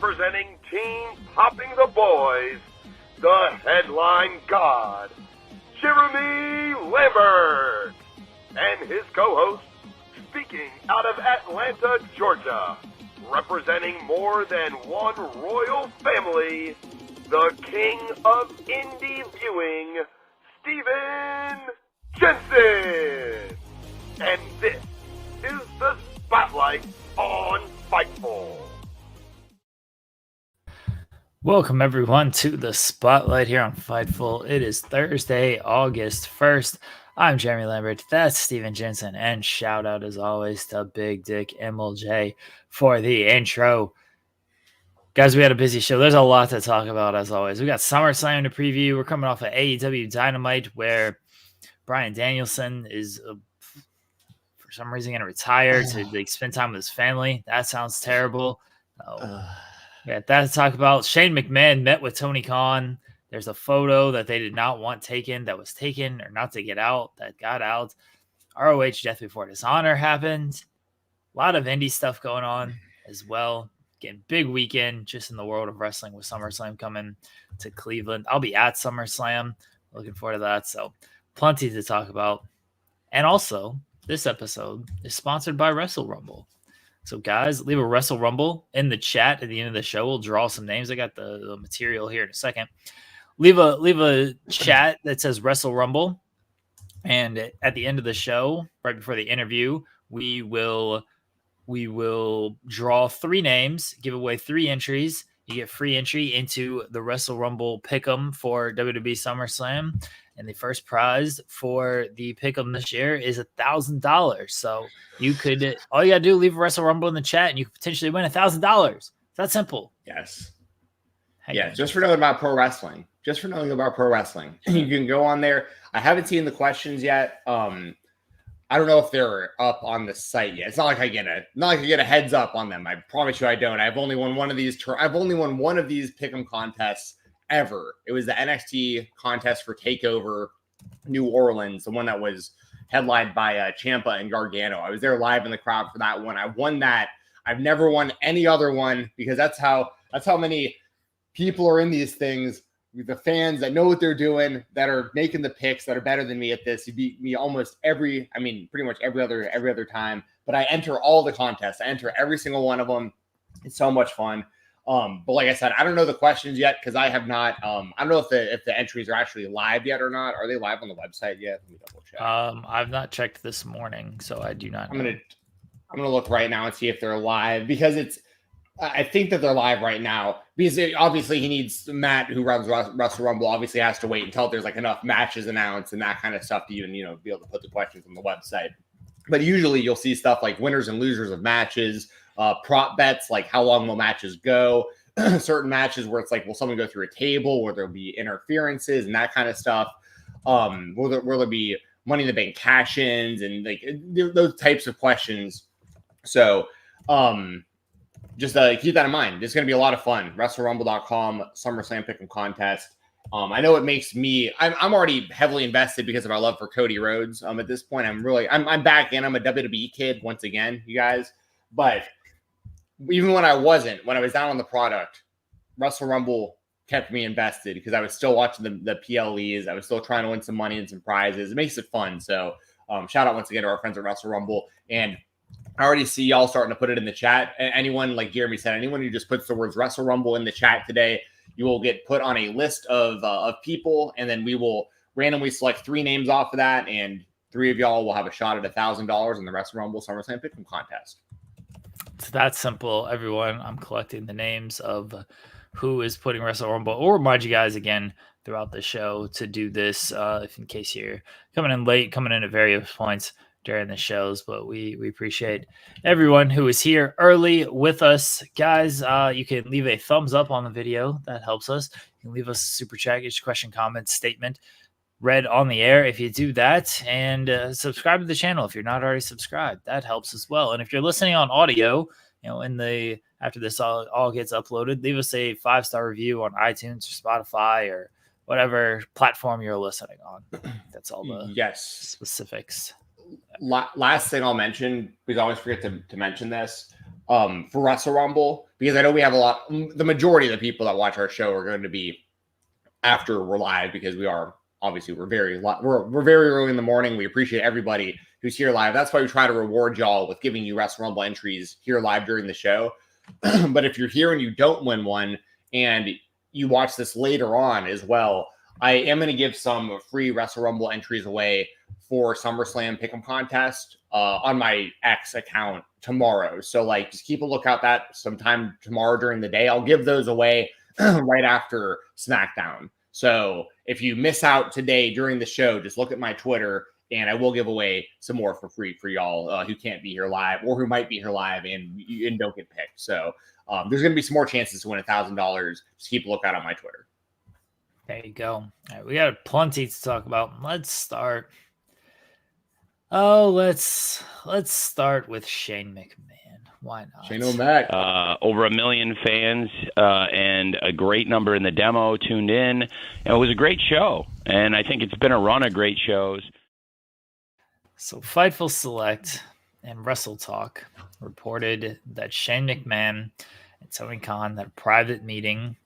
representing Team Popping the Boys, the headline god, Jeremy Lambert, and his co-host, speaking out of Atlanta, Georgia, representing more than one royal family, the king of indie viewing, Stephen Jensen. And this is the Spotlight on Fightful. Welcome everyone to the Spotlight here on Fightful. It is Thursday, August 1st. I'm Jeremy Lambert. That's Stephen Jensen. And shout out as always to Big Dick MLJ for the intro. Guys, we had a busy show. There's a lot to talk about as always. We got SummerSlam to preview. We're coming off of AEW Dynamite where Bryan Danielson is for some reason going to retire to spend time with his family. That sounds terrible. We had that to talk about. Shane McMahon met with Tony Khan. There's a photo that they did not want taken that was taken or not to get out that got out. ROH Death Before Dishonor happened. A lot of indie stuff going on as well. Again, big weekend just in the world of wrestling with SummerSlam coming to Cleveland. I'll be at SummerSlam. Looking forward to that. So plenty to talk about. And also, this episode is sponsored by Wrestle Rumble. So, guys, leave a Wrestle Rumble in the chat at the end of the show. We'll draw some names. I got the material here in a second. Leave a chat that says Wrestle Rumble. And at the end of the show, right before the interview, we will draw 3 names, give away 3 entries. You get free entry into the Wrestle Rumble Pick'em for WWE SummerSlam. And the first prize for the Pick'em this year is $1,000. So you could, all you got to do, leave a Wrestle Rumble in the chat and you could potentially win $1,000. It's that simple. Yes. Yeah, just for knowing about pro wrestling. You can go on there. I haven't seen the questions yet. I don't know if they're up on the site yet. It's not like I get a heads up on them. I promise you I don't. I've only won one of these Pick'em contests ever. It was the NXT contest for TakeOver New Orleans, the one that was headlined by Ciampa and Gargano. I was there live in the crowd for that one. I won that. I've never won any other one because that's how many people are in these things. The fans that know what they're doing, that are making the picks, that are better than me at this. You beat me pretty much every other time. But I enter all the contests. I enter every single one of them. It's so much fun. But like I said, I don't know the questions yet because I have not. I don't know if the entries are actually live yet or not. Are they live on the website yet? Let me double check. I've not checked this morning, so I do not know. I'm gonna look right now and see if they're live because I think that they're live right now because obviously he needs Matt, who runs Wrestle Rumble, obviously has to wait until there's like enough matches announced and that kind of stuff to even be able to put the questions on the website. But usually you'll see stuff like winners and losers of matches. Prop bets, like how long will matches go, certain matches where it's like, will someone go through a table where there'll be interferences and that kind of stuff. Will there be money in the bank cash-ins and like those types of questions. So just keep that in mind. It's going to be a lot of fun. WrestleRumble.com, SummerSlam Pick'em contest. I know it makes me, I'm already heavily invested because of our love for Cody Rhodes. At this point, I'm back in. I'm a WWE kid once again, you guys. But even when I was down on the product, Wrestle Rumble kept me invested because I was still watching the PLEs. I was still trying to win some money and some prizes. It makes it fun. So shout out once again to our friends at Wrestle Rumble. And I already see y'all starting to put it in the chat. Anyone, like Jeremy said, anyone who just puts the words Wrestle Rumble in the chat today, you will get put on a list of people. And then we will randomly select 3 names off of that. And 3 of y'all will have a shot at $1,000 in the Wrestle Rumble SummerSlam Pick'em contest. It's that simple, everyone. I'm collecting the names of who is putting Wrestle Rumble. We'll remind you guys again throughout the show to do this if in case you're coming in late, coming in at various points during the shows. But we appreciate everyone who is here early with us. Guys, you can leave a thumbs up on the video. That helps us. You can leave us a super chat, get your question, comment, statement read on the air if you do that, and subscribe to the channel if you're not already subscribed. That helps as well. And if you're listening on audio, after this all gets uploaded, leave us a 5-star review on iTunes or Spotify or whatever platform you're listening on. That's all the specifics. Last thing I'll mention, because I always forget to mention this. for Wrestle Rumble, because I know we have the majority of the people that watch our show are going to be after we're live, because we're very early in the morning. We appreciate everybody who's here live. That's why we try to reward y'all with giving you Wrestle Rumble entries here live during the show. But if you're here and you don't win one and you watch this later on as well, I am going to give some free Wrestle Rumble entries away for SummerSlam Pick'em contest on my X account tomorrow. So like, just keep a lookout that sometime tomorrow during the day. I'll give those away right after SmackDown. So if you miss out today during the show, just look at my Twitter and I will give away some more for free for y'all who can't be here live or who might be here live and don't get picked. So there's going to be some more chances to win $1,000. Just keep a lookout on my Twitter. There you go. All right, we got plenty to talk about. Let's start. Let's start with Shane McMahon. Why not? Shane O'Mac. Over 1 million fans and a great number in the demo tuned in. It was a great show, and I think it's been a run of great shows. So Fightful Select and Wrestle Talk reported that Shane McMahon and Tony Khan had a private meeting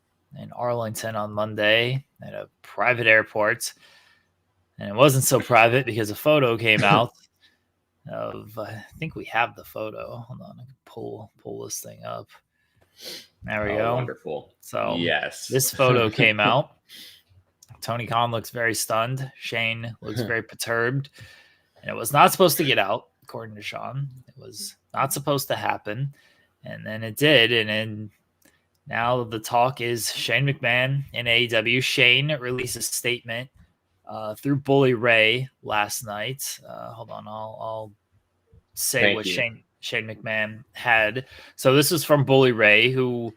in Arlington on Monday at a private airport. And it wasn't so private because a photo came out of, I think we have the photo. Hold on, I can pull this thing up. There we go. Wonderful. So yes, this photo came out. Tony Khan looks very stunned. Shane looks very perturbed. And it was not supposed to get out, according to Sean. It was not supposed to happen. And then it did. And then now the talk is Shane McMahon in AEW. Shane released a statement through Bully Ray last night. Hold on, I'll say what Shane McMahon had. So this is from Bully Ray, who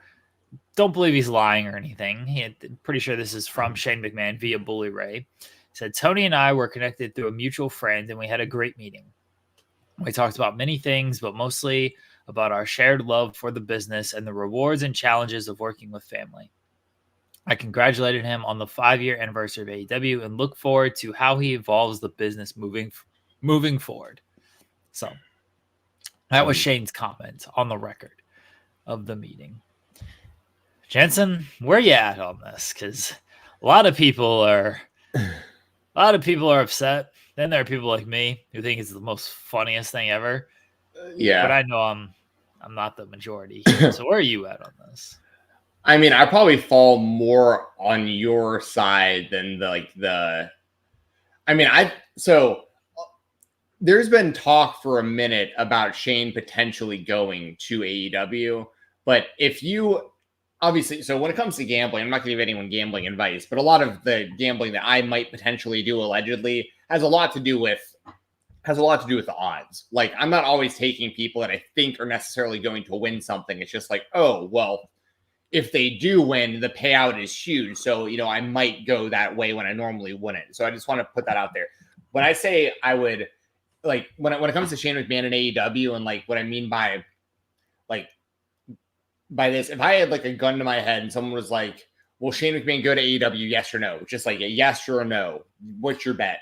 don't believe he's lying or anything. Pretty sure this is from Shane McMahon via Bully Ray. He said, Tony and I were connected through a mutual friend, and we had a great meeting. We talked about many things, but mostly about our shared love for the business and the rewards and challenges of working with family. I congratulated him on the 5-year anniversary of AEW and look forward to how he evolves the business moving forward. So that was Shane's comment on the record of the meeting. Jensen, where you at on this? Because a lot of people are upset. Then there are people like me who think it's the most funniest thing ever. Yeah, but I know I'm not the majority here. So where are you at on this? I mean, I probably fall more on your side than so there's been talk for a minute about Shane potentially going to AEW, but so when it comes to gambling, I'm not going to give anyone gambling advice, but a lot of the gambling that I might potentially do allegedly has a lot to do with the odds. Like, I'm not always taking people that I think are necessarily going to win something. It's just like, oh, well, if they do win, the payout is huge. So, I might go that way when I normally wouldn't. So I just want to put that out there. When I say I would, like, when it comes to Shane McMahon and AEW, and like what I mean by this, if I had like a gun to my head and someone was like, will Shane McMahon go to AEW? Yes or no? Just like a yes or a no. What's your bet?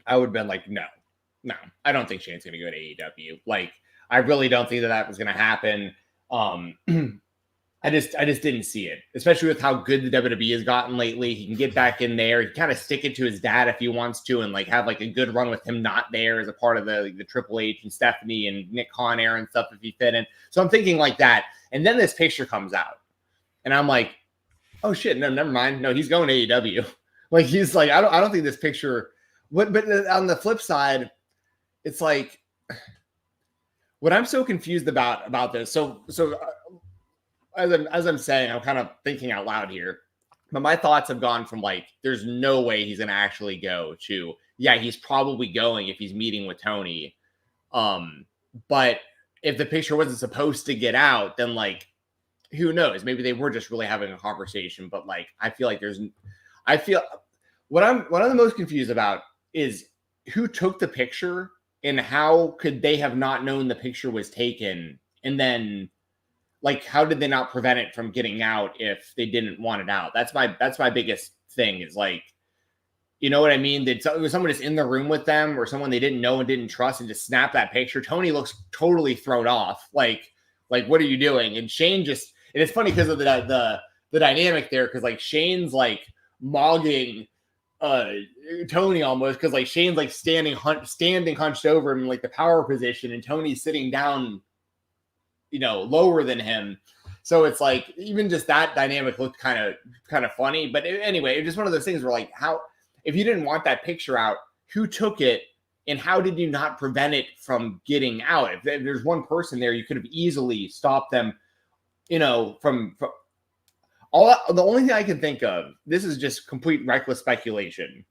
I would have been like, no, I don't think Shane's going to go to AEW. Like, I really don't think that was going to happen. I just didn't see it, especially with how good the WWE has gotten lately. He can get back in there. He kind of stick it to his dad if he wants to, and like have like a good run with him not there as a part of the Triple H and Stephanie and Nick Khan era and stuff if he fit in. So I'm thinking like that. And then this picture comes out, and I'm like, oh shit, no, never mind. No, he's going to AEW. Like, he's like, I don't think this picture. But on the flip side, it's like, what I'm so confused about this. So as I'm saying, I'm kind of thinking out loud here, but my thoughts have gone from like, there's no way he's going to actually go to, yeah, he's probably going if he's meeting with Tony. But if the picture wasn't supposed to get out, then like, who knows? Maybe they were just really having a conversation. But like, I feel what I'm the most confused about is who took the picture and how could they have not known the picture was taken, and then like, how did they not prevent it from getting out if they didn't want it out? That's my biggest thing, is like, you know what I mean? Did someone just in the room with them, or someone they didn't know and didn't trust, and just snap that picture? Tony looks totally thrown off. Like, Like, what are you doing? And Shane just, and it's funny because of the dynamic there, because like Shane's like mogging Tony almost, because like Shane's like standing hunched over him in like the power position, and Tony's sitting down, lower than him. So it's like even just that dynamic looked kind of funny. But anyway, it's just one of those things where like, how, if you didn't want that picture out, who took it and how did you not prevent it from getting out? If there's one person there, you could have easily stopped them, from all. The only thing I can think of, this is just complete reckless speculation.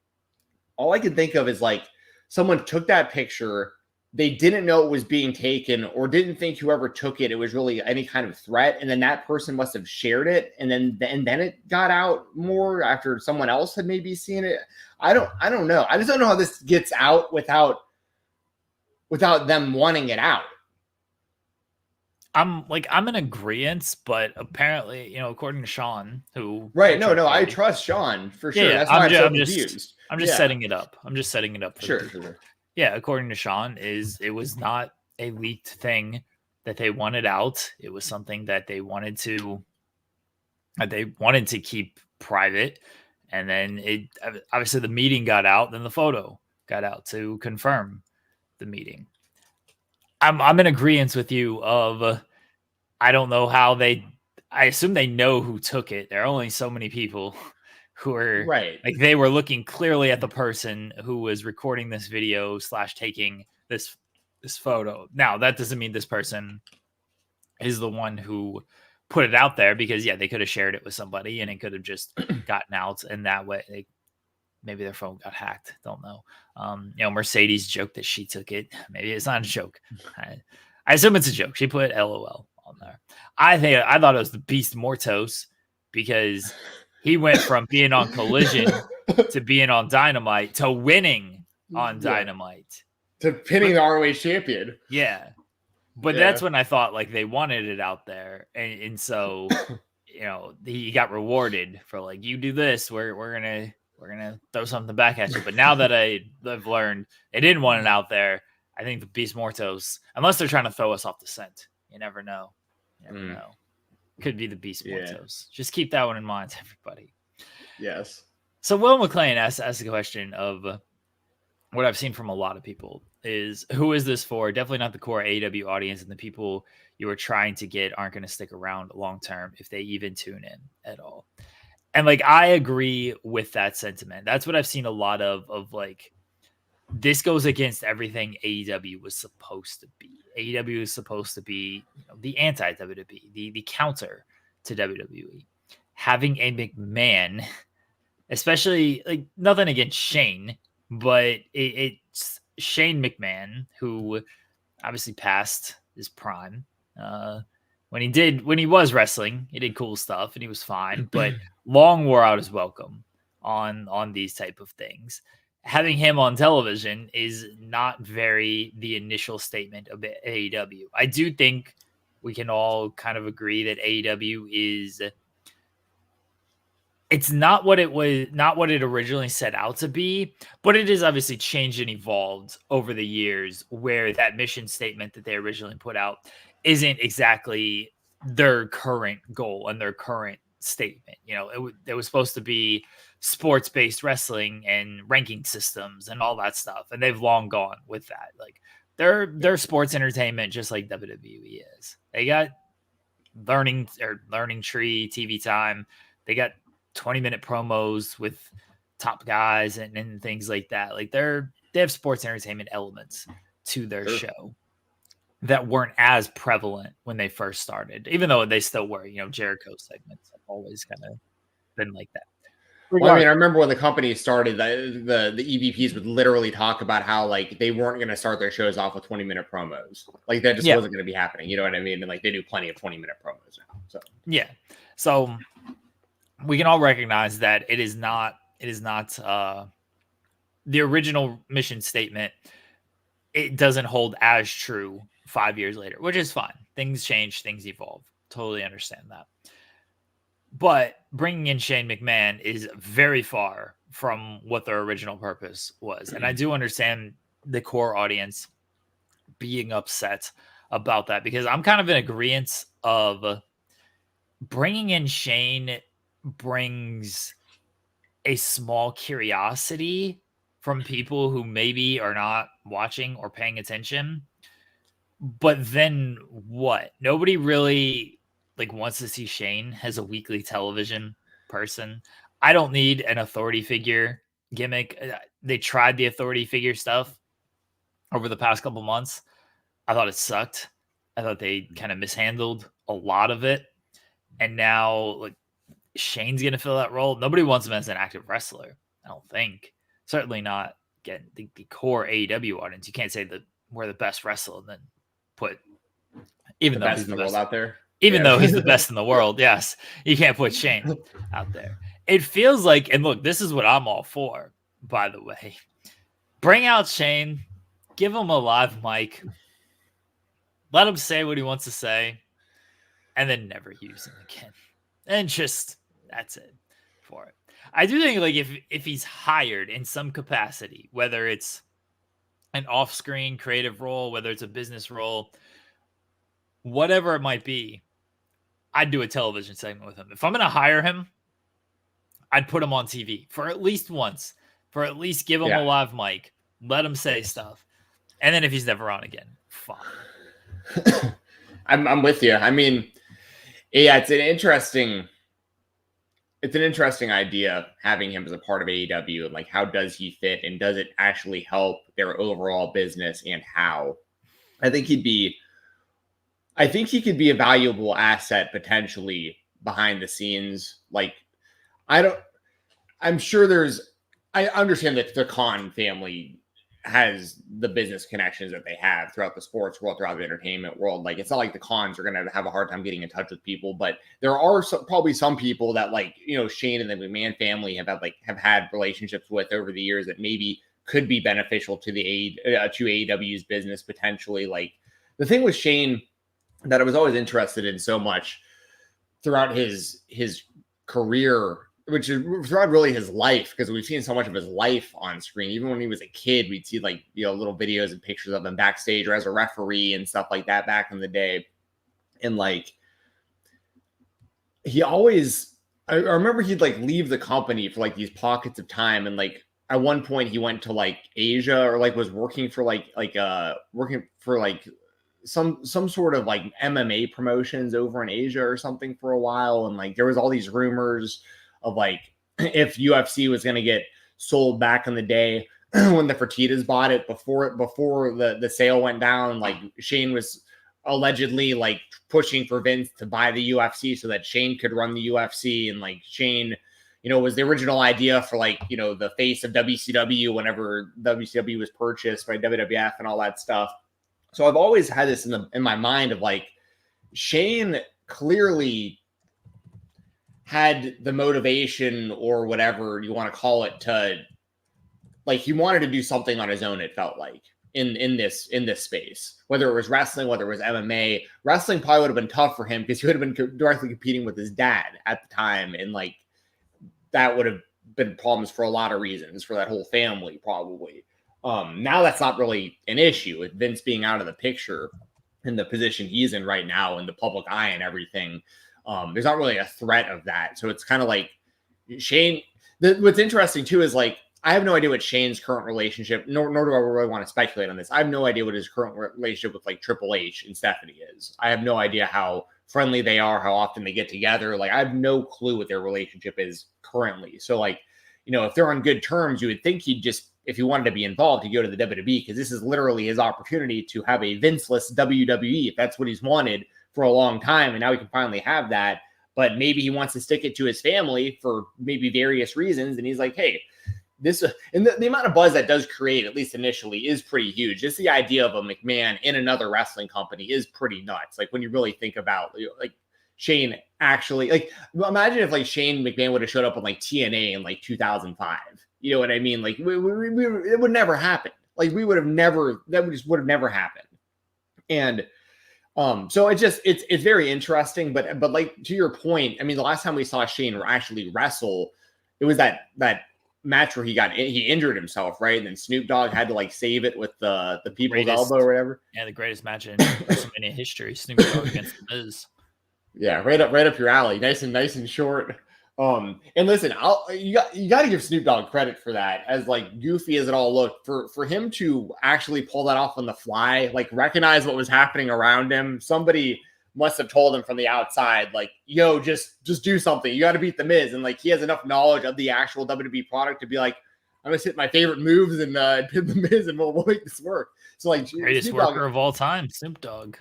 All I can think of is like someone took that picture, they didn't know it was being taken or didn't think whoever took it was really any kind of threat, and then that person must have shared it, and then it got out more after someone else had maybe seen it. I don't know. I just don't know how this gets out without them wanting it out. I'm in agreement, but apparently, according to Sean, who I trust Sean for sure. Yeah, that's why I'm so confused. I'm just setting it up. I'm just setting it up. Sure. Yeah, according to Sean, it was not a leaked thing that they wanted out. It was something that they wanted to keep private, and then it obviously the meeting got out, then the photo got out to confirm the meeting. I'm in agreement with you of I don't know how I assume they know who took it. There are only so many people who are right. Like they were looking clearly at the person who was recording this video / taking this photo. Now that doesn't mean this person is the one who put it out there, because they could have shared it with somebody and it could have just gotten out, and that way maybe their phone got hacked. Don't know. Mercedes joked that she took it. Maybe it's not a joke. I assume it's a joke. She put LOL on there. I thought it was the Beast Mortos, because he went from being on Collision to being on Dynamite to winning on Dynamite to pinning the ROH champion. Yeah. But that's when I thought like they wanted it out there. And so, he got rewarded for like, you do this, we're going to throw something back at you. But now that I've learned they didn't want it out there, I think the Beast Mortos, unless they're trying to throw us off the scent, you never know. Know. Could be the Beast Mortos. Just keep that one in mind, everybody. Yes. So Will McLean asked the question of what I've seen from a lot of people is, who is this for? Definitely not the core AEW audience, and the people you are trying to get aren't going to stick around long term if they even tune in at all. And like, I agree with that sentiment. That's what I've seen a lot of like, this goes against everything AEW was supposed to be. AEW is supposed to be the anti-WWE, the counter to WWE. Having a McMahon, especially, like, nothing against Shane, but it's Shane McMahon, who obviously passed his prime. When he was wrestling, he did cool stuff and he was fine, but long wore out his welcome on these type of things. Having him on television is not very the initial statement of AEW. I do think we can all kind of agree that AEW it's not what it was, not what it originally set out to be, but it is obviously changed and evolved over the years, where that mission statement that they originally put out isn't exactly their current goal and their current statement. It was supposed to be sports-based wrestling and ranking systems and all that stuff, and they've long gone with that. Like, they're sports entertainment, just like WWE is. They got learning tree TV time. They got 20-minute promos with top guys and things like that. Like, they have sports entertainment elements to their show that weren't as prevalent when they first started, even though they still were. Jericho segments have always kind of been like that. Well, I remember when the company started, the EVPs would literally talk about how like they weren't going to start their shows off with 20-minute promos. Like, that just wasn't going to be happening. You know what I mean? And like, they do plenty of 20-minute promos now. So we can all recognize that it is not the original mission statement. It doesn't hold as true 5 years later, which is fine. Things change, things evolve. Totally understand that. But bringing in Shane McMahon is very far from what their original purpose was. And I do understand the core audience being upset about that, because I'm kind of in agreement of bringing in Shane brings a small curiosity from people who maybe are not watching or paying attention. But then what? Nobody really wants to see Shane as a weekly television person. I don't need an authority figure gimmick. They tried the authority figure stuff over the past couple months. I thought it sucked. I thought they kind of mishandled a lot of it. And now Shane's going to fill that role. Nobody wants him as an active wrestler, I don't think. Certainly not getting the core AEW audience. You can't say that we're the best wrestler and then put, even though he's the best out there. Even though he's the best in the world, yes, you can't put Shane out there. It feels like, and look, this is what I'm all for, by the way. Bring out Shane, give him a live mic, let him say what he wants to say, and then never use him again. And just, that's it for it. I do think if he's hired in some capacity, whether it's an off-screen creative role, whether it's a business role, whatever it might be, I'd do a television segment with him. If I'm going to hire him, I'd put him on TV for at least once, for at least give him a live mic, let him say stuff. And then if he's never on again, fine. I'm with you. I mean, yeah, it's an interesting idea having him as a part of AEW, and how does he fit, and does it actually help their overall business, and how? I think he could be a valuable asset potentially behind the scenes. I'm sure I understand that the Khan family has the business connections that they have throughout the sports world, throughout the entertainment world. It's not like the Khans are going to have a hard time getting in touch with people, but there are probably some people that Shane and the McMahon family have had relationships with over the years that maybe could be beneficial to to AEW's business potentially. The thing with Shane that I was always interested in so much throughout his career, which is throughout really his life, because we've seen so much of his life on screen. Even when he was a kid, we'd see little videos and pictures of him backstage or as a referee and stuff like that back in the day. And he always, I remember he'd leave the company for these pockets of time. And at one point he went to Asia, or was working for some sort of MMA promotions over in Asia or something for a while. And there was all these rumors of if UFC was going to get sold back in the day when the Fertittas bought it, before the sale went down, Shane was allegedly pushing for Vince to buy the UFC so that Shane could run the UFC. And Shane, was the original idea for the face of WCW whenever WCW was purchased by WWF and all that stuff. So I've always had this in my mind of Shane clearly had the motivation, or whatever you want to call it, to he wanted to do something on his own. It felt in this space, whether it was wrestling, whether it was MMA. Wrestling probably would have been tough for him because he would have been directly competing with his dad at the time, and that would have been problems for a lot of reasons for that whole family probably. Now that's not really an issue with Vince being out of the picture in the position he's in right now in the public eye and everything. There's not really a threat of that. So it's kind of Shane. What's interesting too is I have no idea what Shane's current relationship, nor do I really want to speculate on this. I have no idea what his current relationship with Triple H and Stephanie is. I have no idea how friendly they are, how often they get together. I have no clue what their relationship is currently. So if they're on good terms, you would think he'd just, if he wanted to be involved, he'd go to the WWE, because this is literally his opportunity to have a Vince-less WWE, if that's what he's wanted for a long time. And now he can finally have that. But maybe he wants to stick it to his family for maybe various reasons. And he's hey, this, and the amount of buzz that does create, at least initially, is pretty huge. Just the idea of a McMahon in another wrestling company is pretty nuts. When you really think about Shane actually, imagine if Shane McMahon would have showed up on TNA in 2005. You know what I mean? We it would never happen. We would have never, that just would have never happened. And so it's very interesting, but to your point, I mean, the last time we saw Shane actually wrestle, it was that match where he injured himself, right? And then Snoop Dogg had to like save it with the people's elbow or whatever. Yeah, the greatest match in WrestleMania history, Snoop Dogg against The Miz. Yeah, right up your alley, nice and short. And listen, you got to give Snoop Dogg credit for that. As like goofy as it all looked, for him to actually pull that off on the fly, like recognize what was happening around him. Somebody must have told him from the outside, like, "Yo, just do something. You got to beat The Miz." And like he has enough knowledge of the actual WWE product to be like, "I'm gonna hit my favorite moves and pin The Miz, and we'll make this work." So like, greatest Snoop worker Dogg, of all time, Snoop Dogg.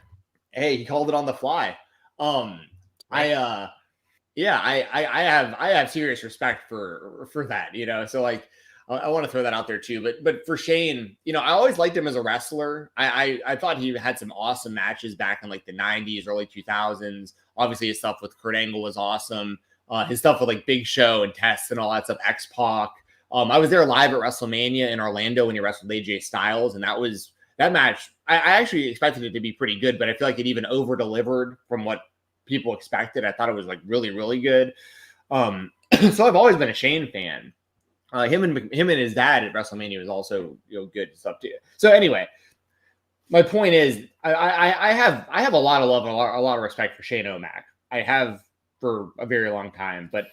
Hey, he called it on the fly. I have serious respect for that, you know. So like, I want to throw that out there too. But for Shane, you know, I always liked him as a wrestler. I thought he had some awesome matches back in like the 90s, early 2000s. Obviously, his stuff with Kurt Angle was awesome. His stuff with like Big Show and Test and all that stuff, X-Pac. I was there live at WrestleMania in Orlando when he wrestled AJ Styles, and that match. I actually expected it to be pretty good, but I feel like it even over delivered from what people expected. I thought it was like really, really good. So I've always been a Shane fan. Him and his dad at WrestleMania was also, you know, good stuff too. So anyway, my point is, I have a lot of love and a lot of respect for Shane O'Mac. I have for a very long time, but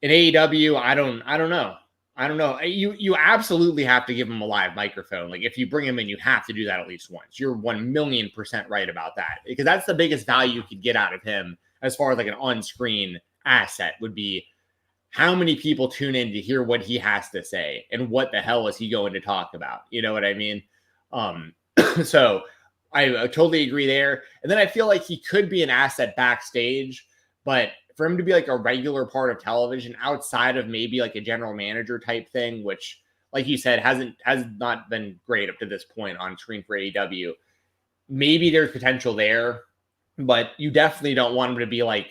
in AEW, I don't know. I don't know. You absolutely have to give him a live microphone. Like if you bring him in, you have to do that at least once. You're 1,000,000% right about that, because that's the biggest value you could get out of him as far as like an on-screen asset would be how many people tune in to hear what he has to say and what the hell is he going to talk about? You know what I mean? So I totally agree there. And then I feel like he could be an asset backstage, but for him to be like a regular part of television outside of maybe like a general manager type thing, which like you said, has not been great up to this point on screen for AEW. Maybe there's potential there, but you definitely don't want him to be like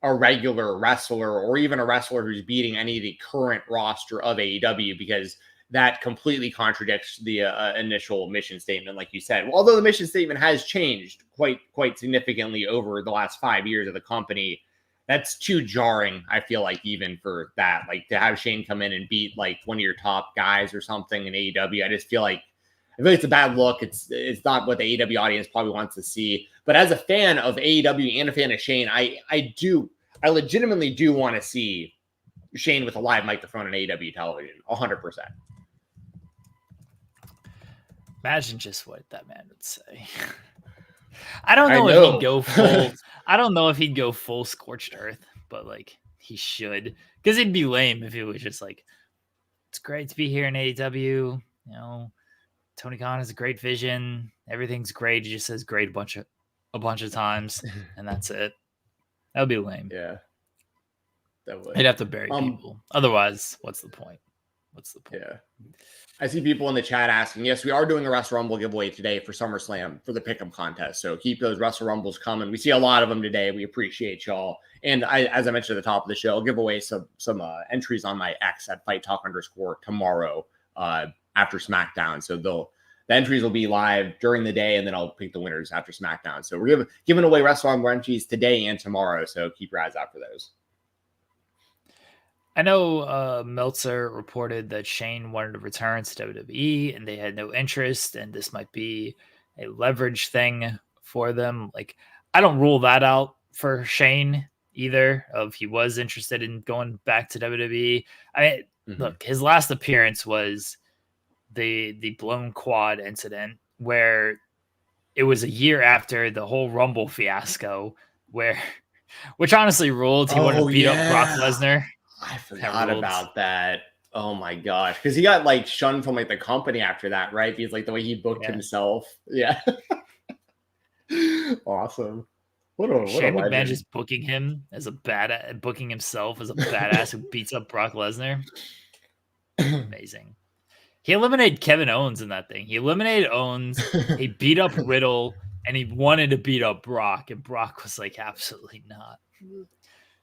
a regular wrestler or even a wrestler who's beating any of the current roster of AEW, because that completely contradicts the initial mission statement, like you said. Well, although the mission statement has changed quite significantly over the last 5 years of the company, that's too jarring, I feel like, even for that. Like to have Shane come in and beat like one of your top guys or something in AEW, I feel like it's a bad look. It's not what the AEW audience probably wants to see. But as a fan of AEW and a fan of Shane, I legitimately do want to see Shane with a live microphone on AEW television, 100%. Imagine just what that man would say. I don't know if he'd go full. I don't know if he'd go full scorched earth, but like he should, because it'd be lame if it was just like, it's great to be here in AEW. You know, Tony Khan has a great vision. Everything's great. He just says great a bunch of times, and that's it. That would be lame. Yeah, that would. He'd have to bury people. Otherwise, what's the point? Yeah. I see people in the chat asking, yes, we are doing a Wrestle Rumble giveaway today for SummerSlam for the Pick'em contest. So keep those Wrestle Rumbles coming. We see a lot of them today. We appreciate y'all. And as I mentioned at the top of the show, I'll give away some entries on my X at @FightTalk_ tomorrow after SmackDown. So the entries will be live during the day, and then I'll pick the winners after SmackDown. So we're giving away Wrestle Rumble entries today and tomorrow. So keep your eyes out for those. I know Meltzer reported that Shane wanted to return to WWE and they had no interest, and this might be a leverage thing for them. Like, I don't rule that out for Shane either, if he was interested in going back to WWE. I mean, look, his last appearance was the blown quad incident, where it was a year after the whole Rumble fiasco, which honestly ruled. He wanted to beat up Brock Lesnar. I forgot about that. Oh my gosh. Because he got like shunned from like the company after that, right? Because like the way he booked himself. Yeah. Awesome. Shane McMahon just booking himself as a badass who beats up Brock Lesnar. Amazing. He eliminated Kevin Owens in that thing. He eliminated Owens. He beat up Riddle, and he wanted to beat up Brock, and Brock was like, absolutely not.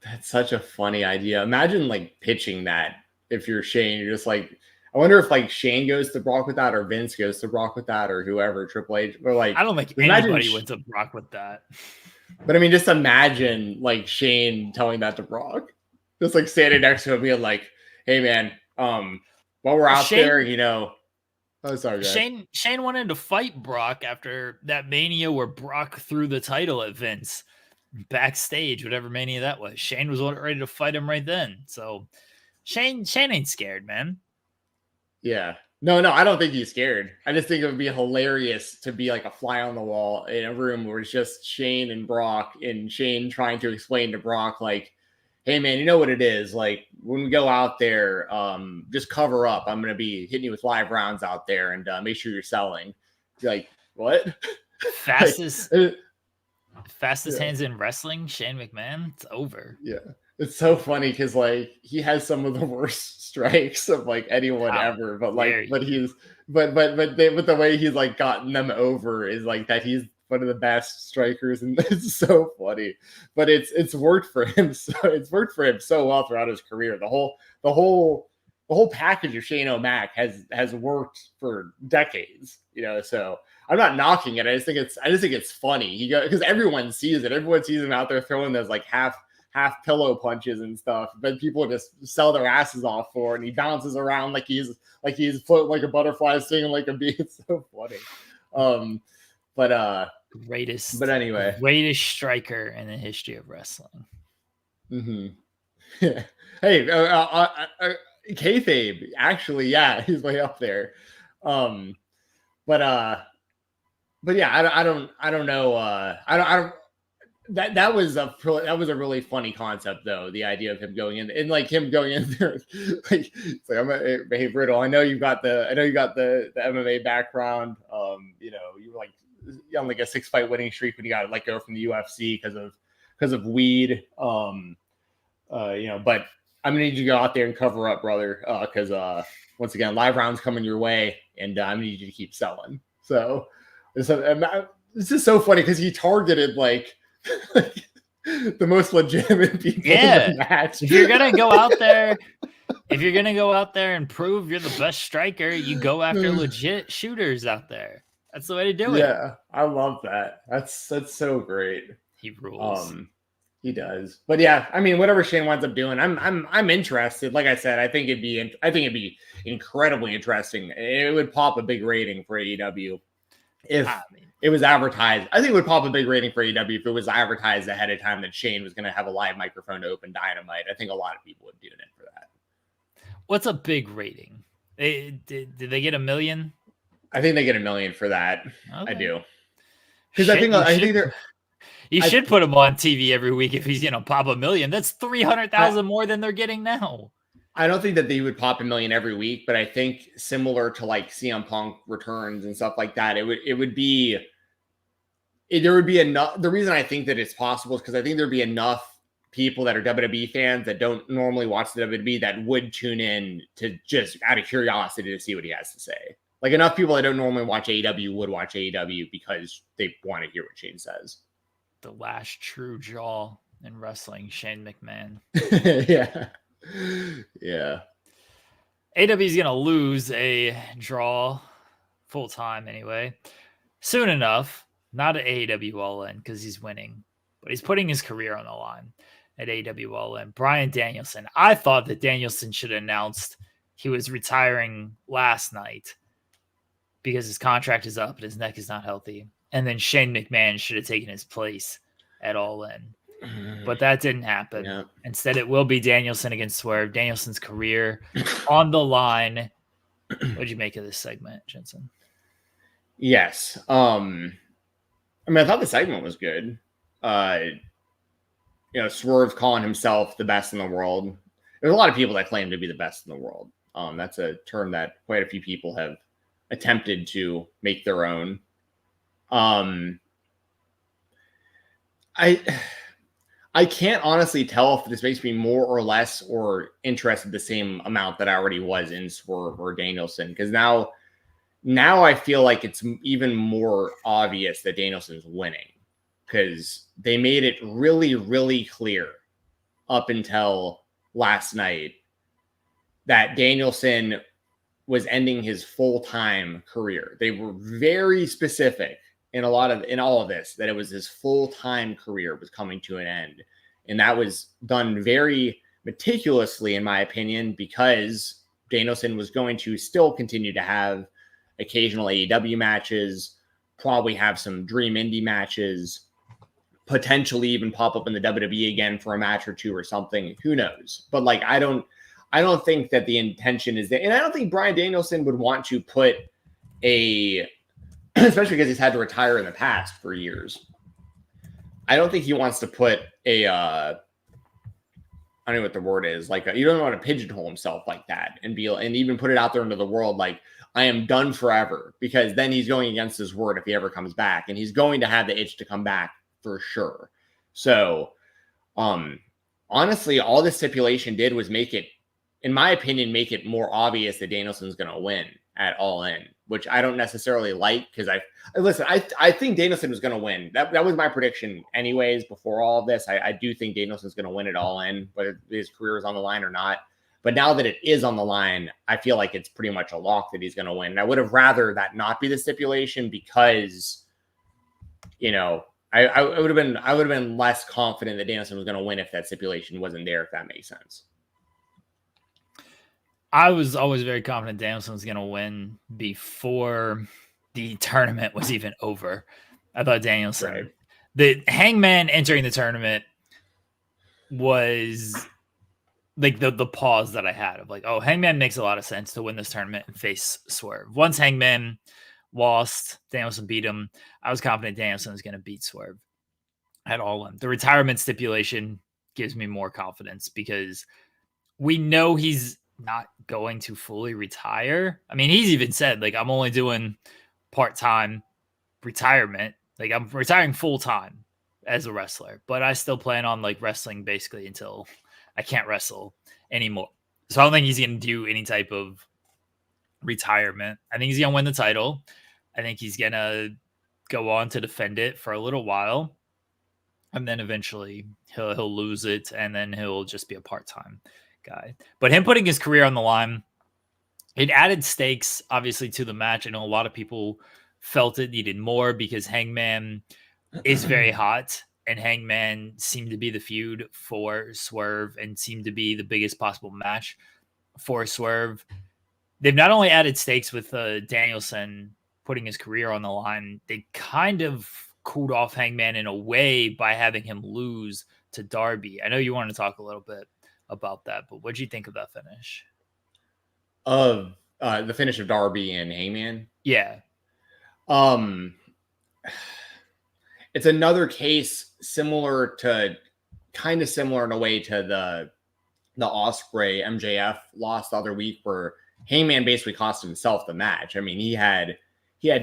That's such a funny idea. Imagine like pitching that if you're Shane. You're just like, I wonder if like Shane goes to Brock with that, or Vince goes to Brock with that, or whoever, Triple H. Or like, I don't think anybody went to Brock with that. But I mean, just imagine like Shane telling that to Brock, just like standing next to him, being like, "Hey man, while we're out there, oh, sorry, Shane wanted to fight Brock after that Mania where Brock threw the title at Vince backstage, whatever Mania that was. Shane was ready to fight him right then. So Shane ain't scared, man. Yeah. No, I don't think he's scared. I just think it would be hilarious to be like a fly on the wall in a room where it's just Shane and Brock, and Shane trying to explain to Brock, like, hey, man, you know what it is? Like, when we go out there, just cover up. I'm going to be hitting you with live rounds out there, and make sure you're selling. Like, what? Fastest hands in wrestling, Shane McMahon. It's over. Yeah. It's so funny because like he has some of the worst strikes of like anyone ever, but like, but the way he's like gotten them over is like that he's one of the best strikers, and it's so funny. But it's worked for him. So it's worked for him so well throughout his career. The whole package of Shane O'Mac has worked for decades. So I'm not knocking it. I just think it's funny. Because everyone sees it. Everyone sees him out there throwing those like half pillow punches and stuff, but people just sell their asses off for it, and he bounces around like he's floating like a butterfly, singing like a bee. It's so funny. But anyway, greatest striker in the history of wrestling. Mm-hmm. Hey, kayfabe, actually, yeah, he's way up there. But yeah, I don't know. That was a really funny concept, though. The idea of him going in and like him going in there, like it's like, hey, Riddle, I know you got the MMA background. You were like on like a 6-fight winning streak when you got let go from the UFC because of weed. But I'm gonna need you to go out there and cover up, brother, because once again, live rounds coming your way, and I'm gonna need you to keep selling. So it's just so funny because he targeted like the most legitimate people in the match. If you're gonna go out there and prove you're the best striker, you go after legit shooters out there. That's the way to do it. Yeah, I love that. That's so great. He rules. He does. But yeah, I mean, whatever Shane winds up doing, I'm interested. Like I said, I think it'd be incredibly interesting. It would pop a big rating for AEW if it was advertised. I think it would pop a big rating for AEW if it was advertised ahead of time that Shane was going to have a live microphone to open Dynamite. I think a lot of people would tune in for that. What's a big rating? Did they get 1 million? I think they get 1 million for that. Okay. I do. Because you should put him on TV every week if he's going to pop 1 million. That's 300,000 more than they're getting now. I don't think that they would pop 1 million every week, but I think similar to like CM Punk returns and stuff like that, there would be enough. The reason I think that it's possible is because I think there'd be enough people that are WWE fans that don't normally watch the WWE that would tune in to just out of curiosity to see what he has to say. Like enough people that don't normally watch AEW would watch AEW because they want to hear what Shane says. The last true jaw in wrestling, Shane McMahon. Yeah. AEW's going to lose a draw full time anyway. Soon enough, not at AEW All In because he's winning, but he's putting his career on the line at AEW All In. Bryan Danielson. I thought that Danielson should have announced he was retiring last night because his contract is up and his neck is not healthy. And then Shane McMahon should have taken his place at All In. But that didn't happen. Yeah. Instead, it will be Danielson against Swerve. Danielson's career on the line. What'd you make of this segment, Jensen? Yes. I thought the segment was good. Swerve calling himself the best in the world. There's a lot of people that claim to be the best in the world. That's a term that quite a few people have attempted to make their own. I can't honestly tell if this makes me more or less or interested the same amount that I already was in Swerve or Danielson, because now I feel like it's even more obvious that Danielson's winning because they made it really, really clear up until last night that Danielson was ending his full-time career. They were very specific in all of this that it was his full-time career was coming to an end. And that was done very meticulously, in my opinion, because Danielson was going to still continue to have occasional AEW matches, probably have some dream indie matches, potentially even pop up in the WWE again for a match or two or something. Who knows? But like, I don't think that the intention is that, and I don't think Bryan Danielson would want to put especially because he's had to retire in the past for years. I don't think he wants to put I don't know what the word is. Like, you don't want to pigeonhole himself like that and even put it out there into the world like, I am done forever, because then he's going against his word if he ever comes back, and he's going to have the itch to come back for sure. So, honestly, all this stipulation did was make it, in my opinion, make it more obvious that Danielson's going to win at All In, which I don't necessarily like, because I think Danielson was going to win. That was my prediction anyways before all of this. I do think Danielson's going to win it All In, whether his career is on the line or not. But now that it is on the line, I feel like it's pretty much a lock that he's going to win. And I would have rather that not be the stipulation, because, I would have been less confident that Danielson was going to win if that stipulation wasn't there, if that makes sense. I was always very confident Danielson was going to win before the tournament was even over. I thought Danielson, right. The Hangman entering the tournament was like the pause that I had of like, oh, Hangman makes a lot of sense to win this tournament and face Swerve. Once Hangman lost, Danielson beat him, I was confident Danielson was going to beat Swerve at All In. The retirement stipulation gives me more confidence, because we know he's not going to fully retire. I mean, he's even said, like, I'm only doing part-time retirement. Like, I'm retiring full-time as a wrestler, but I still plan on like wrestling basically until I can't wrestle anymore. So I don't think he's going to do any type of retirement. I think he's going to win the title. I think he's going to go on to defend it for a little while, and then eventually he'll lose it, and then he'll just be a part-time guy. But him putting his career on the line, it added stakes, obviously, to the match. I know a lot of people felt it needed more, because Hangman is very hot, and Hangman seemed to be the feud for Swerve and seemed to be the biggest possible match for Swerve. They've not only added stakes with Danielson putting his career on the line, they kind of cooled off Hangman in a way by having him lose to Darby. I know you want to talk a little bit about that, but what do you think of that finish? Of the finish of Darby and Hangman? Yeah. It's another case kind of similar in a way to the Ospreay MJF loss the other week, where Hangman basically cost himself the match. I mean, he had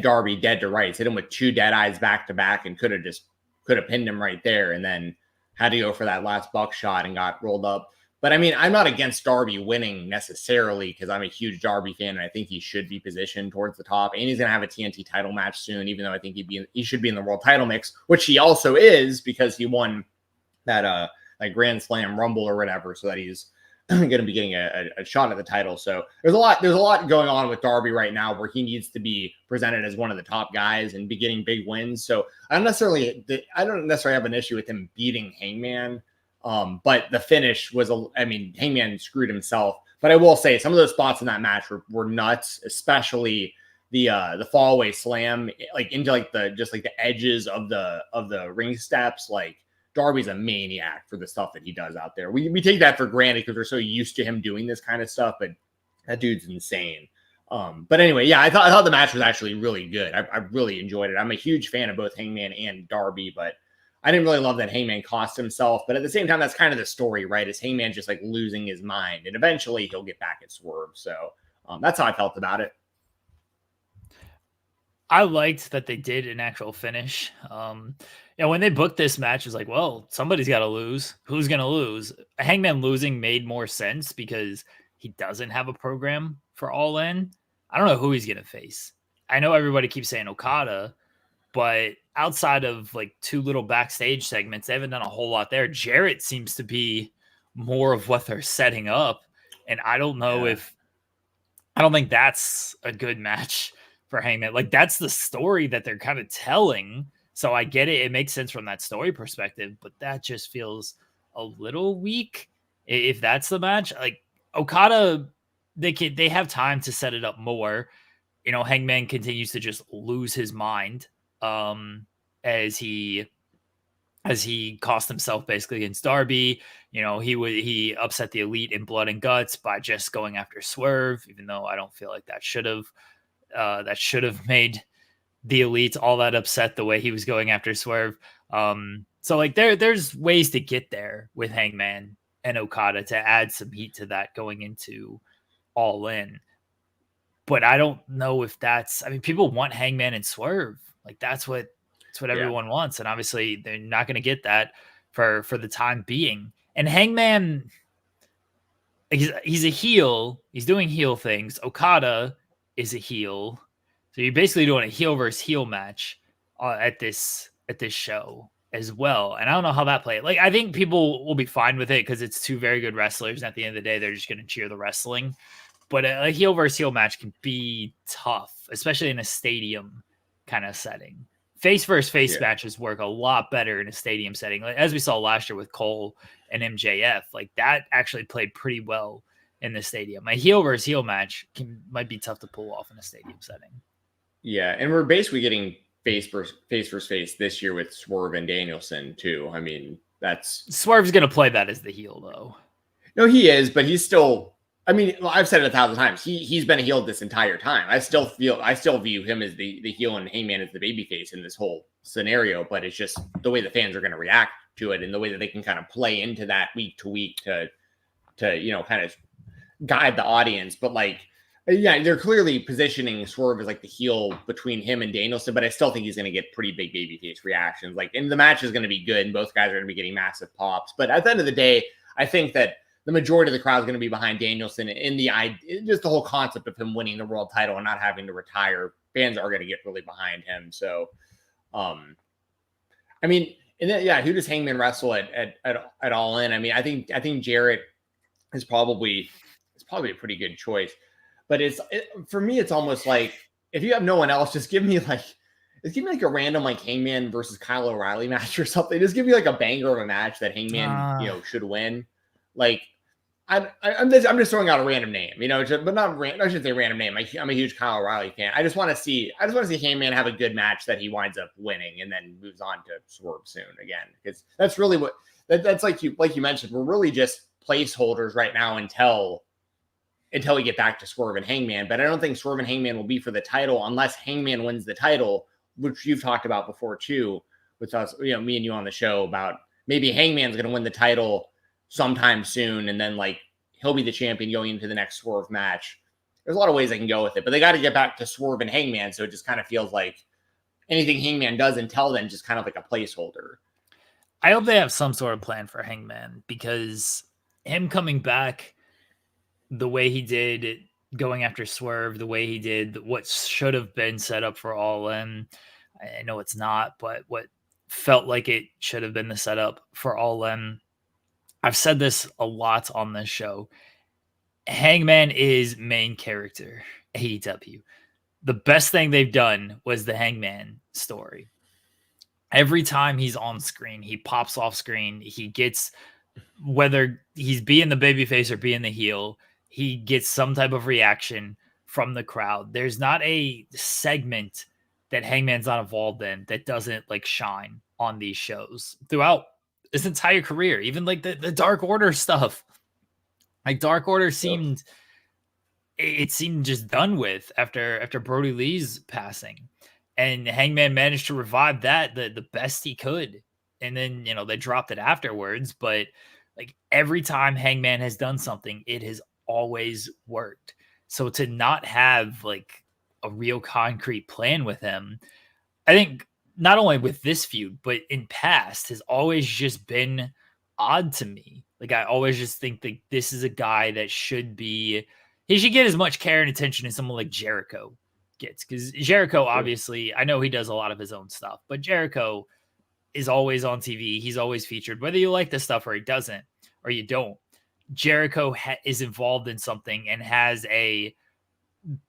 Darby dead to rights, hit him with two dead eyes back to back, and could have pinned him right there, and then had to go for that last buckshot and got rolled up. But I mean, I'm not against Darby winning necessarily, because I'm a huge Darby fan, and I think he should be positioned towards the top. And he's going to have a TNT title match soon, even though I think he should be in the world title mix, which he also is, because he won that like Grand Slam Rumble or whatever, so that he's going to be getting a shot at the title. So there's a lot going on with Darby right now, where he needs to be presented as one of the top guys and be getting big wins. So I don't necessarily have an issue with him beating Hangman. But the finish was, Hangman screwed himself. But I will say some of those spots in that match were nuts, especially the fallaway slam, like into like the edges of the ring steps. Like, Darby's a maniac for the stuff that he does out there. We take that for granted because we're so used to him doing this kind of stuff, but that dude's insane. But anyway, yeah, I thought the match was actually really good. I really enjoyed it. I'm a huge fan of both Hangman and Darby, but I didn't really love that Hangman cost himself. But at the same time, that's kind of the story, right? Is Hangman just like losing his mind, and eventually he'll get back at Swerve. So that's how I felt about it. I liked that they did an actual finish. When they booked this match, it was like, well, somebody's got to lose. Who's going to lose? Hangman losing made more sense because he doesn't have a program for All In. I don't know who he's going to face. I know everybody keeps saying Okada, but outside of like two little backstage segments, they haven't done a whole lot there. Jarrett seems to be more of what they're setting up. And I don't know I don't think that's a good match for Hangman. Like, that's the story that they're kind of telling. So I get it. It makes sense from that story perspective, but that just feels a little weak. If that's the match, like, Okada they have time to set it up more. Hangman continues to just lose his mind as he cost himself basically against Darby. He upset the Elite in Blood and Guts by just going after Swerve, even though I don't feel like that should have made the Elite all that upset the way he was going after Swerve. So like there's ways to get there with Hangman and Okada to add some heat to that going into All In. But I don't know if people want Hangman and Swerve. Like that's what everyone wants. And obviously they're not going to get that for the time being. And Hangman, he's a heel. He's doing heel things. Okada is a heel. So you're basically doing a heel versus heel match at this show as well. And I don't know how that plays. Like, I think people will be fine with it because it's two very good wrestlers. And at the end of the day, they're just going to cheer the wrestling. But a heel versus heel match can be tough, especially in a stadium kind of setting. Face versus face matches work a lot better in a stadium setting. Like, as we saw last year with Cole and MJF, like that actually played pretty well in the stadium. A heel versus heel match might be tough to pull off in a stadium setting. Yeah, and we're basically getting face versus face this year with Swerve and Danielson too. I mean, Swerve's going to play that as the heel though. No, he is, but he's still. I mean, I've said it 1,000 times. He's been a heel this entire time. I still view him as the heel and Hangman as the babyface in this whole scenario. But it's just the way the fans are going to react to it and the way that they can kind of play into that week to week to kind of guide the audience. But like, yeah, they're clearly positioning Swerve as like the heel between him and Danielson. But I still think he's going to get pretty big babyface reactions. Like, and the match is going to be good, and both guys are going to be getting massive pops. But at the end of the day, I think that the majority of the crowd is going to be behind Danielson in just the whole concept of him winning the world title and not having to retire. Fans are going to get really behind him. So, I mean, and then, who does Hangman wrestle at All In? I mean, I think Jarrett is probably a pretty good choice, but for me, it's almost like if you have no one else, just give me like a random like Hangman versus Kyle O'Reilly match or something. Just give me like a banger of a match that Hangman should win. Like, I'm just throwing out a random name, but not I shouldn't say random name. I'm a huge Kyle O'Reilly fan. I just want to see Hangman have a good match that he winds up winning and then moves on to Swerve soon again. Because that's really what that's like you mentioned. We're really just placeholders right now until we get back to Swerve and Hangman. But I don't think Swerve and Hangman will be for the title unless Hangman wins the title, which you've talked about before too, with us, me and you on the show about maybe Hangman's going to win the title sometime soon, and then like he'll be the champion going into the next Swerve match. There's a lot of ways I can go with it, but they got to get back to Swerve and Hangman, so it just kind of feels like anything Hangman does until then just kind of like a placeholder. I hope they have some sort of plan for Hangman, because him coming back the way he did, going after Swerve, the way he did what should have been set up for All In. I know it's not, but what felt like it should have been the setup for All In. I've said this a lot on this show. Hangman is main character, AEW. The best thing they've done was the Hangman story. Every time he's on screen, he pops off screen. He gets, whether he's being the babyface or being the heel, he gets some type of reaction from the crowd. There's not a segment that Hangman's not involved in that doesn't like shine on these shows throughout his entire career. Even like the Dark Order stuff, like Dark Order seemed just done with after Brody Lee's passing, and Hangman managed to revive that the best he could. And then, they dropped it afterwards, but like every time Hangman has done something, it has always worked. So to not have like a real concrete plan with him, I think not only with this feud, but in past, has always just been odd to me. Like, I always just think that this is a guy that should get as much care and attention as someone like Jericho gets. Because Jericho, obviously, I know he does a lot of his own stuff, but Jericho is always on TV. He's always featured, whether you like the stuff or he doesn't, or you don't. Jericho is involved in something and has a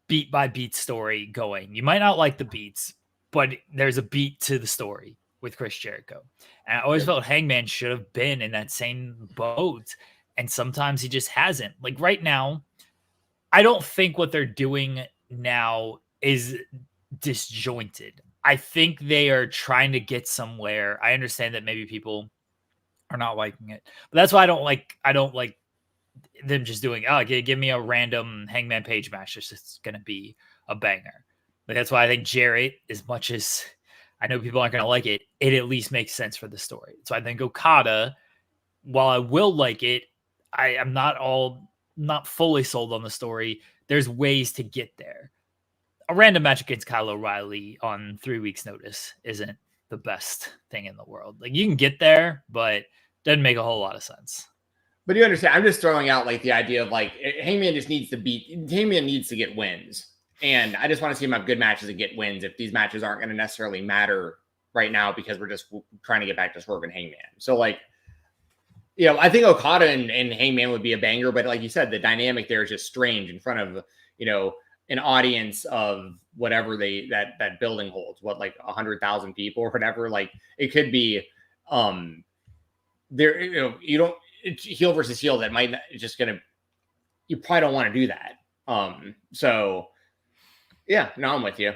beat by beat story going. You might not like the beats, but there's a beat to the story with Chris Jericho. And I always felt Hangman should have been in that same boat. And sometimes he just hasn't. Like right now, I don't think what they're doing now is disjointed. I think they are trying to get somewhere. I understand that maybe people are not liking it, but that's why I don't like them just doing, give me a random Hangman Page match. It's just going to be a banger. But that's why I think Jarrett, as much as I know people aren't going to like it, it at least makes sense for the story. So I think Okada, while I will like it, I am not fully sold on the story. There's ways to get there. A random match against Kyle O'Reilly on 3 weeks notice isn't the best thing in the world. Like, you can get there, but doesn't make a whole lot of sense. But you understand, I'm just throwing out like the idea of like Hangman needs to get wins. And I just want to see him have good matches and get wins if these matches aren't going to necessarily matter right now because we're just trying to get back to Swerve and Hangman. So like, I think Okada and Hangman would be a banger, but like you said, the dynamic there is just strange in front of, an audience of whatever that building holds, like 100,000 people or whatever. Like it could be there, you don't, it's heel versus heel that might not, it's just going to, you probably don't want to do that. So yeah, no, I'm with you.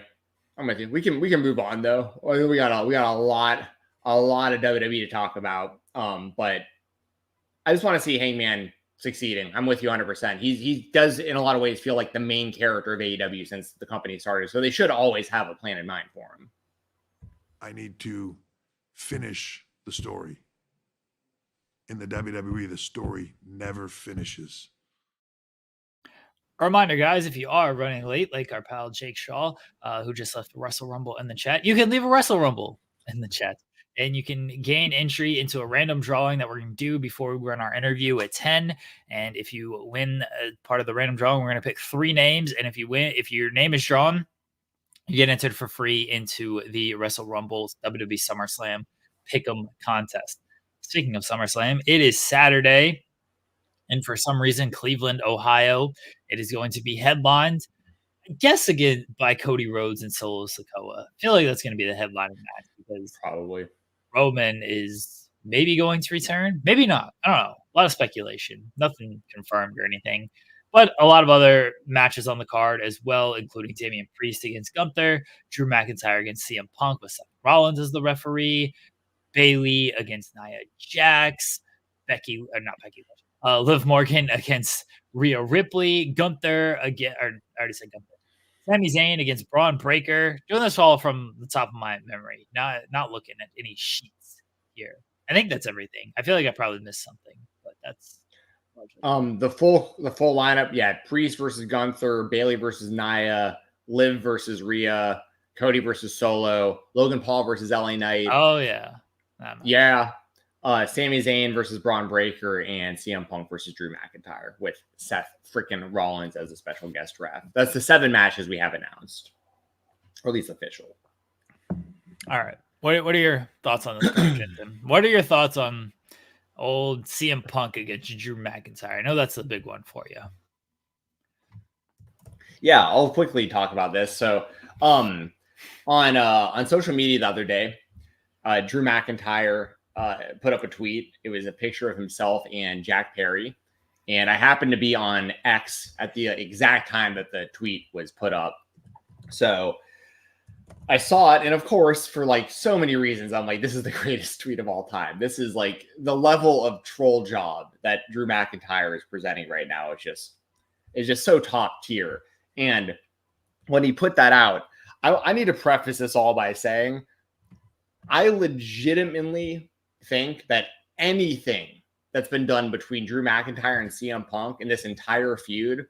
We can move on though. I think we got a lot of WWE to talk about. But I just want to see Hangman succeeding. I'm with you 100%. He does in a lot of ways feel like the main character of AEW since the company started. So they should always have a plan in mind for him. I need to finish the story. In the WWE, the story never finishes. A reminder, guys, if you are running late, like our pal Jake Shaw, who just left Wrestle Rumble in the chat, you can leave a Wrestle Rumble in the chat. And you can gain entry into a random drawing that we're going to do before we run our interview at 10. And if you win part of the random drawing, we're going to pick 3 names. And if your name is drawn, you get entered for free into the Wrestle Rumble's WWE SummerSlam Pick'em contest. Speaking of SummerSlam, it is Saturday. And for some reason, Cleveland, Ohio, it is going to be headlined, I guess, again by Cody Rhodes and Solo Sikoa. I feel like that's going to be the headlining match because probably Roman is maybe going to return, maybe not. I don't know. A lot of speculation, nothing confirmed or anything, but a lot of other matches on the card as well, including Damian Priest against Gunther, Drew McIntyre against CM Punk with Seth Rollins as the referee, Bayley against Nia Jax, Liv Morgan against Rhea Ripley, Gunther again, or I already said Gunther. Sami Zayn against Braun Breaker. Doing this all from the top of my memory, not looking at any sheets here. I think that's everything. I feel like I probably missed something, but that's the full lineup. Yeah, Priest versus Gunther, Bayley versus Nia, Liv versus Rhea, Cody versus Solo, Logan Paul versus LA Knight. Oh yeah, yeah. Sami Zayn versus Braun Breaker and CM Punk versus Drew McIntyre with Seth freaking Rollins as a special guest ref. That's the 7 matches we have announced, or at least official. All right. What are your thoughts on this, Jensen? What are your thoughts on old CM Punk against Drew McIntyre? I know that's the big one for you. Yeah, I'll quickly talk about this. So, on social media the other day, Drew McIntyre put up a tweet. It was a picture of himself and Jack Perry. And I happened to be on X at the exact time that the tweet was put up. So I saw it. And of course, for like so many reasons, I'm like, this is the greatest tweet of all time. This is like the level of troll job that Drew McIntyre is presenting right now. It's just so top tier. And when he put that out, I need to preface this all by saying, I legitimately think that anything that's been done between Drew McIntyre and CM Punk in this entire feud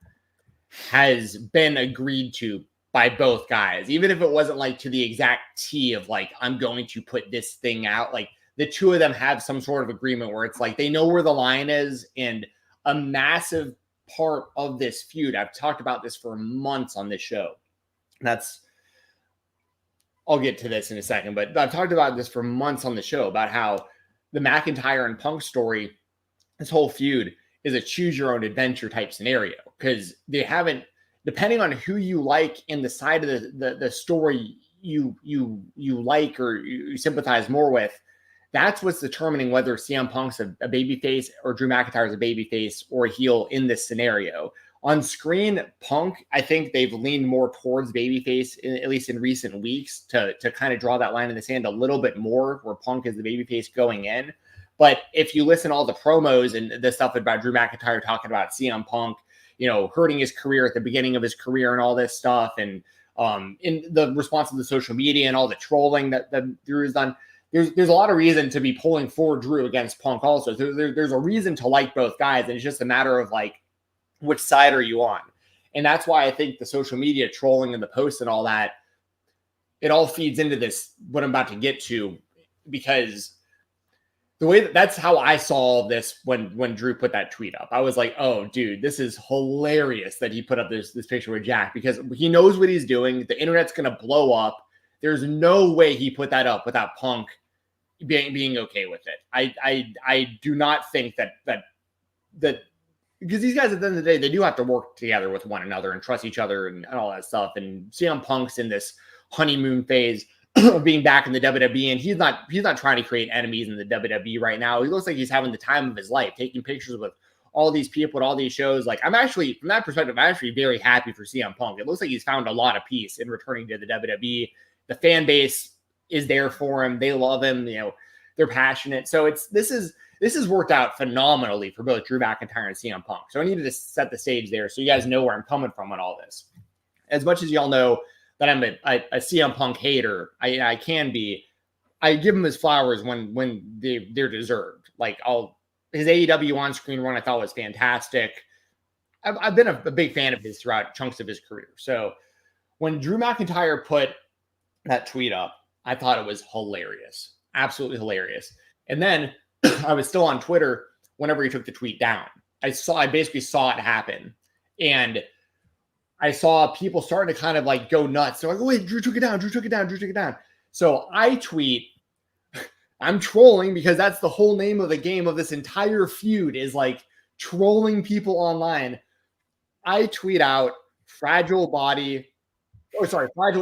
has been agreed to by both guys, even if it wasn't like to the exact T of like, I'm going to put this thing out. Like the two of them have some sort of agreement where it's like, they know where the line is. And a massive part of this feud, I've talked about this for months on this show. I'll get to this in a second, but I've talked about this for months on the show about how the McIntyre and Punk story, this whole feud, is a choose your own adventure type scenario because they haven't, depending on who you like in the side of the story you like or you sympathize more with, that's what's determining whether CM Punk's a babyface or Drew McIntyre is a babyface or a heel in this scenario. On screen, Punk, I think they've leaned more towards babyface, at least in recent weeks, to kind of draw that line in the sand a little bit more, where Punk is the babyface going in. But if you listen to all the promos and the stuff about Drew McIntyre talking about CM Punk, hurting his career at the beginning of his career and all this stuff, and in the response to the social media and all the trolling that Drew has done, there's a lot of reason to be pulling for Drew against Punk also. There's a reason to like both guys, and it's just a matter of like, which side are you on? And that's why I think the social media trolling and the posts and all that, it all feeds into this, what I'm about to get to, because the way that's how I saw this when Drew put that tweet up. I was like, oh, dude, this is hilarious that he put up this picture with Jack, because he knows what he's doing. The internet's going to blow up. There's no way he put that up without Punk being okay with it. I do not think that because these guys at the end of the day, they do have to work together with one another and trust each other and all that stuff. And CM Punk's in this honeymoon phase of being back in the WWE, and he's not trying to create enemies in the WWE right now. He looks like he's having the time of his life, taking pictures with all these people at all these shows. Like, I'm actually, from that perspective, I'm actually very happy for CM Punk. It looks like he's found a lot of peace in returning to the WWE. The fan base is there for him. They love him. They're passionate. So this has worked out phenomenally for both Drew McIntyre and CM Punk. So I needed to set the stage there so you guys know where I'm coming from on all this. As much as y'all know that I'm a CM Punk hater, I can be. I give him his flowers when they're deserved. Like, his AEW on-screen run I thought was fantastic. I've been a big fan of his throughout chunks of his career. So when Drew McIntyre put that tweet up, I thought it was hilarious. Absolutely hilarious. And then I was still on Twitter whenever he took the tweet down. I basically saw it happen. And I saw people starting to kind of like go nuts. They're like, oh, wait, Drew took it down. So I tweet, I'm trolling, because that's the whole name of the game of this entire feud, is like trolling people online. I tweet out fragile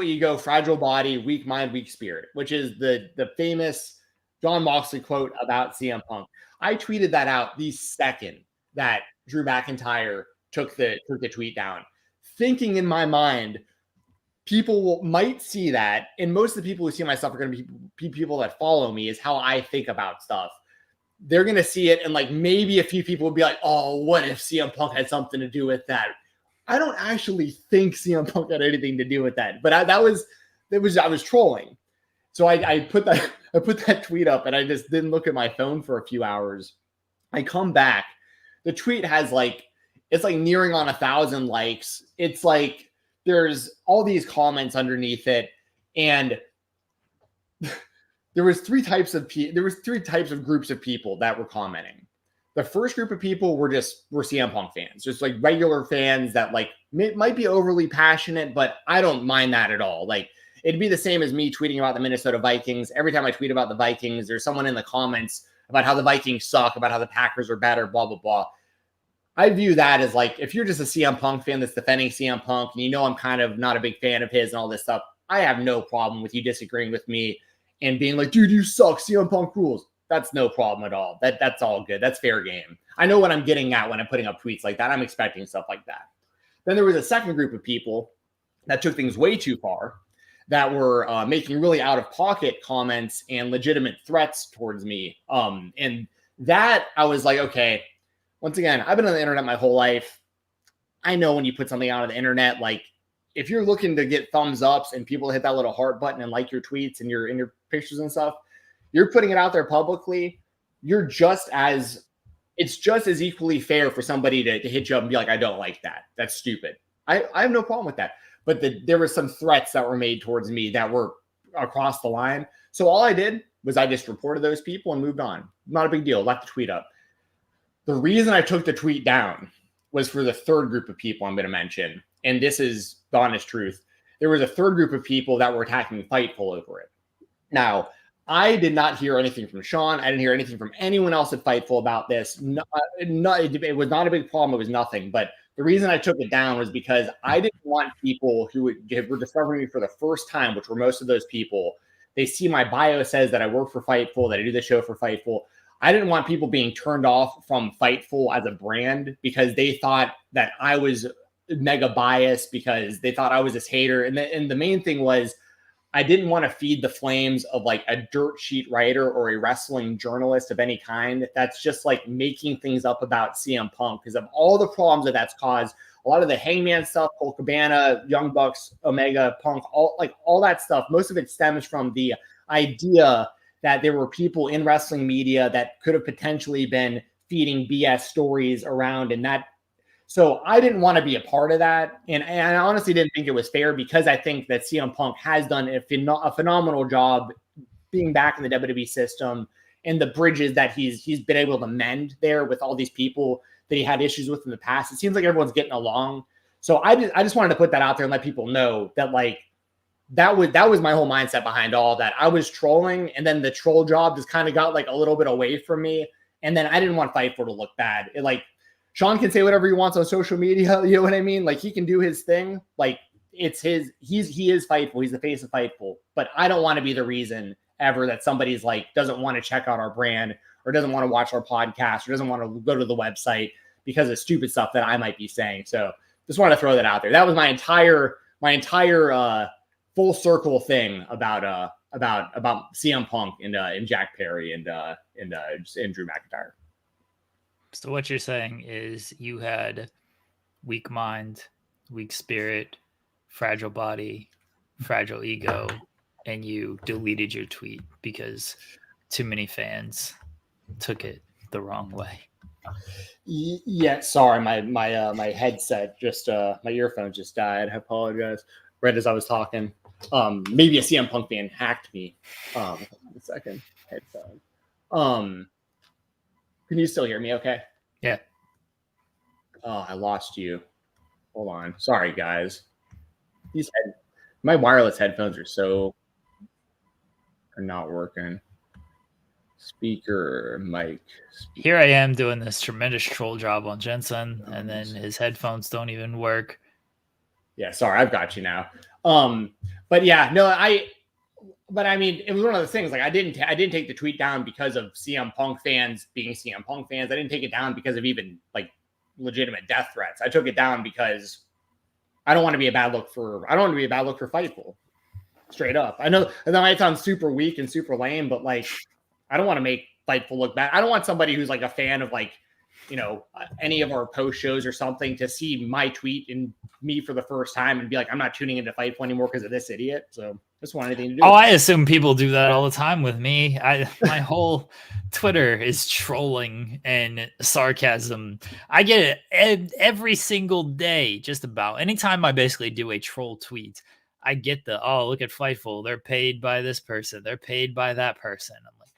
ego, fragile body, weak mind, weak spirit, which is the famous Jon Moxley quote about CM Punk. I tweeted that out the second that Drew McIntyre took the tweet down, thinking in my mind, people might see that. And most of the people who see my stuff are going to be people that follow me, is how I think about stuff. They're going to see it, and like maybe a few people will be like, oh, what if CM Punk had something to do with that? I don't actually think CM Punk had anything to do with that, but I was trolling. So I put that tweet up, and I just didn't look at my phone for a few hours. I come back. The tweet has it's nearing on 1,000 likes. It's like there's all these comments underneath it, and there was three types of groups of people that were commenting. The first group of people were CM Punk fans, just like regular fans that might be overly passionate, but I don't mind that at all. Like, it'd be the same as me tweeting about the Minnesota Vikings. Every time I tweet about the Vikings, there's someone in the comments about how the Vikings suck, about how the Packers are better, blah, blah, blah. I view that as if you're just a CM Punk fan that's defending CM Punk, and I'm kind of not a big fan of his and all this stuff, I have no problem with you disagreeing with me and being like, dude, you suck, CM Punk rules. That's no problem at all. That's all good. That's fair game. I know what I'm getting at when I'm putting up tweets like that. I'm expecting stuff like that. Then there was a second group of people that took things way too far, that were making really out-of-pocket comments and legitimate threats towards me. And that, I was like, okay, once again, I've been on the internet my whole life. I know when you put something out on the internet, if you're looking to get thumbs ups and people hit that little heart button and like your tweets and your pictures and stuff, you're putting it out there publicly. It's just as equally fair for somebody to hit you up and be like, I don't like that. That's stupid. I have no problem with that. But there were some threats that were made towards me that were across the line. So all I did was I just reported those people and moved on. Not a big deal. Left the tweet up. The reason I took the tweet down was for the third group of people I'm going to mention. And this is the honest truth. There was a third group of people that were attacking Fightful over it. Now, I did not hear anything from Sean. I didn't hear anything from anyone else at Fightful about this. It was not a big problem. It was nothing. But the reason I took it down was because I didn't want people who were discovering me for the first time, which were most of those people. They see my bio says that I work for Fightful, that I do the show for Fightful. I didn't want people being turned off from Fightful as a brand because they thought that I was mega biased because they thought I was this hater. And the main thing was I didn't want to feed the flames of like a dirt sheet writer or a wrestling journalist of any kind. That's just like making things up about CM Punk because of all the problems that's caused. A lot of the Hangman stuff, Colt Cabana, Young Bucks, Omega, Punk, all that stuff. Most of it stems from the idea that there were people in wrestling media that could have potentially been feeding BS stories around, and that. So I didn't want to be a part of that. And I honestly didn't think it was fair because I think that CM Punk has done a phenomenal job being back in the WWE system and the bridges that he's been able to mend there with all these people that he had issues with in the past. It seems like everyone's getting along. So I just wanted to put that out there and let people know that like that was my whole mindset behind all that. I was trolling, and then the troll job just kind of got like a little bit away from me. And then I didn't want Fightful to look bad. It like Sean can say whatever he wants on social media. You know what I mean? Like he can do his thing. Like it's he is Fightful. He's the face of Fightful. But I don't want to be the reason ever that somebody's like doesn't want to check out our brand or doesn't want to watch our podcast or doesn't want to go to the website because of stupid stuff that I might be saying. So just want to throw that out there. That was my entire full circle thing about CM Punk and Jack Perry and Drew McIntyre. So what you're saying is you had weak mind, weak spirit, fragile body, fragile ego, and you deleted your tweet because too many fans took it the wrong way. Yeah, sorry, my headset just my earphone just died. I apologize. Right as I was talking, maybe a CM Punk fan hacked me. A second headphone. Can you still hear me okay? Yeah. Oh, I lost you. Hold on. Sorry, guys. My wireless headphones are not working. Speaker, mic. Here I am doing this tremendous troll job on Jensen, and then his headphones don't even work. Yeah, sorry, I've got you now. But yeah, no, But I mean, it was one of those things. Like I didn't take the tweet down because of CM Punk fans being CM Punk fans. I didn't take it down because of even like legitimate death threats. I took it down because I don't want to be a bad look for Fightful. Straight up. I know that might sound super weak and super lame, but like I don't want to make Fightful look bad. I don't want somebody who's like a fan of like, you know, any of our post shows or something to see my tweet and me for the first time and be like, I'm not tuning into Fightful anymore because of this idiot. So just want anything to do. Oh, I assume people do that all the time with me. My whole Twitter is trolling and sarcasm. I get it every single day, just about. Anytime I basically do a troll tweet, I get look at Fightful. They're paid by this person. They're paid by that person. I'm like,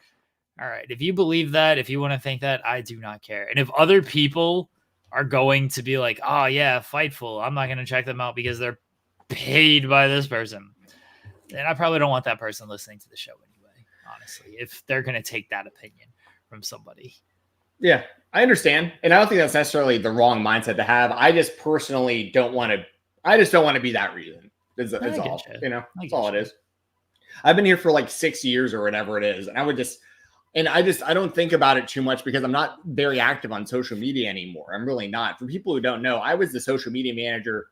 all right, if you believe that, if you want to think that, I do not care. And if other people are going to be like, oh yeah, Fightful, I'm not going to check them out because they're paid by this person, then I probably don't want that person listening to the show anyway, honestly, if they're going to take that opinion from somebody. Yeah, I understand. And I don't think that's necessarily the wrong mindset to have. I just personally don't want to be that reason. It's all, you know, that's all it is. I've been here for like 6 years or whatever it is. And I don't think about it too much because I'm not very active on social media anymore. I'm really not. For people who don't know, I was the social media manager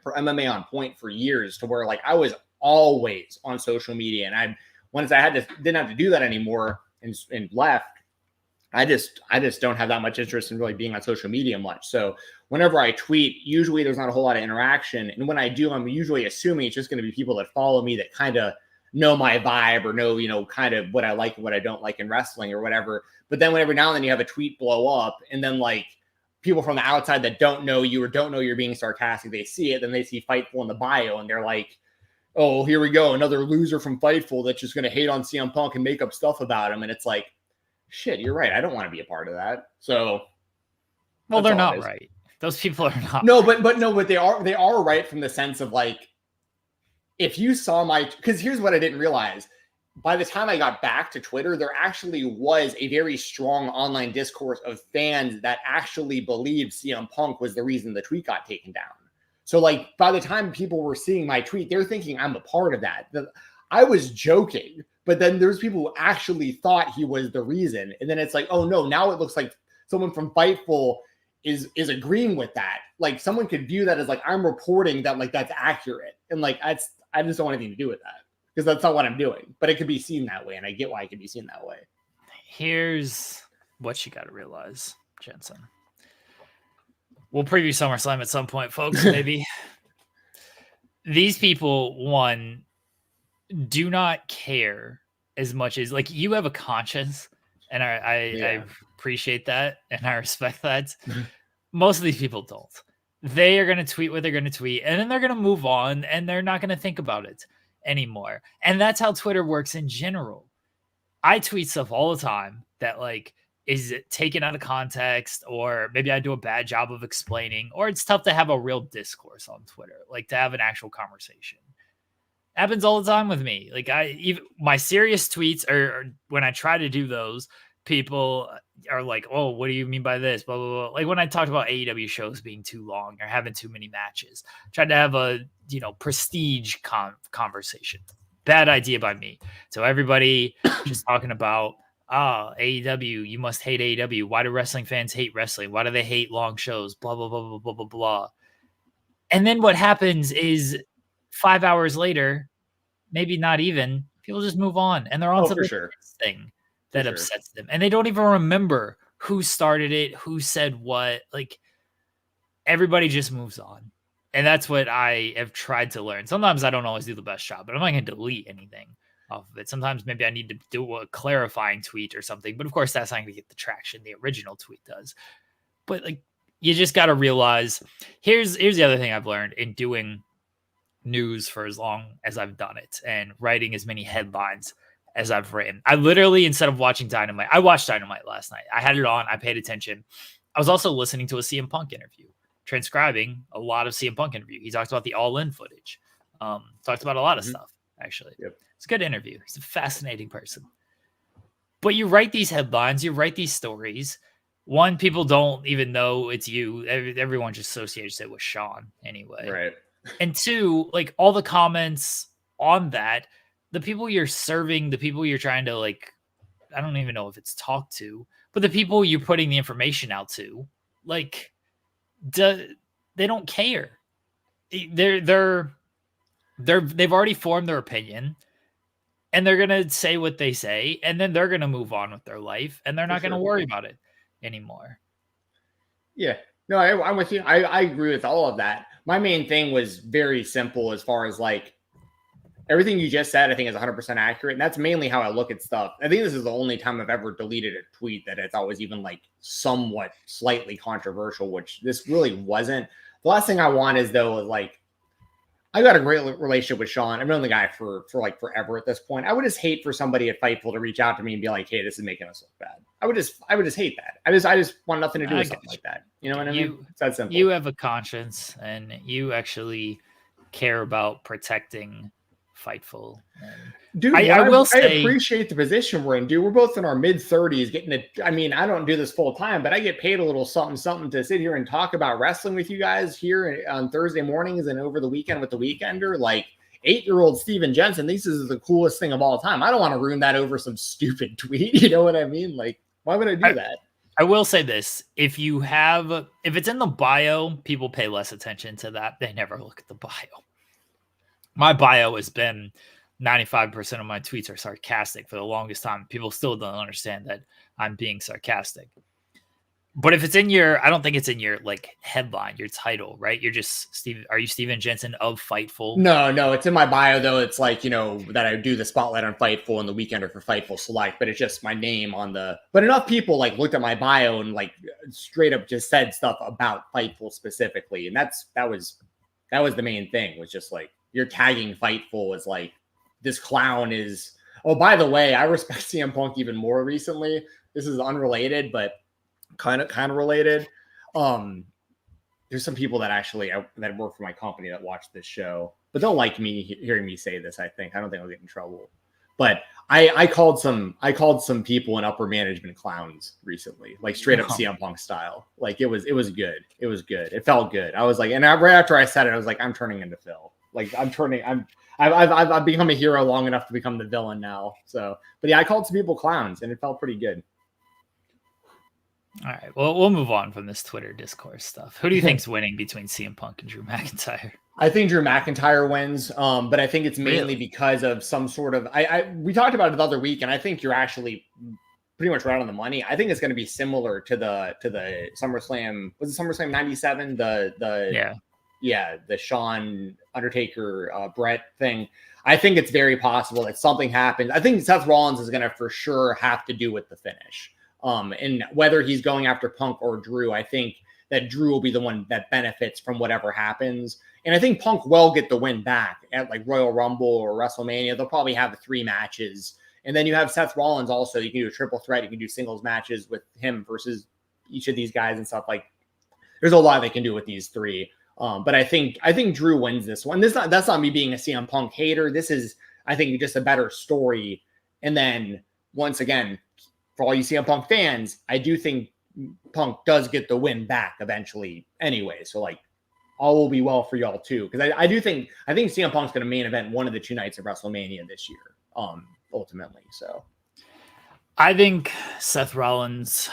for MMA On Point for years, to where like I was always on social media. And once I didn't have to do that anymore and left, I just don't have that much interest in really being on social media much. So whenever I tweet, usually there's not a whole lot of interaction. And when I do, I'm usually assuming it's just going to be people that follow me that kind of know my vibe or know, you know, kind of what I like and what I don't like in wrestling or whatever. But then every now and then you have a tweet blow up, and then like people from the outside that don't know you or don't know you're being sarcastic, they see it, then they see Fightful in the bio and they're like, oh, here we go, another loser from Fightful that's just going to hate on CM Punk and make up stuff about him. And it's like, shit, you're right. I don't want to be a part of that. So, well, they're not right. Those people are not. No, but they are right from the sense of like, if you saw because here's what I didn't realize. By the time I got back to Twitter, there actually was a very strong online discourse of fans that actually believed CM Punk was the reason the tweet got taken down. So like by the time people were seeing my tweet, they're thinking I'm a part of that. I was joking, but then there's people who actually thought he was the reason. And then it's like, oh no, now it looks like someone from Fightful is agreeing with that. Like someone could view that as like, I'm reporting that like that's accurate. And like, I just don't want anything to do with that because that's not what I'm doing, but it could be seen that way. And I get why it could be seen that way. Here's what you got to realize, Jensen. We'll preview SummerSlam at some point, folks, maybe. These people, one, do not care as much as, like, you have a conscience, and I appreciate that, and I respect that. Most of these people don't. They are going to tweet what they're going to tweet, and then they're going to move on, and they're not going to think about it anymore. And that's how Twitter works in general. I tweet stuff all the time that, like, is it taken out of context, or maybe I do a bad job of explaining, or it's tough to have a real discourse on Twitter, like to have an actual conversation. Happens all the time with me. Like my serious tweets are when I try to do those, people are like, oh, what do you mean by this? Blah, blah, blah. Like when I talked about AEW shows being too long or having too many matches, tried to have a, prestige conversation. Bad idea by me. So everybody just talking about, AEW, you must hate AEW. Why do wrestling fans hate wrestling? Why do they hate long shows? Blah, blah, blah, blah, blah, blah, blah. And then what happens is 5 hours later, maybe not even, people just move on and they're on to the next thing that upsets them. And they don't even remember who started it, who said what. Like everybody just moves on. And that's what I have tried to learn. Sometimes I don't always do the best job, but I'm not going to delete anything off of it. Sometimes maybe I need to do a clarifying tweet or something, but of course that's not going to get the traction the original tweet does. But like, you just got to realize, here's the other thing I've learned in doing news for as long as I've done it and writing as many headlines as I've written. I literally, instead of watching Dynamite, I watched Dynamite last night. I had it on. I paid attention. I was also listening to a CM Punk interview, transcribing a lot of CM Punk interview. He talked about the All-In footage. Talked about a lot of stuff, actually. Yep. It's a good interview. He's a fascinating person. But you write these headlines, you write these stories. One, people don't even know it's you. Everyone just associates it with Sean anyway. Right. And two, like all the comments on that, the people you're serving, the people you're trying to, like, I don't even know if it's talk to, but the people you're putting the information out to, like, they don't care. They've already formed their opinion. And they're going to say what they say, and then they're going to move on with their life, and they're not going to worry about it anymore. Yeah. No, I'm with you. I agree with all of that. My main thing was very simple as far as, like, everything you just said, I think is 100% accurate, and that's mainly how I look at stuff. I think this is the only time I've ever deleted a tweet that it's always even, like, somewhat slightly controversial, which this really wasn't. The last thing I want is, though, like, I got a great relationship with Sean. I've known the guy for like forever at this point. I would just hate for somebody at Fightful to reach out to me and be like, "Hey, this is making us look bad." I would just hate that. I just want nothing to do with something like that. You know what I mean? It's that simple. You have a conscience, and you actually care about protecting Fightful. Dude, I will say, I appreciate the position we're in, dude. We're both in our mid-30s getting it. I mean, I don't do this full time, but I get paid a little something to sit here and talk about wrestling with you guys here on Thursday mornings and over the weekend with the Weekender. Like 8-year-old Stephen Jensen, this is the coolest thing of all time. I don't want to ruin that over some stupid tweet. You know what I mean? Like, why would I do that? I will say this. If it's in the bio, people pay less attention to that. They never look at the bio. My bio has been 95% of my tweets are sarcastic for the longest time. People still don't understand that I'm being sarcastic. But if it's in I don't think it's in your, like, headline, your title, right? You're just are you Stephen Jensen of Fightful? No, it's in my bio though. It's like, that I do the spotlight on Fightful and the Weekender for Fightful Select, but it's just my name on but enough people like looked at my bio and like straight up just said stuff about Fightful specifically. And that was the main thing, was just like, you're tagging Fightful as like, this clown is, oh, by the way, I respect CM Punk even more recently. This is unrelated, but kind of related. There's some people that actually that work for my company that watch this show, but don't like me hearing me say this. I don't think I'll get in trouble. But I called some people in upper management clowns recently, like straight up CM Punk style. Like it was good. It was good. It felt good. I was like, and right after I said it, I was like, I'm turning into Phil. Like I've become a hero long enough to become the villain now. So, but yeah, I called some people clowns, and it felt pretty good. All right, well, we'll move on from this Twitter discourse stuff. Who do you think's winning between CM Punk and Drew McIntyre? I think Drew McIntyre wins, but I think it's mainly because of some sort of we talked about it the other week, and I think you're actually pretty much right on the money. I think it's going to be similar to the SummerSlam. Was it SummerSlam '97? The Shawn Undertaker Brett thing. I think it's very possible that something happens. I think Seth Rollins is going to for sure have to do with the finish. And whether he's going after Punk or Drew, I think that Drew will be the one that benefits from whatever happens. And I think Punk will get the win back at like Royal Rumble or WrestleMania. They'll probably have 3 matches. And then you have Seth Rollins also. You can do a triple threat. You can do singles matches with him versus each of these guys and stuff. Like, there's a lot they can do with these 3. But I think Drew wins this one. That's not me being a CM Punk hater. This is, I think, just a better story. And then once again, for all you CM Punk fans, I do think Punk does get the win back eventually anyway. So like, all will be well for y'all too. Because I think CM Punk's going to main event one of the 2 nights of WrestleMania this year. Ultimately. So I think Seth Rollins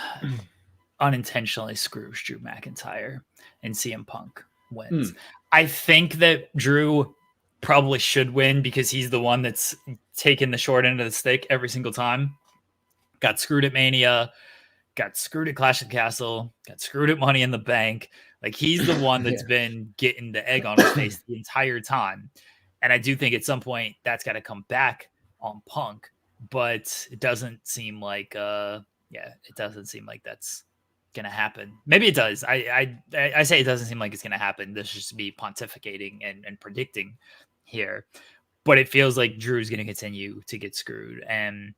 unintentionally screws Drew McIntyre and CM Punk wins. I think that Drew probably should win because he's the one that's taken the short end of the stick every single time. Got screwed at Mania, got screwed at Clash of the Castle, got screwed at Money in the Bank. Like, he's the one that's been getting the egg on his face the entire time. And I do think at some point that's got to come back on Punk, but it doesn't seem like it doesn't seem like that's gonna happen. Maybe it does. I say it doesn't seem like it's gonna happen. This is just me pontificating and predicting here, but it feels like Drew's gonna continue to get screwed. And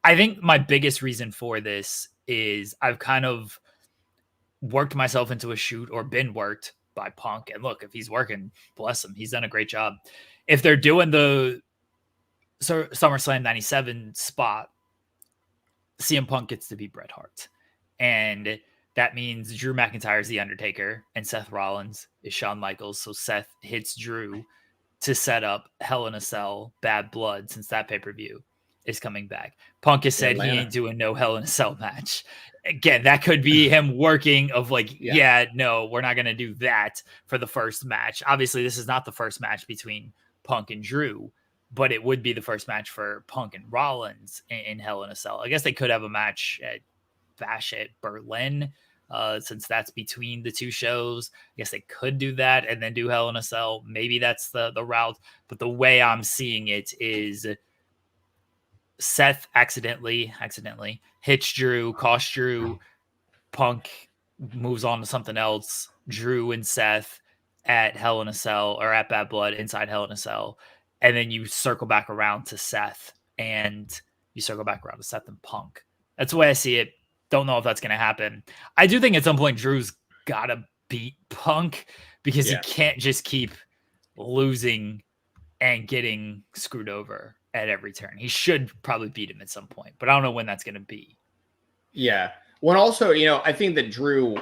I think my biggest reason for this is I've kind of worked myself into a shoot or been worked by Punk. And look, if he's working, bless him, he's done a great job. If they're doing the SummerSlam 97 spot, CM Punk gets to be Bret Hart. And that means Drew McIntyre is The Undertaker and Seth Rollins is Shawn Michaels. So Seth hits Drew to set up Hell in a Cell Bad Blood, since that pay-per-view is coming back. Punk has said he ain't doing no Hell in a Cell match. Again, that could be him working of like, no, we're not going to do that for the first match. Obviously, this is not the first match between Punk and Drew, but it would be the first match for Punk and Rollins in Hell in a Cell. I guess they could have a match at Bash at Berlin, since that's between the 2 shows. I guess they could do that and then do Hell in a Cell. Maybe that's the route. But the way I'm seeing it is Seth accidentally hits Drew, costs Drew. Punk moves on to something else. Drew and Seth at Hell in a Cell, or at Bad Blood inside Hell in a Cell. And then you circle back around to Seth, and you circle back around to Seth and Punk. That's the way I see it. Don't know if that's going to happen. I do think at some point Drew's got to beat Punk, because he can't just keep losing and getting screwed over at every turn. He should probably beat him at some point, but I don't know when that's going to be. Yeah. Well, also, I think Drew,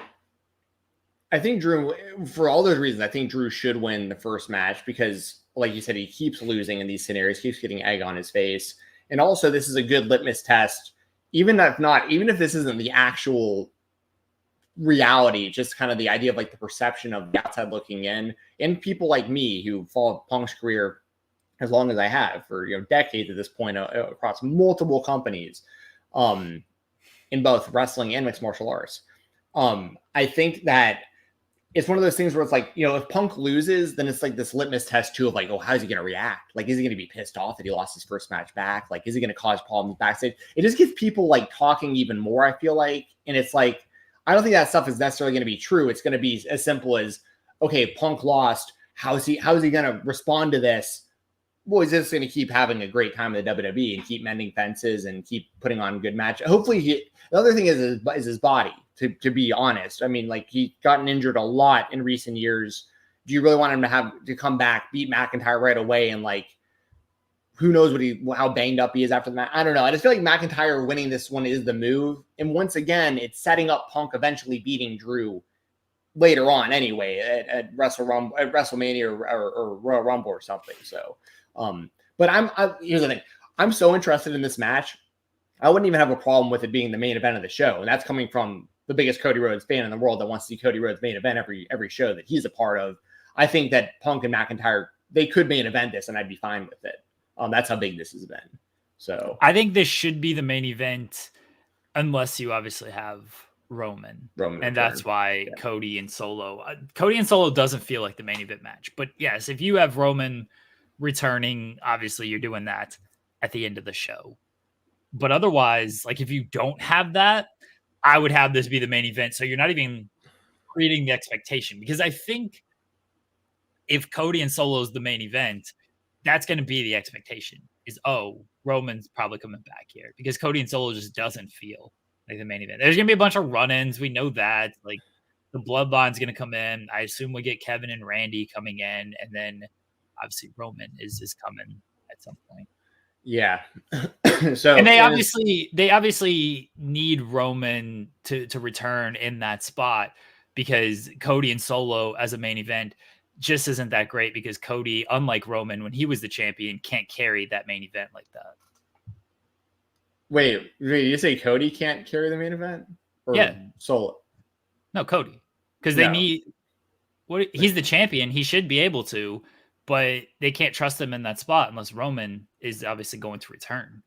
for all those reasons, I think Drew should win the first match because, like you said, he keeps losing in these scenarios, keeps getting egg on his face. And also, this is a good litmus test, even if this isn't the actual reality, just kind of the idea of like the perception of the outside looking in, and people like me who followed Punk's career as long as I have for decades at this point across multiple companies, in both wrestling and mixed martial arts. I think that it's one of those things where it's like, if Punk loses, then it's like this litmus test too of like, oh, how's he going to react? Like, is he going to be pissed off that he lost his first match back? Like, is he going to cause problems backstage? It just gets people like talking even more, I feel like. And it's like, I don't think that stuff is necessarily going to be true. It's going to be as simple as, okay, Punk lost. How's he going to respond to this? Well, he's just going to keep having a great time in the WWE and keep mending fences and keep putting on good matches. Hopefully, the other thing is his body, to be honest. I mean, like, he's gotten injured a lot in recent years. Do you really want him to come back, beat McIntyre right away, and like, who knows how banged up he is after the match? I don't know. I just feel like McIntyre winning this one is the move. And once again, it's setting up Punk eventually beating Drew later on anyway at WrestleMania or Royal Rumble or something. So, but here's the thing. I'm so interested in this match. I wouldn't even have a problem with it being the main event of the show. And that's coming from the biggest Cody Rhodes fan in the world that wants to see Cody Rhodes main event every show that he's a part of. I think that Punk and McIntyre, they could main event this and I'd be fine with it. That's how big this has been. So I think this should be the main event unless you obviously have Roman and return. That's why Cody and Solo doesn't feel like the main event match. But yes, if you have Roman returning, obviously you're doing that at the end of the show. But otherwise, like if you don't have that, I would have this be the main event. So you're not even creating the expectation, because I think if Cody and Solo is the main event, that's going to be the expectation is, oh, Roman's probably coming back here, because Cody and Solo just doesn't feel like the main event. There's going to be a bunch of run-ins. We know that. Like the Bloodline's going to come in. I assume we get Kevin and Randy coming in, and then obviously Roman is coming at some point. Yeah. So and they obviously need Roman to return in that spot, because Cody and Solo as a main event just isn't that great, because Cody, unlike Roman when he was the champion, can't carry that main event like that. Wait, you say Cody can't carry the main event? Or yeah. Solo? No, Cody. Because they need he's the champion. He should be able to, but they can't trust him in that spot unless Roman is obviously going to return.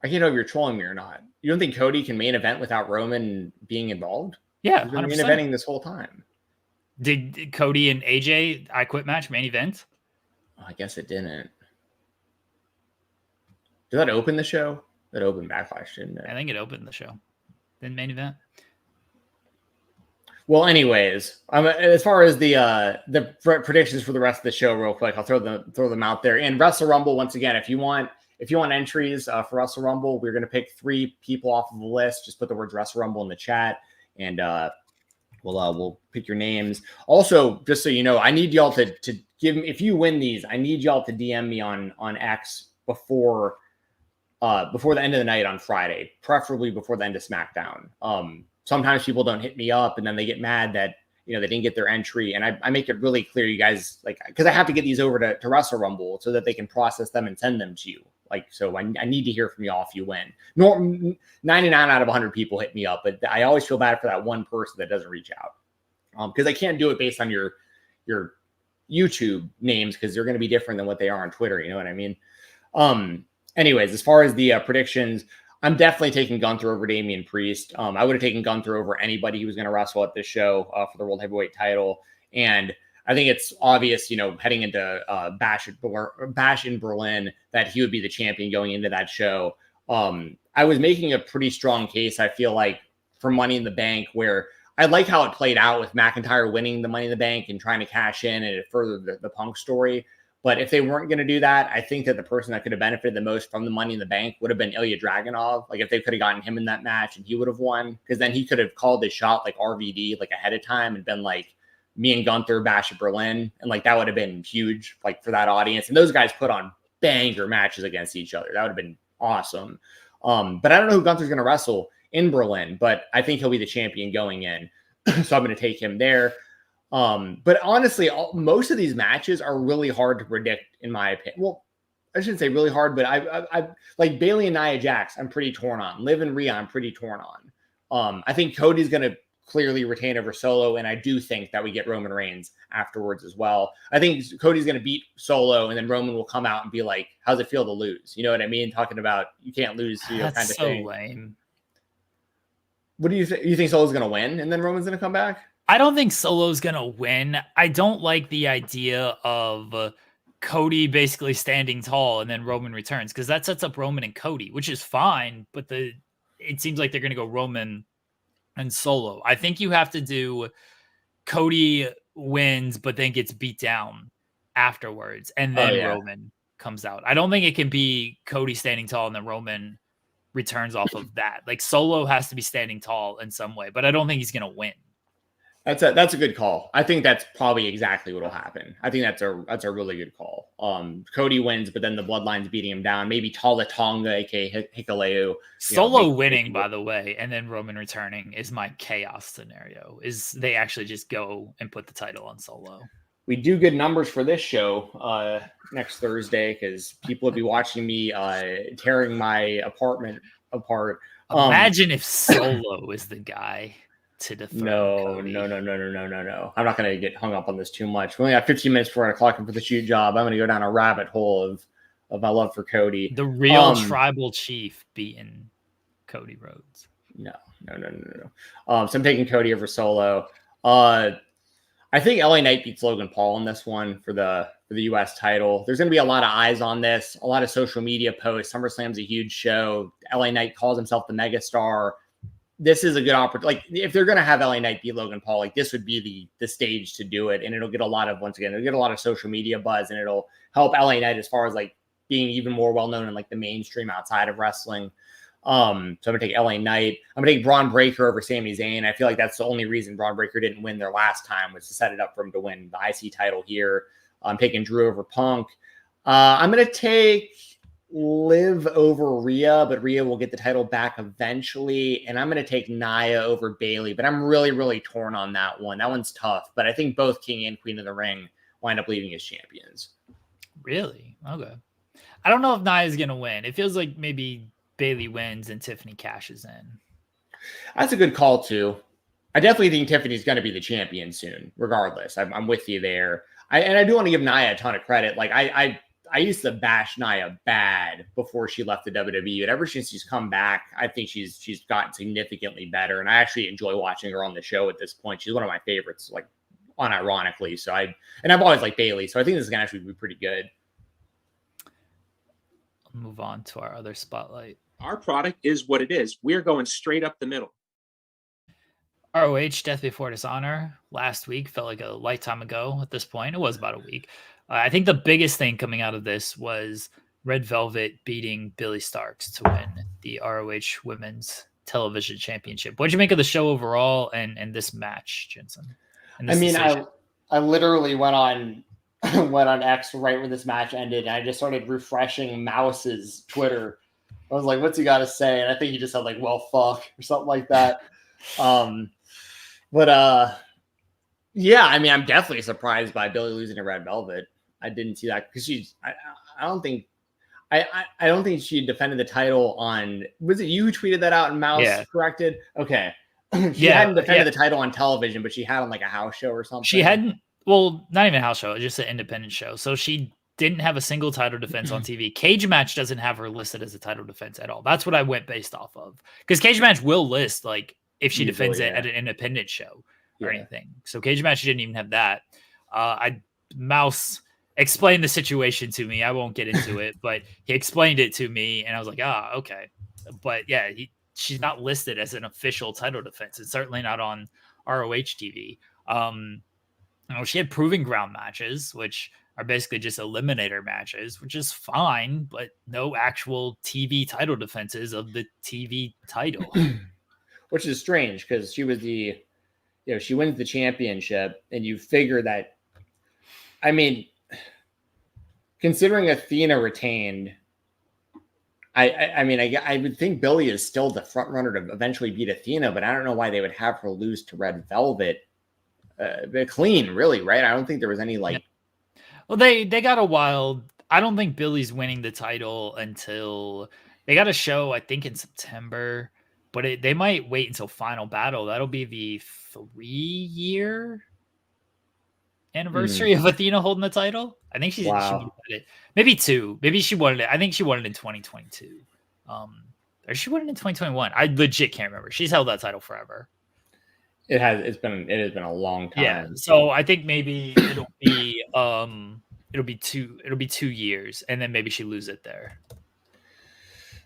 I can't know if you're trolling me or not. You don't think Cody can main event without Roman being involved? Yeah, he's been main eventing this whole time. Did Cody and AJ I Quit match main event? Oh, I guess it didn't. Did that open the show? That opened Backlash, didn't it? I think it opened the show. Then main event. Well, anyways, as far as the predictions for the rest of the show, real quick, I'll throw them out there. And Wrestle Rumble, once again, if you want entries for Wrestle Rumble, we're going to pick 3 people off of the list. Just put the words Wrestle Rumble in the chat, and we'll pick your names. Also, just so you know, I need y'all to give me, if you win these, I need y'all to DM me on X before the end of the night on Friday, preferably before the end of SmackDown. Sometimes people don't hit me up and then they get mad that, they didn't get their entry. And I make it really clear, you guys, like, because I have to get these over to Wrestle Rumble so that they can process them and send them to you. Like, so I need to hear from y'all if you win. 99 out of 100 people hit me up, but I always feel bad for that one person that doesn't reach out. Because I can't do it based on your YouTube names, because they're going to be different than what they are on Twitter. You know what I mean? Anyways, as far as the predictions, I'm definitely taking Gunther over Damian Priest. I would have taken Gunther over anybody who was going to wrestle at this show for the World Heavyweight title. And I think it's obvious, heading into Bash in Berlin, that he would be the champion going into that show. I was making a pretty strong case, I feel like, for Money in the Bank, where I like how it played out with McIntyre winning the Money in the Bank and trying to cash in, and it furthered the Punk story. But if they weren't going to do that, I think that the person that could have benefited the most from the Money in the Bank would have been Ilya Dragunov. Like, if they could have gotten him in that match and he would have won, because then he could have called his shot like RVD, like ahead of time, and been like, me and Gunther Bash at Berlin. And like, that would have been huge, like, for that audience. And those guys put on banger matches against each other. That would have been awesome. But I don't know who Gunther's going to wrestle in Berlin, but I think he'll be the champion going in. So I'm going to take him there. But honestly, most of these matches are really hard to predict, in my opinion. Well, I shouldn't say really hard, but I like Bayley and Nia Jax, I'm pretty torn on. Liv and Rhea, I'm pretty torn on. I think Cody's going to clearly retain over Solo, and I do think that we get Roman Reigns afterwards as well. I think Cody's going to beat Solo, and then Roman will come out and be like, how's it feel to lose? You know what I mean? Talking about you can't lose, kind of so thing. Lame. What do you think? You think Solo's going to win, and then Roman's going to come back? I don't think Solo's going to win. I don't like the idea of Cody basically standing tall and then Roman returns, because that sets up Roman and Cody, which is fine, but it seems like they're going to go Roman and Solo. I think you have to do Cody wins, but then gets beat down afterwards, and then Roman comes out. I don't think it can be Cody standing tall and then Roman returns off of that. Like, Solo has to be standing tall in some way, but I don't think he's going to win. That's a good call. I think that's probably exactly what will happen. I think that's a really good call. Cody wins, but then the Bloodline's beating him down. Maybe Tala Tonga, aka Hikuleo. Solo winning, by the way, and then Roman returning is my chaos scenario. Is they actually just go and put the title on Solo. We do good numbers for this show next Thursday because people will be watching me tearing my apartment apart. Imagine if Solo is the guy to dethrone Cody. No. I'm not going to get hung up on this too much. We only got 15 minutes before 1:00 for the shoot job. I'm going to go down a rabbit hole of my love for Cody. The real tribal chief beating Cody Rhodes. No. So I'm taking Cody over Solo. I think LA Knight beats Logan Paul in this one for the US title. There's going to be a lot of eyes on this, a lot of social media posts. SummerSlam's a huge show. LA Knight calls himself the megastar. This is a good opportunity. Like, if they're going to have LA Knight beat Logan Paul, like, this would be the stage to do it. And it'll get a lot of, once again, it'll get a lot of social media buzz, and it'll help LA Knight as far as like being even more well-known in like the mainstream outside of wrestling. So I'm going to take LA Knight. I'm going to take Braun Breaker over Sami Zayn. I feel like that's the only reason Braun Breaker didn't win their last time, was to set it up for him to win the IC title here. I'm taking Drew over Punk. I'm going to take Liv over Rhea, but Rhea will get the title back eventually. And I'm going to take Nia over Bayley, but I'm really, really torn on that one. That one's tough, but I think both King and Queen of the Ring wind up leaving as champions. Really? Okay. I don't know if Nia's going to win. It feels like maybe Bayley wins and Tiffany cashes in. That's a good call too. I definitely think Tiffany's going to be the champion soon, regardless. I'm with you there. I do want to give Nia a ton of credit. Like, I used to bash Nia bad before she left the WWE, and ever since she's come back, I think she's gotten significantly better. And I actually enjoy watching her on the show at this point. She's one of my favorites, like, unironically. So I've always liked Bayley, so I think this is going to actually be pretty good. Move on to our other spotlight. Our product is what it is. We're going straight up the middle. ROH Death Before Dishonor last week felt like a lifetime ago at this point. It was about a week. I think the biggest thing coming out of this was Red Velvet beating Billie Starkz to win the ROH Women's Television Championship. What'd you make of the show overall and this match, Jensen? I literally went on X right when this match ended, and I just started refreshing Mouse's Twitter. I was like, what's he got to say? And I think he just said, like, well, fuck, or something like that. Yeah, I mean, I'm definitely surprised by Billie losing to Red Velvet. I didn't see that because I don't think she defended the title on, was it you who tweeted that out and Mouse corrected? Okay. She hadn't defended the title on television, but she had on like a house show or something. She hadn't, well, not even a house show, just an independent show. So she didn't have a single title defense on TV. Cage Match doesn't have her listed as a title defense at all. That's what I went based off of. Because Cage Match will list, like, if she defends it at an independent show or anything. So Cage Match didn't even have that. Mouse explained the situation to me. I won't get into it, but he explained it to me, and I was like, okay. But yeah, she's not listed as an official title defense. It's certainly not on ROH TV. She had Proving Ground matches, which are basically just eliminator matches, which is fine, but no actual TV title defenses of the TV title. Which is strange because she was she wins the championship, and you figure that, I mean, considering Athena retained, I would think Billie is still the front runner to eventually beat Athena, but I don't know why they would have her lose to Red Velvet. Clean, really, right? I don't think there was any like. Well, they got a while. I don't think Billie's winning the title until they got a show, I think, in September. But they might wait until Final Battle. That'll be the 3-year anniversary of Athena holding the title. I think she won it. Maybe 2. Maybe she won it. I think she won it in 2022. Or she won it in 2021. I legit can't remember. She's held that title forever. It has been a long time. Yeah. So I think maybe it'll be 2 years, and then maybe she lose it there.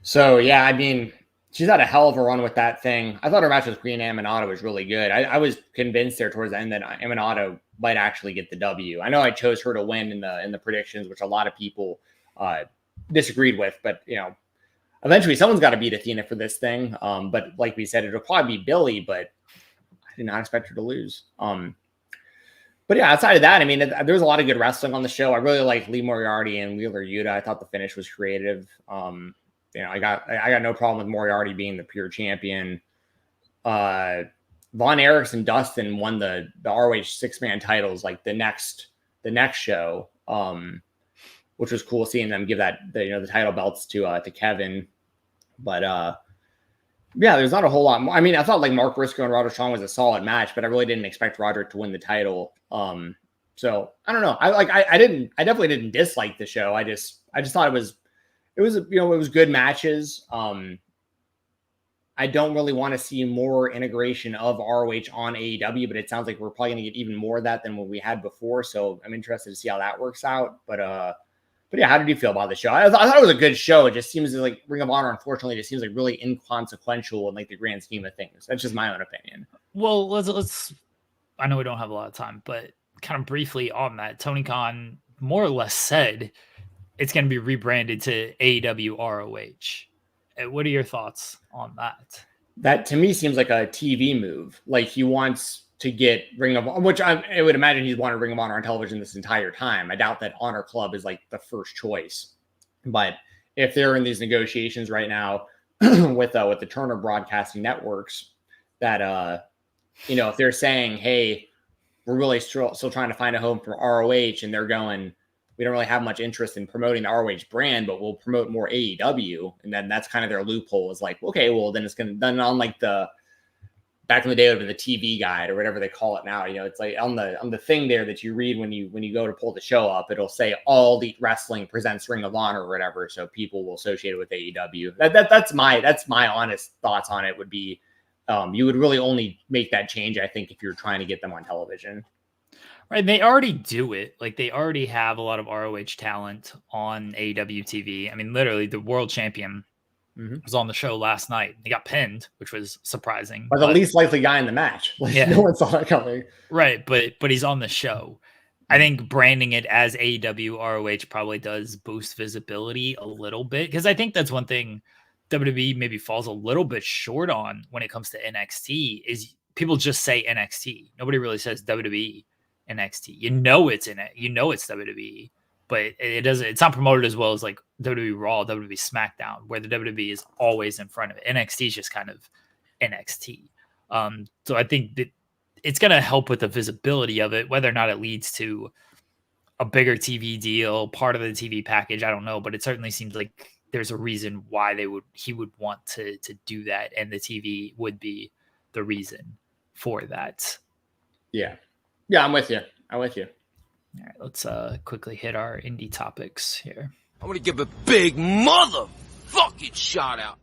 So yeah, I mean, she's had a hell of a run with that thing. I thought her match with Queen Aminata was really good. I was convinced there towards the end that Aminata might actually get the W. I know I chose her to win in the predictions, which a lot of people disagreed with, but eventually someone's got to beat Athena for this thing. But like we said, it'll probably be Billie, but Did not expect her to lose. But yeah, outside of that, I mean, there was a lot of good wrestling on the show. I really liked Lee Moriarty and Wheeler Yuta. I thought the finish was creative. I got no problem with Moriarty being the pure champion. Von Erichs and Dustin won the ROH 6-man titles like the next show, which was cool seeing them give the title belts to Kevin. But yeah, there's not a whole lot more. I mean, I thought like Mark Briscoe and Roderick Strong was a solid match, but I really didn't expect Roderick to win the title. So I don't know. I definitely didn't dislike the show. I just thought it was good matches. I don't really want to see more integration of ROH on AEW, but it sounds like we're probably going to get even more of that than what we had before. So I'm interested to see how that works out. But yeah, how did you feel about the show? I thought it was a good show. It just seems like Ring of Honor, unfortunately, just seems like really inconsequential in like the grand scheme of things. That's just my own opinion. Well, let's. I know we don't have a lot of time, but kind of briefly on that, Tony Khan more or less said it's going to be rebranded to AEW ROH. What are your thoughts on that? That to me seems like a TV move. Like he wants to get Ring of Honor, which I would imagine he's wanted Ring of Honor on television this entire time. I doubt that Honor Club is like the first choice. But if they're in these negotiations right now with the Turner Broadcasting Networks, that if they're saying, hey, we're really still trying to find a home for ROH, and they're going, we don't really have much interest in promoting the ROH brand, but we'll promote more AEW. And then that's kind of their loophole, is like, okay, well, then it's going to, then on like back in the day, it would be the TV guide or whatever they call it now. It's like on the thing there that you read when you go to pull the show up, it'll say All Elite Wrestling presents Ring of Honor or whatever. So people will associate it with AEW. That's my honest thoughts on it would be, you would really only make that change, I think, if you're trying to get them on television. Right. They already do it. Like they already have a lot of ROH talent on AEW TV. I mean, literally the world champion was on the show last night. He got pinned, which was surprising. Or the least likely guy in the match. Like, yeah. No one saw that coming. Right. But he's on the show. I think branding it as AEW ROH probably does boost visibility a little bit, because I think that's one thing WWE maybe falls a little bit short on when it comes to NXT is people just say NXT. Nobody really says WWE NXT. It's in it. It's WWE, but it's not promoted as well as like WWE Raw, WWE SmackDown, where the WWE is always in front of it. NXT is just kind of NXT. So I think that it's going to help with the visibility of it. Whether or not it leads to a bigger TV deal, part of the TV package, I don't know, but it certainly seems like there's a reason why he would want to do that, and the TV would be the reason for that. Yeah, I'm with you. All right, let's quickly hit our indie topics here. I want to give a big motherfucking shout out.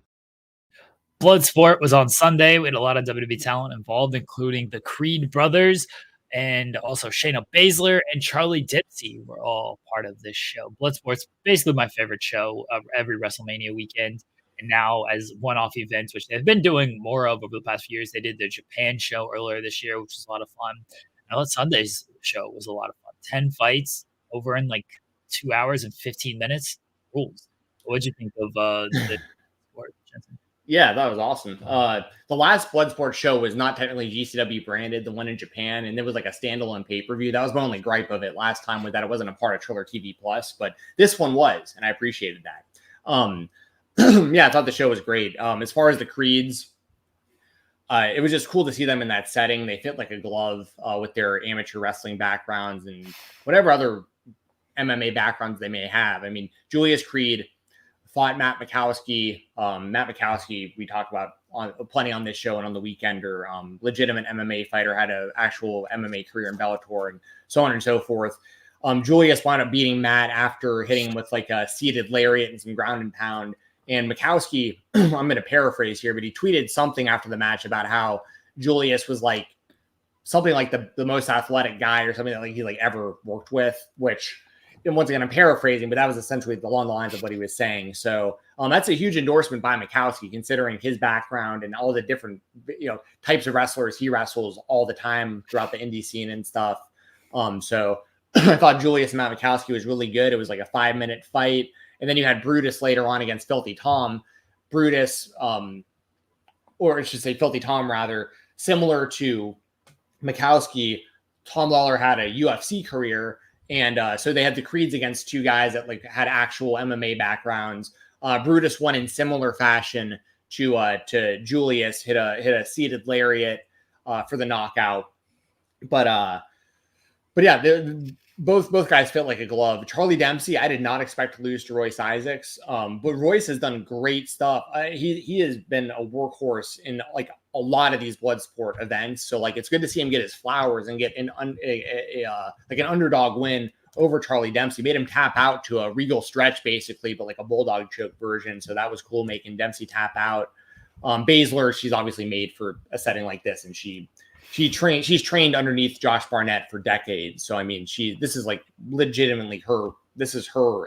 Bloodsport was on Sunday. We had a lot of WWE talent involved, including the Creed brothers, and also Shayna Baszler and Charlie Dipsy were all part of this show. Bloodsport's basically my favorite show of every WrestleMania weekend. And now as one-off events, which they've been doing more of over the past few years, they did the Japan show earlier this year, which was a lot of fun. And Sunday's show was a lot of fun. 10 fights over in like 2 hours and 15 minutes. Rules. What did you think of the sport, Jensen? Yeah, that was awesome. The last Bloodsport show was not technically GCW branded, the one in Japan, and it was like a standalone pay-per-view. That was my only gripe of it last time, was that it wasn't a part of Triller TV Plus, but this one was, and I appreciated that. Yeah, I thought the show was great. As far as the Creeds, it was just cool to see them in that setting. They fit like a glove with their amateur wrestling backgrounds and whatever other MMA backgrounds they may have. I mean, Julius Creed fought Matt Mikowski. Matt Mikowski, we talked about plenty on this show and on the Weekender. Legitimate MMA fighter, had an actual MMA career in Bellator and so on and so forth. Julius wound up beating Matt after hitting him with like a seated lariat and some ground and pound. And Mikowski, I'm going to paraphrase here, but he tweeted something after the match about how Julius was like something like the most athletic guy or something that like he like ever worked with, which, and once again, I'm paraphrasing, but that was essentially along the lines of what he was saying. So that's a huge endorsement by Mikowski, considering his background and all the different, types of wrestlers he wrestles all the time throughout the indie scene and stuff. So I thought Julius and Matt Mikowski was really good. It was like a 5-minute fight. And then you had Brutus later on against Filthy Tom. Brutus, or I should say Filthy Tom rather, similar to Mikowski, Tom Lawler had a UFC career. And so they had the Creeds against two guys that like had actual MMA backgrounds. Brutus won in similar fashion to Julius, hit a seated lariat for the knockout. But yeah, both guys fit like a glove. Charlie Dempsey, I did not expect to lose to Royce Isaacs, but Royce has done great stuff. He has been a workhorse in like a lot of these Bloodsport events. So like it's good to see him get his flowers and get like an underdog win over Charlie Dempsey. Made him tap out to a Regal stretch basically, but like a bulldog choke version. So that was cool, making Dempsey tap out. Baszler, she's obviously made for a setting like this, and she's trained underneath Josh Barnett for decades. So I mean, this is like legitimately her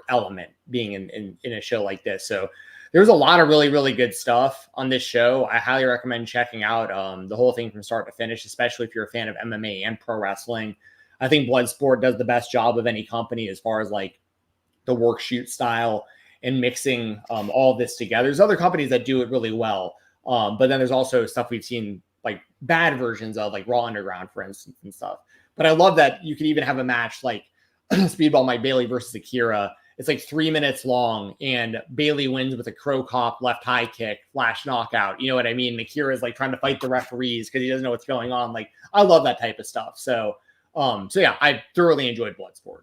element, being in a show like this. So there's a lot of really, really good stuff on this show. I highly recommend checking out the whole thing from start to finish, especially if you're a fan of MMA and pro wrestling. I think Bloodsport does the best job of any company as far as like the work shoot style and mixing all of this together. There's other companies that do it really well. But then there's also stuff we've seen like bad versions of, like Raw Underground, for instance, and stuff. But I love that you could even have a match like Speedball Mike Bailey versus Akira. It's like 3 minutes long, and Bailey wins with a crow cop left high kick, flash knockout. You know what I mean? Akira is like trying to fight the referees because he doesn't know what's going on. Like, I love that type of stuff. So yeah, I thoroughly enjoyed Bloodsport.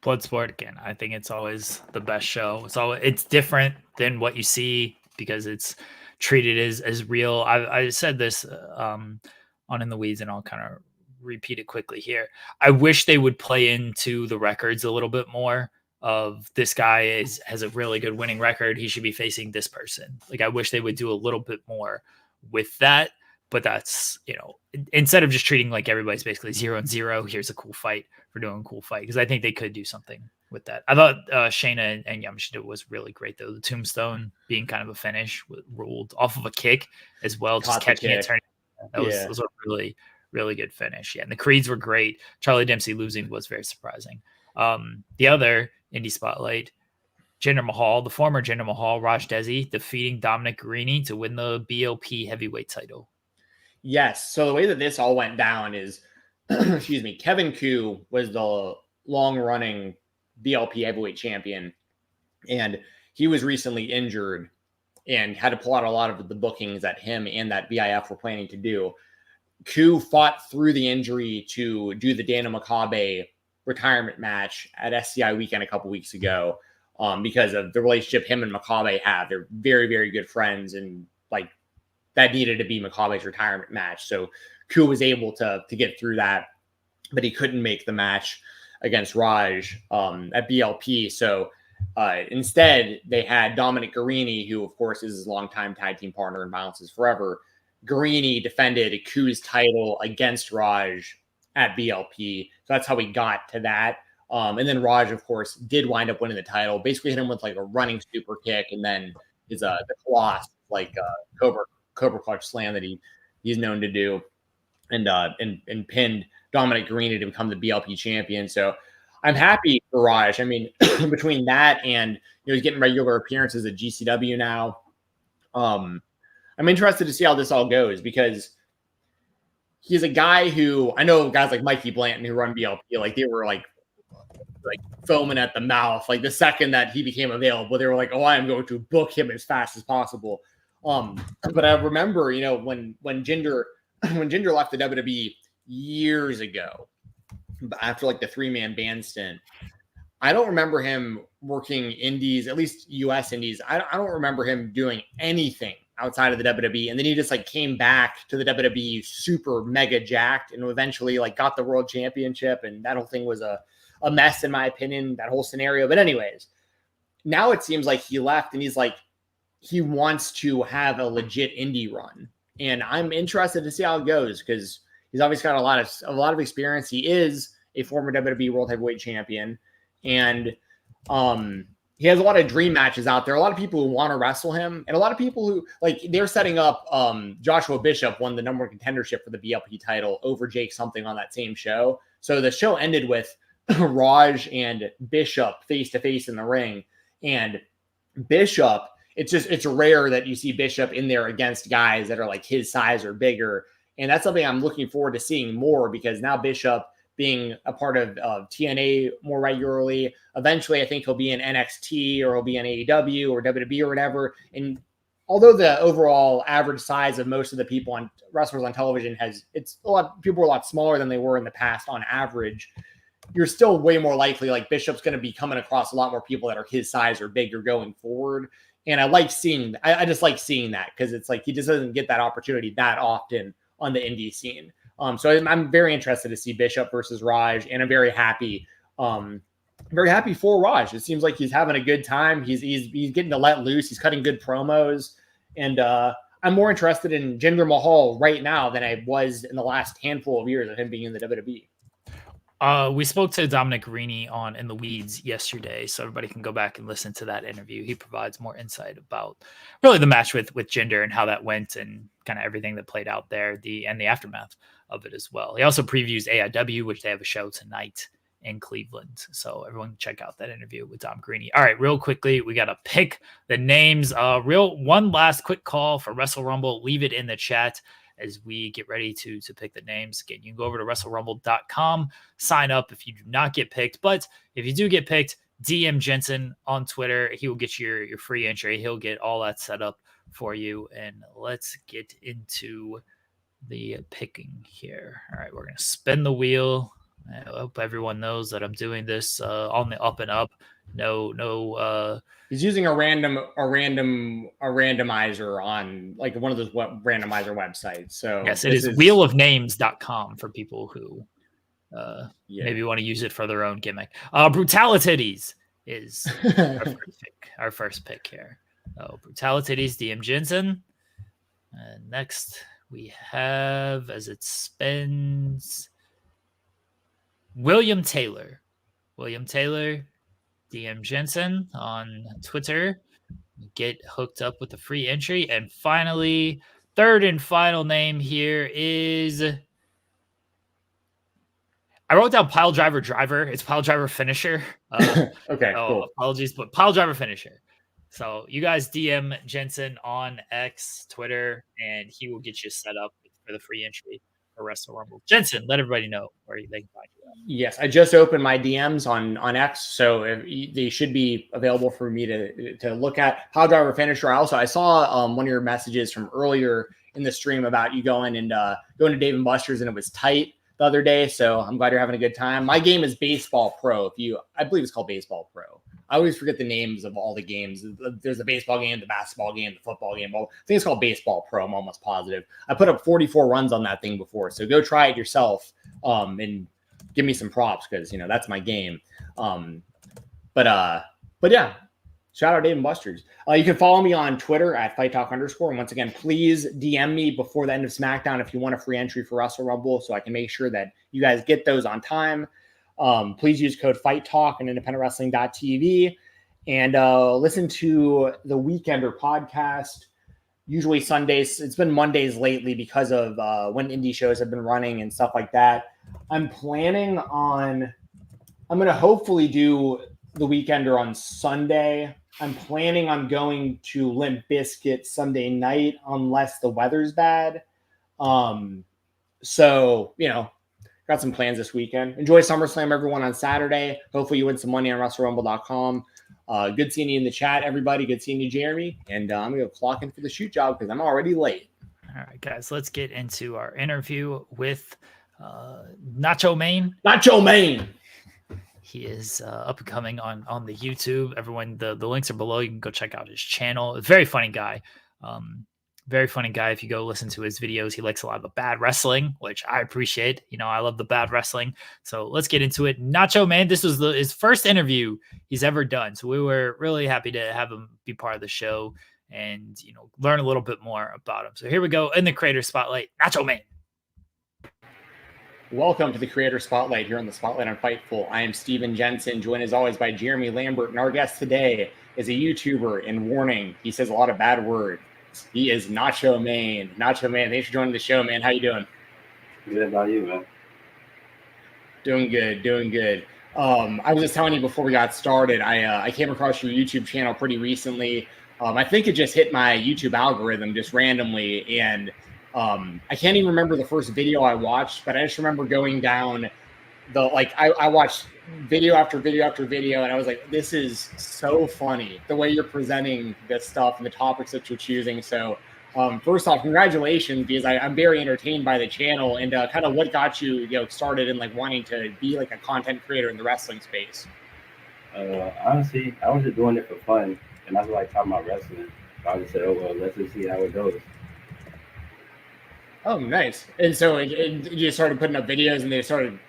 Bloodsport, again, I think it's always the best show. It's different than what you see because it's treated as real. I said this on In the Weeds, and I'll kind of repeat it quickly here. I wish they would play into the records a little bit more. Of this guy has a really good winning record, he should be facing this person. Like, I wish they would do a little bit more with that. But that's, instead of just treating like everybody's basically 0-0, here's a cool fight for doing a cool fight. Because I think they could do something with that. I thought Shayna and Yamashita was really great, though. The tombstone being kind of a finish, ruled off of a kick as well, just catching it, turning. Those were really, really good finish. Yeah, and the Creeds were great. Charlie Dempsey losing was very surprising. The other Indie Spotlight, Jinder Mahal, the former Jinder Mahal, Raj Dhesi, defeating Dominic Garrini to win the BLP heavyweight title. Yes. So the way that this all went down is, excuse me, Kevin Koo was the long-running BLP heavyweight champion, and he was recently injured and had to pull out a lot of the bookings that him and that VIF were planning to do. Koo fought through the injury to do the Dana Makabe retirement match at SCI weekend a couple weeks ago, because of the relationship him and Makabe have. They're very, very good friends, and like that needed to be Makabe's retirement match. So Koo was able to get through that, but he couldn't make the match against Raj at BLP. So instead, they had Dominic Garrini, who of course is his longtime tag team partner in Violence is Forever. Garrini defended Koo's title against Raj at BLP. So that's how we got to that. And then Raj, of course, did wind up winning the title. Basically hit him with like a running super kick, and then his the Colossus, like Cobra Clutch slam that he's known to do, and pinned Dominic Garrini to become the BLP champion. So I'm happy for Raj. I mean, between that and he's getting regular appearances at GCW now. I'm interested to see how this all goes, because he's a guy who, I know guys like Mikey Blanton who run BLP, like they were like foaming at the mouth. Like the second that he became available, they were like, oh, I am going to book him as fast as possible. But I remember, when Jinder left the WWE years ago, after like the 3-man band stint, I don't remember him working indies, at least US indies. I don't remember him doing anything outside of the WWE. And then he just like came back to the WWE super mega jacked, and eventually like got the world championship. And that whole thing was a mess, in my opinion, that whole scenario. But anyways, now it seems like he left, and he's like, he wants to have a legit indie run. And I'm interested to see how it goes, because he's obviously got a lot of experience. He is a former WWE World Heavyweight Champion, and he has a lot of dream matches out there. A lot of people who want to wrestle him, and a lot of people who like they're setting up. Joshua Bishop won the number 1 contendership for the BLP title over Jake something on that same show. So the show ended with Raj and Bishop face to face in the ring, and Bishop. It's rare that you see Bishop in there against guys that are like his size or bigger. And that's something I'm looking forward to seeing more, because now Bishop being a part of TNA more regularly, eventually I think he'll be in NXT, or he'll be in AEW or WWE or whatever. And although the overall average size of most of the people on wrestlers on television people are a lot smaller than they were in the past on average, you're still way more likely like Bishop's going to be coming across a lot more people that are his size or bigger going forward. And I just like seeing that, because it's like he just doesn't get that opportunity that often on the indie scene. So I'm very interested to see Bishop versus Raj, and I'm very happy for Raj. It seems like he's having a good time. He's getting to let loose. He's cutting good promos, and I'm more interested in Jinder Mahal right now than I was in the last handful of years of him being in the WWE. We spoke to Dominic Rini on In the Weeds yesterday, so everybody can go back and listen to that interview. He provides more insight about really the match with Jinder and how that went, and kind of everything that played out there, and the aftermath of it as well. He also previews AIW, which they have a show tonight in Cleveland. So everyone check out that interview with Dom Greeny. All right, real quickly, we got to pick the names. One last quick call for Wrestle Rumble. Leave it in the chat as we get ready to pick the names. Again, you can go over to WrestleRumble.com, sign up if you do not get picked. But if you do get picked, DM Jensen on Twitter. He will get you your free entry. He'll get all that set up for you. And let's get into the picking here. All right, we're going to spin the wheel. I hope everyone knows that I'm doing this on the up and up. No. He's using a randomizer on like one of those randomizer websites. So yes, it is wheelofnames.com for people who maybe want to use it for their own gimmick. Brutalities is our first pick here. Brutalities, DM Jensen. And next we have, as it spins, William Taylor, DM Jensen on Twitter. Get hooked up with the free entry. And finally, third and final name here is, I wrote down Pile Driver Driver. It's Pile Driver Finisher. Okay, cool. Apologies, but Pile Driver Finisher. So you guys DM Jensen on X, Twitter, and he will get you set up for the free entry for Wrestle Rumble. Jensen, let everybody know where they can find you. Yes, I just opened my DMs on X, so they should be available for me to look at. Pile Driver Finisher. I saw one of your messages from earlier in the stream about you going to Dave & Buster's, and it was tight the other day. So I'm glad you're having a good time. My game is Baseball Pro. I believe it's called Baseball Pro. I always forget the names of all the games. There's the baseball game, the basketball game, the football game. Well, I think it's called Baseball Pro. I'm almost positive. I put up 44 runs on that thing before. So go try it yourself and give me some props, because, that's my game. But yeah, shout out Dave & Buster's. You can follow me on Twitter at FightTalk_. And once again, please DM me before the end of SmackDown if you want a free entry for Wrestle Rumble, so I can make sure that you guys get those on time. Please use code FightTalk on independentwrestling.tv, and listen to the Weekender podcast, usually Sundays. It's been Mondays lately because of when indie shows have been running and stuff like that. I'm going to hopefully do the Weekender on Sunday. I'm planning on going to Limp Bizkit Sunday night unless the weather's bad. So, got some plans this weekend. Enjoy SummerSlam, everyone, on Saturday. Hopefully you win some money on WrestleRumble.com. Good seeing you in the chat, everybody. Good seeing you, Jeremy. And I'm going to clock in for the shoot job because I'm already late. All right, guys, let's get into our interview with Nacho Main. Nacho Main. He is up and coming on the YouTube. Everyone, the links are below. You can go check out his channel. Very funny guy. Very funny guy. If you go listen to his videos, he likes a lot of the bad wrestling, which I appreciate. I love the bad wrestling. So let's get into it. Nacho Main, this was his first interview he's ever done. So we were really happy to have him be part of the show and, learn a little bit more about him. So here we go in the Creator Spotlight, Nacho Main. Welcome to the Creator Spotlight here on the Spotlight on Fightful. I am Stephen Jensen, joined as always by Jeremy Lambert, and our guest today is a YouTuber, and warning, he says a lot of bad words. He is Nacho Main. Nacho Main, thanks for joining the show, man. How you doing? Good. How about you, man? Doing good. I was just telling you before we got started, I came across your YouTube channel pretty recently. I think it just hit my YouTube algorithm just randomly, and I can't even remember the first video I watched, but I just remember going down I watched video after video after video, and I was like, this is so funny the way you're presenting this stuff and the topics that you're choosing. So first off, congratulations, because I'm very entertained by the channel, and kind of what got you started in like wanting to be like a content creator in the wrestling space. Honestly, I was just doing it for fun, and that's why I talk about wrestling. So I just said, oh well, let's just see how it goes. Oh, nice. And so you started putting up videos, and they started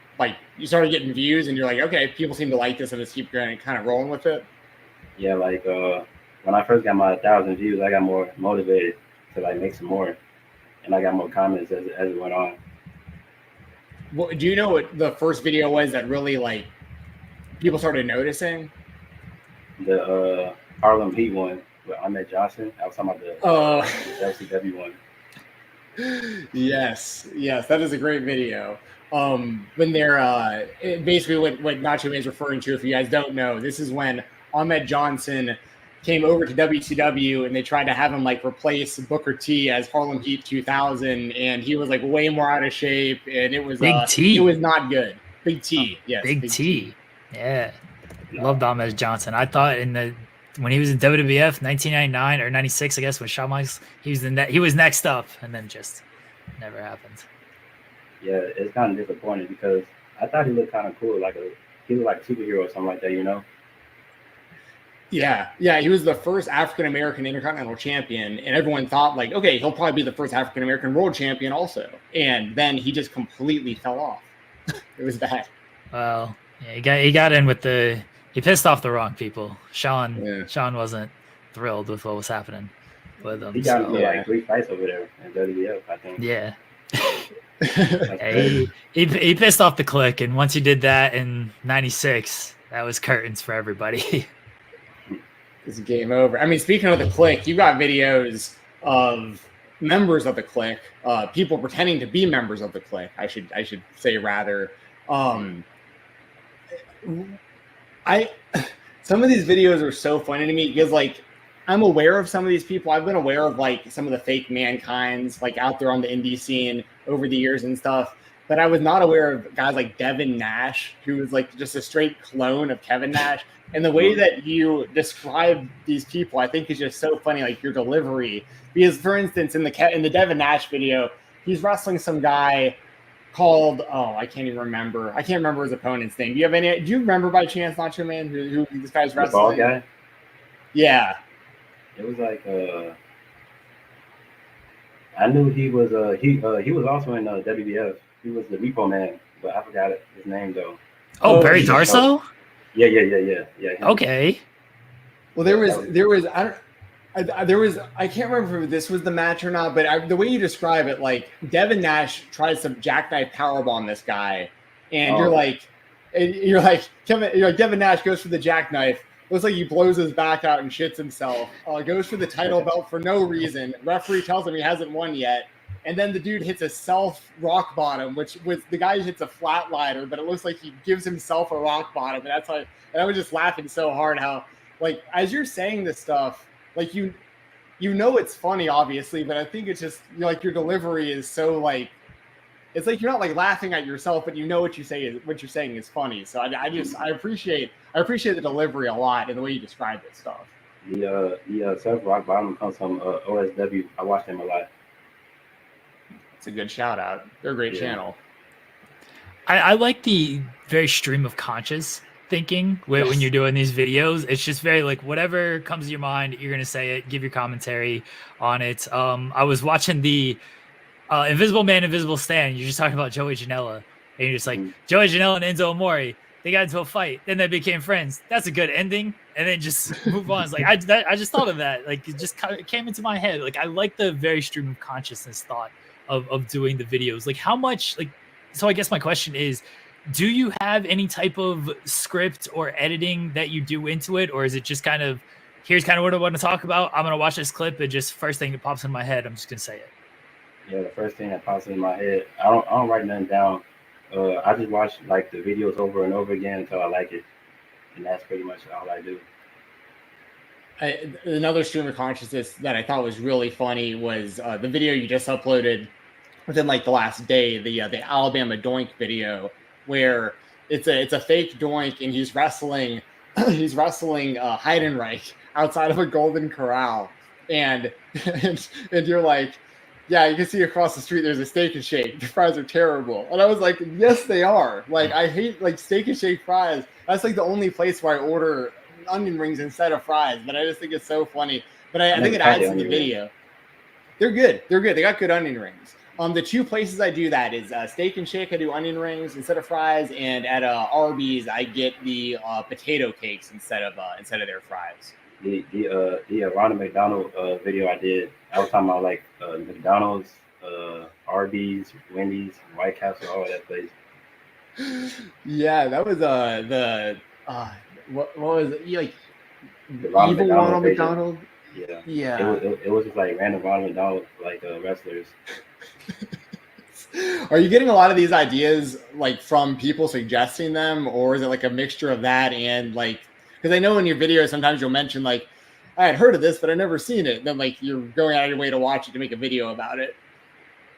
you started getting views, and you're like, okay, people seem to like this, and let's keep going and kind of rolling with it. Yeah, like when I first got my 1,000 views, I got more motivated to like make some more, and I got more comments as it went on. Well, do you know what the first video was that really like people started noticing? The Harlem Heat one with Ahmed Johnson. I was talking about the WCW one. Yes, that is a great video. When they're basically what Nacho Main is referring to, if you guys don't know, this is when Ahmed Johnson came over to WCW and they tried to have him like replace Booker T as Harlem Heat 2000, and he was like way more out of shape, and it was Big T. It was not good. Big T, yes. Big T. Yeah. Loved Ahmed Johnson. I thought when he was in WWF 1999 or 96, I guess, with Shawn Michaels, he was next up, and then just never happened. Yeah, it's kind of disappointing because I thought he looked kind of cool, he looked like a superhero or something like that, you know? Yeah, he was the first African American Intercontinental Champion, and everyone thought like, okay, he'll probably be the first African American World Champion also, and then he just completely fell off. It was bad. Well, yeah, he got in with he pissed off the wrong people. Sean wasn't thrilled with what was happening with him. He got into like 3 fights over there in WWF, I think. Yeah. He pissed off the clique, and once he did that in '96, that was curtains for everybody. It's game over. I mean, speaking of the clique, you got videos of members of the clique, people pretending to be members of the clique. I should say rather. Some of these videos are so funny to me because like I'm aware of some of these people. I've been aware of like some of the fake Mankind's like out there on the indie scene over the years and stuff, but I was not aware of guys like Devin Nash, who was like just a straight clone of Kevin Nash. And the way that you describe these people, I think is just so funny, like your delivery. Because for instance, in the Devin Nash video, he's wrestling some guy called I can't even remember. I can't remember his opponent's name. Do you remember by chance, Nacho Main, who this guy's wrestling? The bald guy? Yeah. It was like I knew he was he was also in WWF. He was the Repo Man, but I forgot his name though. Oh, Barry Darso? Yeah. Okay. Well, there was I can't remember if this was the match or not, but the way you describe it, like Devin Nash tries to jackknife powerbomb this guy, and you're like Devin Nash goes for the jackknife. Looks like he blows his back out and shits himself. Goes for the title belt for no reason. Referee tells him he hasn't won yet. And then the dude hits a self rock bottom, which was the guy hits a flatliner, but it looks like he gives himself a rock bottom. And that's why, and I was just laughing so hard how, like, as you're saying this stuff, like you know it's funny, obviously, but I think it's just like your delivery is so like, it's like you're not like laughing at yourself, but you know what you're saying is funny. So I appreciate the delivery a lot and the way you describe this stuff. The self rock bottom comes from OSW. I watch them a lot. It's a good shout out. They're a great channel. I like the very stream of conscious thinking when you're doing these videos. It's just very like whatever comes to your mind, you're gonna say it, give your commentary on it. I was watching the Invisible Man, Invisible Stan. You're just talking about Joey Janela, and you're just like Joey Janela and Enzo Amore. They got into a fight, then they became friends. That's a good ending, and then just move on. It's like I just thought of that. Like it just kind of came into my head. Like I like the very stream of consciousness thought of doing the videos. Like how much like. So I guess my question is, do you have any type of script or editing that you do into it, or is it just kind of here's kind of what I want to talk about? I'm gonna watch this clip, and just first thing that pops in my head, I'm just gonna say it. Yeah, the first thing that pops in my head, I don't write nothing down. I just watch like the videos over and over again until I like it, and that's pretty much all I do. Another stream of consciousness that I thought was really funny was the video you just uploaded within like the last day, the Alabama Doink video, where it's a fake Doink and he's wrestling Heidenreich outside of a Golden Corral, and you're like, yeah, you can see across the street there's a Steak and Shake. The fries are terrible. And I was like, yes, they are. Like, I hate like Steak and Shake fries. That's like the only place where I order onion rings instead of fries. But I just think it's so funny. But I think it adds to the video. They're good. They got good onion rings. The two places I do that is Steak and Shake. I do onion rings instead of fries, and at Arby's I get the potato cakes instead of their fries. The Ronald McDonald video I did, I was talking about like McDonald's, Arby's, Wendy's, White Castle, all of that place. Yeah, that was what was it? Like the Ronald evil McDonald Ronald McDonald. Yeah. It was just like random Ronald McDonald like wrestlers. Are you getting a lot of these ideas like from people suggesting them, or is it like a mixture of that and like? Because I know in your videos sometimes you'll mention like, I had heard of this, but I've never seen it. And then like you're going out of your way to watch it to make a video about it.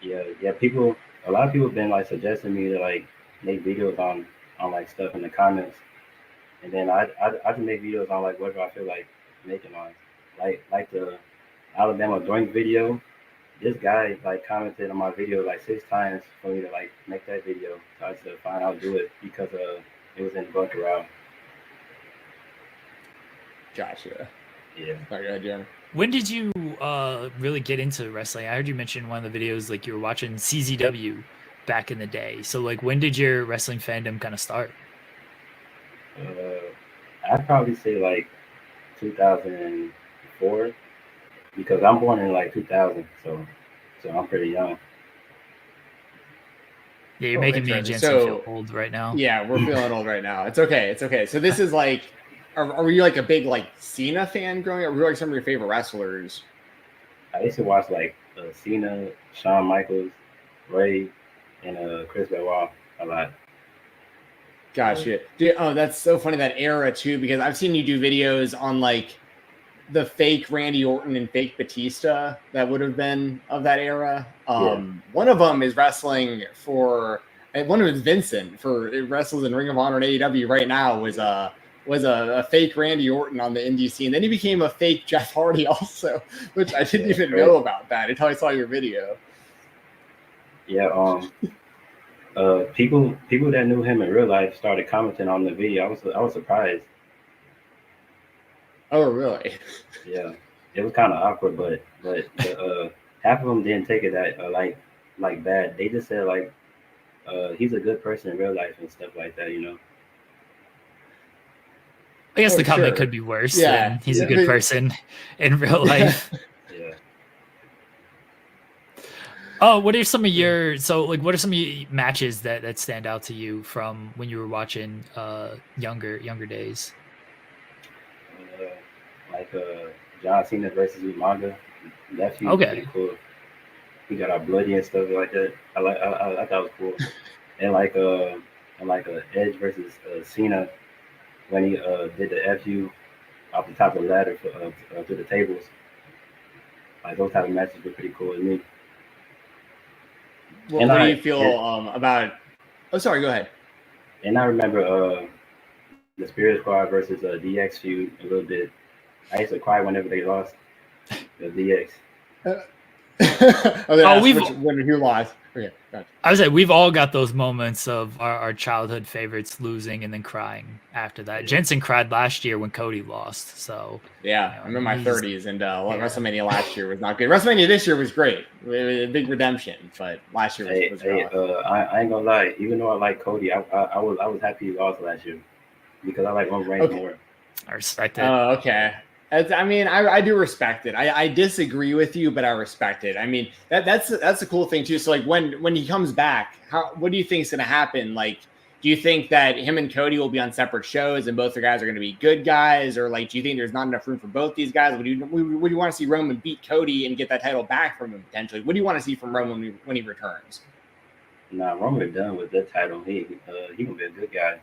Yeah. A lot of people have been like suggesting me to like make videos on like stuff in the comments, and then I just make videos on like whatever I feel like making on, like the Alabama Doink video. This guy like commented on my video like 6 times for me to like make that video. So I said, fine, I'll do it because it was in the bunker route. Gotcha. Yeah. Sorry, go ahead, Jeremy. When did you really get into wrestling? I heard you mention in one of the videos like you were watching CZW back in the day. So like when did your wrestling fandom kind of start? I'd probably say like 2004 because I'm born in like 2000, so I'm pretty young. Yeah, you're making me and Jensen feel old right now. Yeah, we're feeling old right now. It's okay. So this is like, are you like a big like Cena fan growing up? Were you like some of your favorite wrestlers? I used to watch like Cena, Shawn Michaels, Ray, and Chris Benoit a lot. Gotcha. That's so funny, that era too, because I've seen you do videos on like the fake Randy Orton and fake Batista that would have been of that era. One of them is wrestling for, and one of them is Vincent for it wrestles in Ring of Honor and AEW right now, was a fake Randy Orton on the indie scene. Then he became a fake Jeff Hardy also, which I didn't even know about that until I saw your video. Yeah, people that knew him in real life started commenting on the video. I was surprised. Oh, really? Yeah, it was kind of awkward, but half of them didn't take it that like bad. They just said like he's a good person in real life and stuff like that, you know. I guess the comment could be worse. Yeah, he's a good person in real life. Yeah. Oh, what are some of your matches that stand out to you from when you were watching younger days? Like John Cena versus Umaga. That feud was pretty cool. He got all bloody and stuff like that. I thought it was cool. And like Edge versus Cena when he did the FU off the top of the ladder through the tables. Like those type of matches were pretty cool to me. What do you feel about? Oh, sorry. Go ahead. And I remember the Spirit Squad versus DX feud a little bit. I used to cry whenever they lost the DX. When who lost? Okay, gotcha. I would say we've all got those moments of our childhood favorites losing and then crying after that. Jensen cried last year when Cody lost. So yeah, I'm in my 30s, and WrestleMania last year was not good. WrestleMania this year was great, a big redemption, but last year was rough. I ain't gonna lie. Even though I like Cody, I was happy he lost last year because I like Roman Reigns more. I respect it. Oh, okay. I do respect it. I disagree with you, but I respect it. I mean, that's the cool thing too. So like when he comes back, what do you think is going to happen? Like, do you think that him and Cody will be on separate shows and both the guys are going to be good guys, or like do you think there's not enough room for both these guys? Would you want to see Roman beat Cody and get that title back from him potentially? What do you want to see from Roman when he returns? Nah, Roman done with that title. He gonna be a good guy.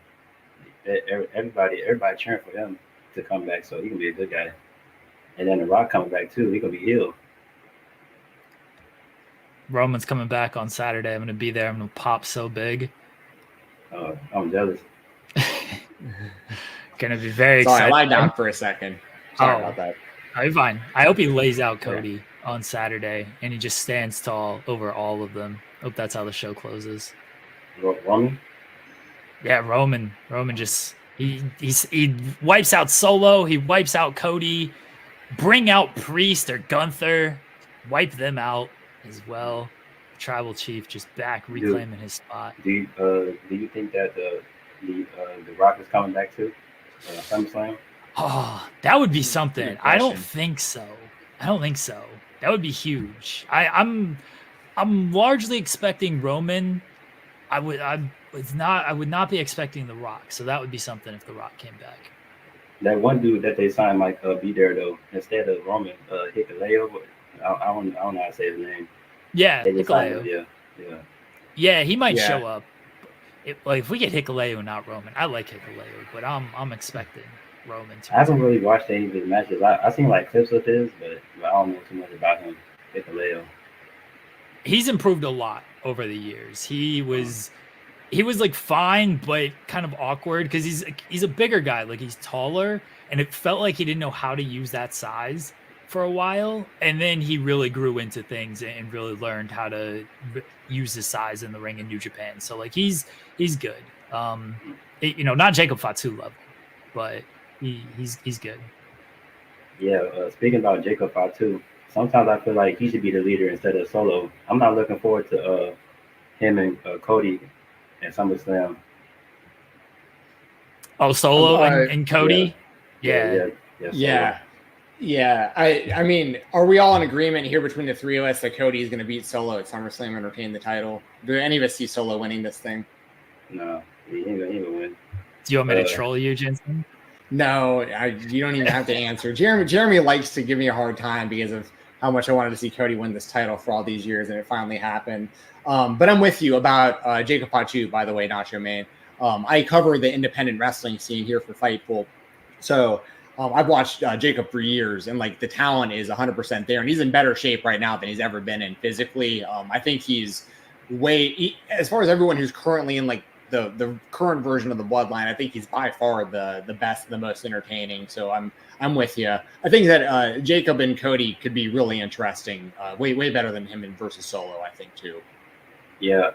Everybody cheering for him to come back, so he can be a good guy. And then The Rock coming back too. He gonna be heel. Roman's coming back on Saturday. I'm gonna be there. I'm gonna pop so big. I'm jealous. Gonna be very Sorry, excited. I lied down for a second. Sorry about that. Are you fine? I hope he lays out Cody on Saturday and he just stands tall over all of them. Hope that's how the show closes. Roman? Yeah, Roman just he wipes out Solo. He wipes out Cody. Bring out Priest or Gunther. Wipe them out as well. Tribal Chief just back reclaiming his spot. Do you think that the Rock is coming back to SummerSlam? Oh, that would be something. I don't think so. That would be huge. I'm largely expecting Roman. I would not be expecting The Rock. So that would be something if The Rock came back. That one dude that they signed might be there though instead of Roman. Hikuleo. I don't know how to say his name. Yeah, Hikuleo. Yeah, he might Yeah. show up. If we get Hikuleo and not Roman, I like Hikuleo, but I'm expecting Roman to. I haven't really watched any of his matches. I seen like clips of his, but I don't know too much about him. Hikuleo. He's improved a lot over the years. He was like fine, but kind of awkward because he's a bigger guy. Like he's taller, and it felt like he didn't know how to use that size for a while. And then he really grew into things and really learned how to use his size in the ring in New Japan. So like he's good. Not Jacob Fatu level, but he's good. Yeah. Speaking about Jacob Fatu, sometimes I feel like he should be the leader instead of Solo. I'm not looking forward to him and Cody at SummerSlam. Oh, Solo and Cody? Yeah. Yeah. I mean, are we all in agreement here between the three of us that Cody is going to beat Solo at SummerSlam and retain the title? Do any of us see Solo winning this thing? No, he ain't gonna win. Do you want me to troll you, Jensen? No, you don't even have to answer. Jeremy likes to give me a hard time because of how much I wanted to see Cody win this title for all these years, and it finally happened. But I'm with you about Jacob Fatu, by the way, Nacho Main. I cover the independent wrestling scene here for Fightful. So I've watched Jacob for years, and like the talent is 100% there, and he's in better shape right now than he's ever been in physically. I think he's as far as everyone who's currently in like the current version of the Bloodline, I think he's by far the best, the most entertaining. So I'm with you. I think that Jacob and Cody could be really interesting, way better than him versus Solo, I think too. Yeah.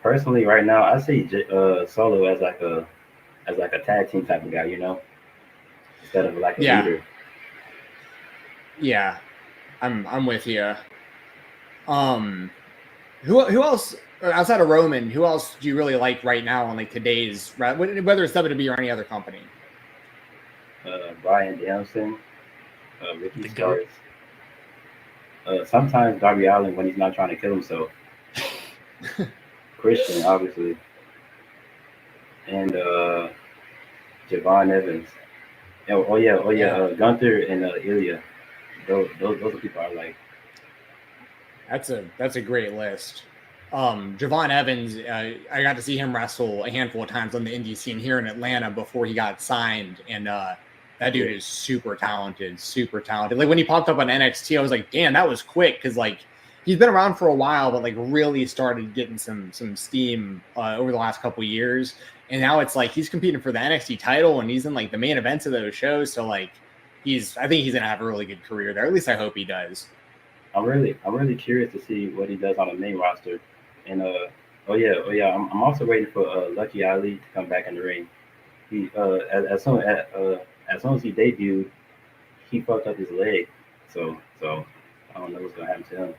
Personally, right now, I see Solo as like a tag team type of guy, instead of like a leader. Yeah, I'm with you. Who else outside of Roman? Who else do you really like right now on like today's, whether it's WWE or any other company? Bryan Danielson, Ricky Starkz. Sometimes Darby Allin when he's not trying to kill himself. Christian, obviously, and Javon Evans. Gunther and Ilya. Those are people I like. That's a great list. Javon Evans, I got to see him wrestle a handful of times on the indie scene here in Atlanta before he got signed, and that dude is super talented. Like when he popped up on NXT, I was like, damn, that was quick, because like he's been around for a while, but like really started getting some steam over the last couple of years, and now it's like he's competing for the NXT title, and he's in like the main events of those shows. So like I think he's gonna have a really good career there. At least I hope he does. I'm really curious to see what he does on the main roster. And I'm also waiting for Lucky Ali to come back in the ring. He as soon as he debuted, he fucked up his leg. So I don't know what's gonna happen to him.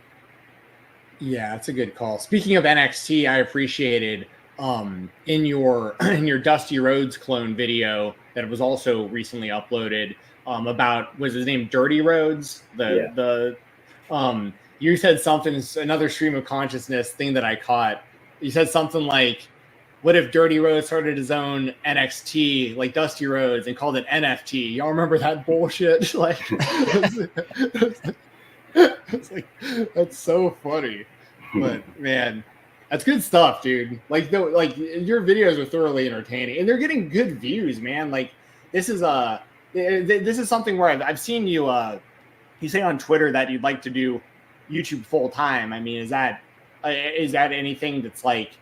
Yeah, that's a good call. Speaking of NXT, I appreciated in your Dusty Rhodes clone video that was also recently uploaded about, was his name Dirty Rhodes? You said something, another stream of consciousness thing that I caught. You said something like, what if Dirty Rhodes started his own NXT like Dusty Rhodes and called it NFT? Y'all remember that bullshit? Like, it's like, that's so funny. But man, that's good stuff, dude. Like your videos are thoroughly entertaining, and they're getting good views, man. Like this is this is something where I've seen you you say on Twitter that you'd like to do YouTube full time. I mean, is that anything that's like,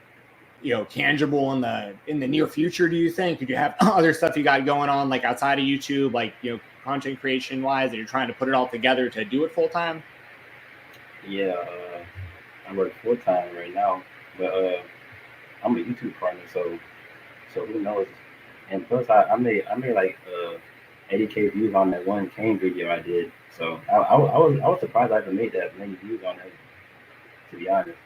tangible in the near future? Do you think? Could you have other stuff you got going on like outside of YouTube, like content creation wise, that you're trying to put it all together to do it full time? Yeah, I work full time right now, but I'm a YouTube partner, so who knows? And plus, I made like 80K views on that one Kane video I did. So I was surprised I even made that many views on it, to be honest.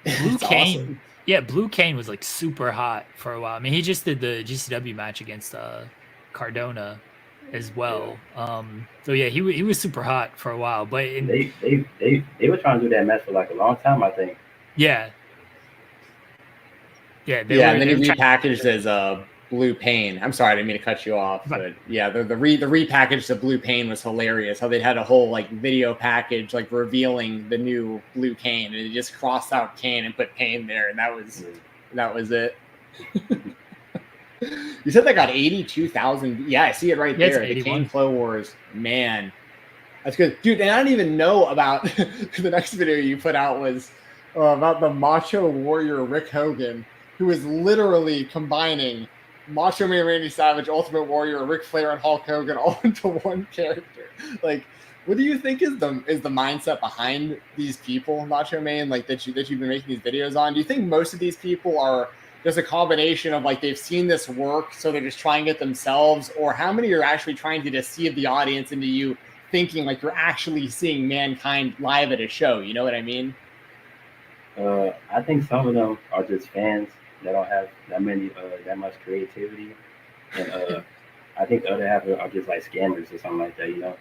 Blue Kane, awesome. Yeah, Blue Kane was like super hot for a while. I mean, he just did the GCW match against Cardona as well. Yeah. So yeah, he was super hot for a while. But they were trying to do that match for like a long time, I think. Yeah. And then he repackaged as Blue Pain. I'm sorry, I didn't mean to cut you off, but yeah, the repackaged of Blue Pain was hilarious. How they had a whole like video package like revealing the new Blue Kane, and they just crossed out Kane and put Pain there, and that was it. You said that got 82,000. Yeah, I see it right there. The Kane Flow Wars, man, that's good, dude. And I don't even know about the next video you put out was about the Macho Warrior Rick Hogan, who is literally combining Macho Man, Randy Savage, Ultimate Warrior, Ric Flair, and Hulk Hogan all into one character. Like, what do you think is the mindset behind these people, Nacho Man, like that you've been making these videos on? Do you think most of these people are just a combination of like they've seen this work, so they're just trying it themselves, or how many are actually trying to deceive the audience into you thinking like you're actually seeing Mankind live at a show? You know what I mean? I think some of them are just fans that don't have that much creativity, and I think the other half are just like scammers or something like that,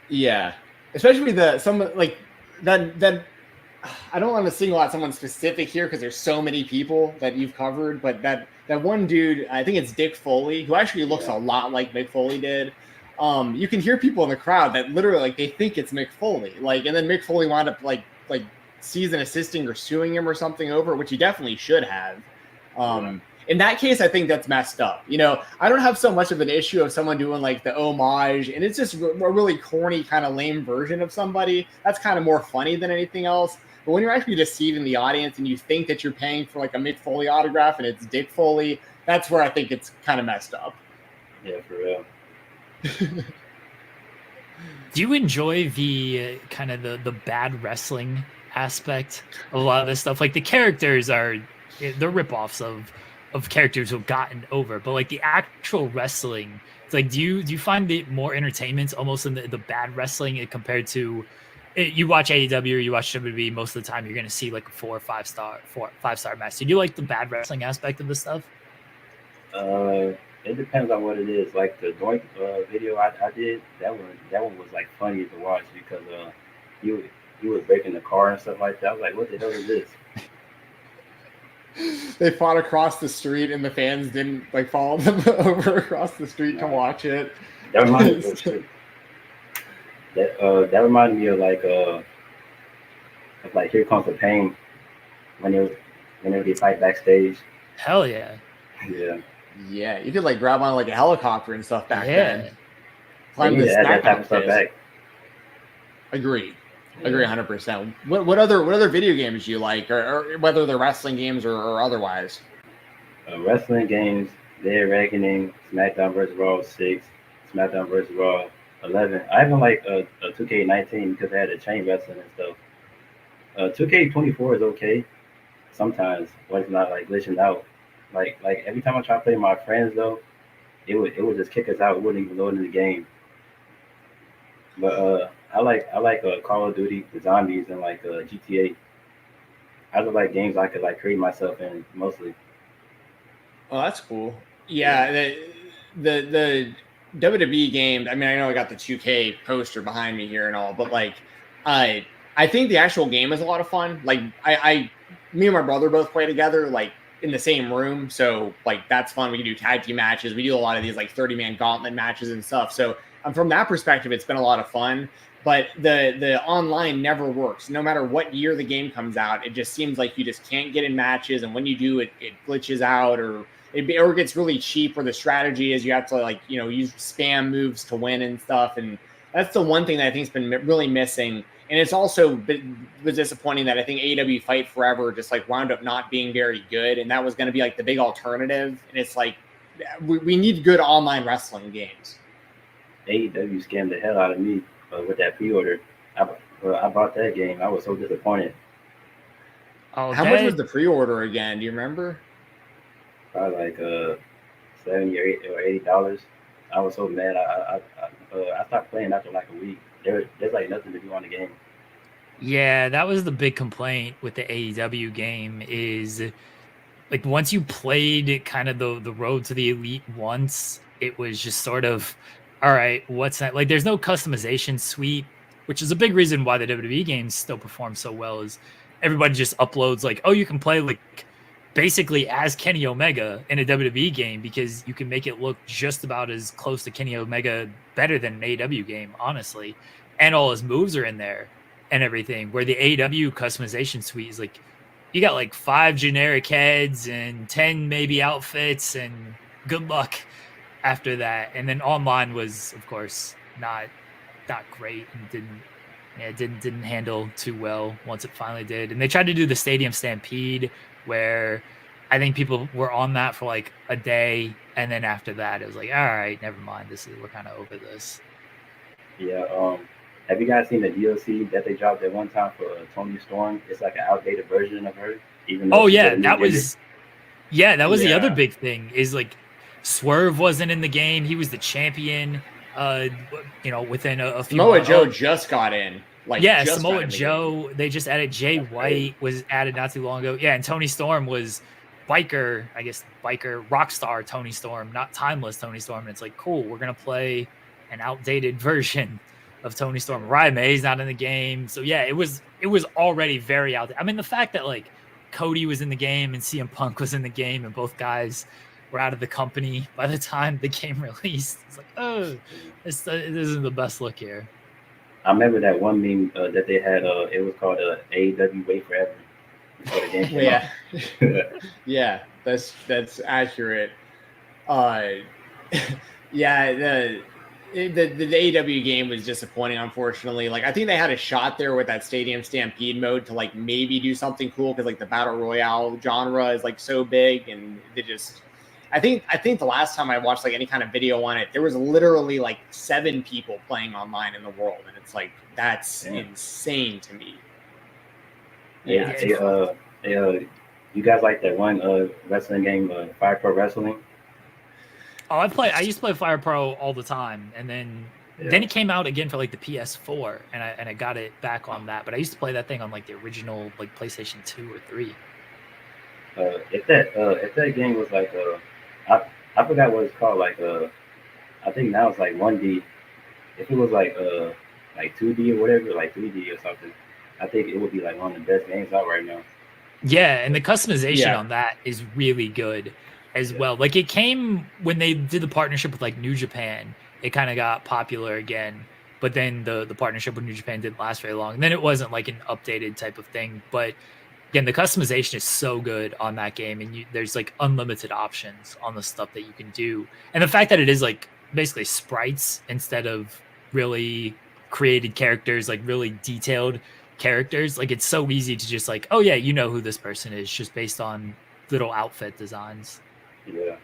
Yeah, especially some like that. I don't want to single out someone specific here because there's so many people that you've covered, but that one dude, I think it's Dick Foley, who actually looks a lot like Mick Foley did. You can hear people in the crowd that literally like they think it's Mick Foley, like, and then Mick Foley wound up like season assisting or suing him or something over, which he definitely should have. In that case, I think that's messed up. I don't have so much of an issue of someone doing like the homage, and it's just a really corny kind of lame version of somebody. That's kind of more funny than anything else. But when you're actually deceiving the audience and you think that you're paying for like a Mick Foley autograph and it's Dick Foley, that's where I think it's kind of messed up. Yeah, for real. Do you enjoy the kind of the bad wrestling aspect of a lot of this stuff? Like the characters they're ripoffs of characters who've gotten over, but like the actual wrestling, it's like, do you find it more entertainment almost in the bad wrestling compared to you watch AEW or you watch WWE? Most of the time you're going to see like a 4 or 5 star match. Do you like the bad wrestling aspect of this stuff? It depends on what it is. Like the Doink video I did, that one was like funny to watch because you was breaking the car and stuff like that. I was like, what the hell is this? They fought across the street and the fans didn't like follow them over across the street to watch it. That reminded me that reminded me of like Here Comes the Pain when they fight backstage. Hell yeah. Yeah, you could like grab on like a helicopter and stuff back then. Climb the that type of stuff back. Agree 100%. What other video games do you like, or whether they're wrestling games or otherwise? Wrestling games, Dead Reckoning, SmackDown vs. Raw 6, SmackDown vs. Raw 11. I even like a 2K19 because they had a chain wrestling and stuff. 2K24 is okay sometimes when it's not like glitching out. Like every time I try to play with my friends though, it would just kick us out. It wouldn't even load in the game. But I like Call of Duty, the zombies, and like GTA. I just like games I could like create myself in mostly. Oh, that's cool. Yeah, the WWE games. I mean, I know I got the 2K poster behind me here and all, but like, I think the actual game is a lot of fun. Like, me and my brother both play together, like in the same room, so like that's fun. We can do tag team matches. We do a lot of these like 30-man gauntlet matches and stuff. So from that perspective, it's been a lot of fun. But the online never works. No matter what year the game comes out, it just seems like you just can't get in matches, and when you do, it glitches out, or or it gets really cheap, where the strategy is you have to like, you know, use spam moves to win and stuff. And that's the one thing that I think has been really missing. And it's also was disappointing that I think AEW Fight Forever just like wound up not being very good. And that was going to be like the big alternative. And it's like, we need good online wrestling games. AEW scammed the hell out of me with that pre-order. I bought that game. I was so disappointed. Oh, how much was the pre-order again? Do you remember? Probably like $70 or $80. I was so mad. I stopped playing after like a week. There's like nothing to do on the game. Yeah, that was the big complaint with the AEW game is like once you played kind of the road to the elite once, it was just sort of, all right, what's that? Like there's no customization suite, which is a big reason why the WWE games still perform so well is everybody just uploads like, oh, you can play like basically as Kenny Omega in a WWE game because you can make it look just about as close to Kenny Omega, better than an AEW game, honestly. And all his moves are in there and everything, where the AEW customization suite is like, you got like 5 generic heads and 10 maybe outfits and good luck after that. And then online was, of course, not great and didn't handle too well once it finally did. And they tried to do the Stadium Stampede, where I think people were on that for like a day, and then after that it was like, all right, never mind, we're kind of over this. Yeah. Have you guys seen the DLC that they dropped at one time for Toni Storm? It's like an outdated version of her. Even though that was the other big thing is like Swerve wasn't in the game. He was the champion. Within a few Samoa Joe just got in. Samoa Joe. They just added Jay White was added not too long ago. Yeah, and Toni Storm was biker rock star Toni Storm, not timeless Toni Storm. And it's like, cool, we're gonna play an outdated version of Toni Storm. Ryan May's not in the game, so yeah, it was already very outdated. I mean, the fact that like Cody was in the game and CM Punk was in the game, and both guys were out of the company by the time the game released. It's like, oh, this isn't the best look here. I remember that one meme that they had. It was called AEW Wait Forever. Before the game came out. Yeah, that's accurate. The AEW game was disappointing, unfortunately. Like I think they had a shot there with that Stadium Stampede mode to like maybe do something cool because like the Battle Royale genre is like so big, and they just. I think the last time I watched like any kind of video on it, there was literally like 7 people playing online in the world, and it's like that's insane to me. Yeah. You guys like that one wrestling game, Fire Pro Wrestling? Oh, I used to play Fire Pro all the time, and then it came out again for like the PS4, and I got it back on that. But I used to play that thing on like the original like PlayStation 2 or 3. If that game was like I forgot what it's called. Like I think now it's like 1D. If it was like 2D or whatever, like 3D or something, I think it would be like one of the best games out right now. Yeah, and the customization on that is really good as well. Like it came when they did the partnership with like New Japan, it kind of got popular again. But then the partnership with New Japan didn't last very long. And then it wasn't like an updated type of thing. But again, the customization is so good on that game, and there's like unlimited options on the stuff that you can do. And the fact that it is like basically sprites instead of really created characters, like really detailed characters, like it's so easy to just like, oh yeah, you know who this person is just based on little outfit designs. Yeah.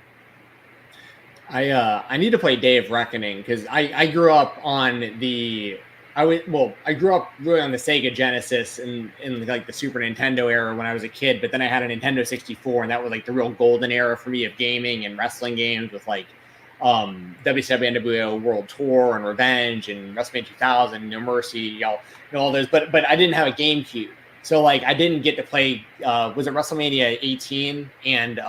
I need to play Day of Reckoning because I grew up on I grew up really on the Sega Genesis in like the Super Nintendo era when I was a kid, but then I had a Nintendo 64, and that was like the real golden era for me of gaming and wrestling games with like WCW NWO World Tour and Revenge and WrestleMania 2000, No Mercy, all those. But I didn't have a GameCube, so like I didn't get to play. Was it WrestleMania 18 and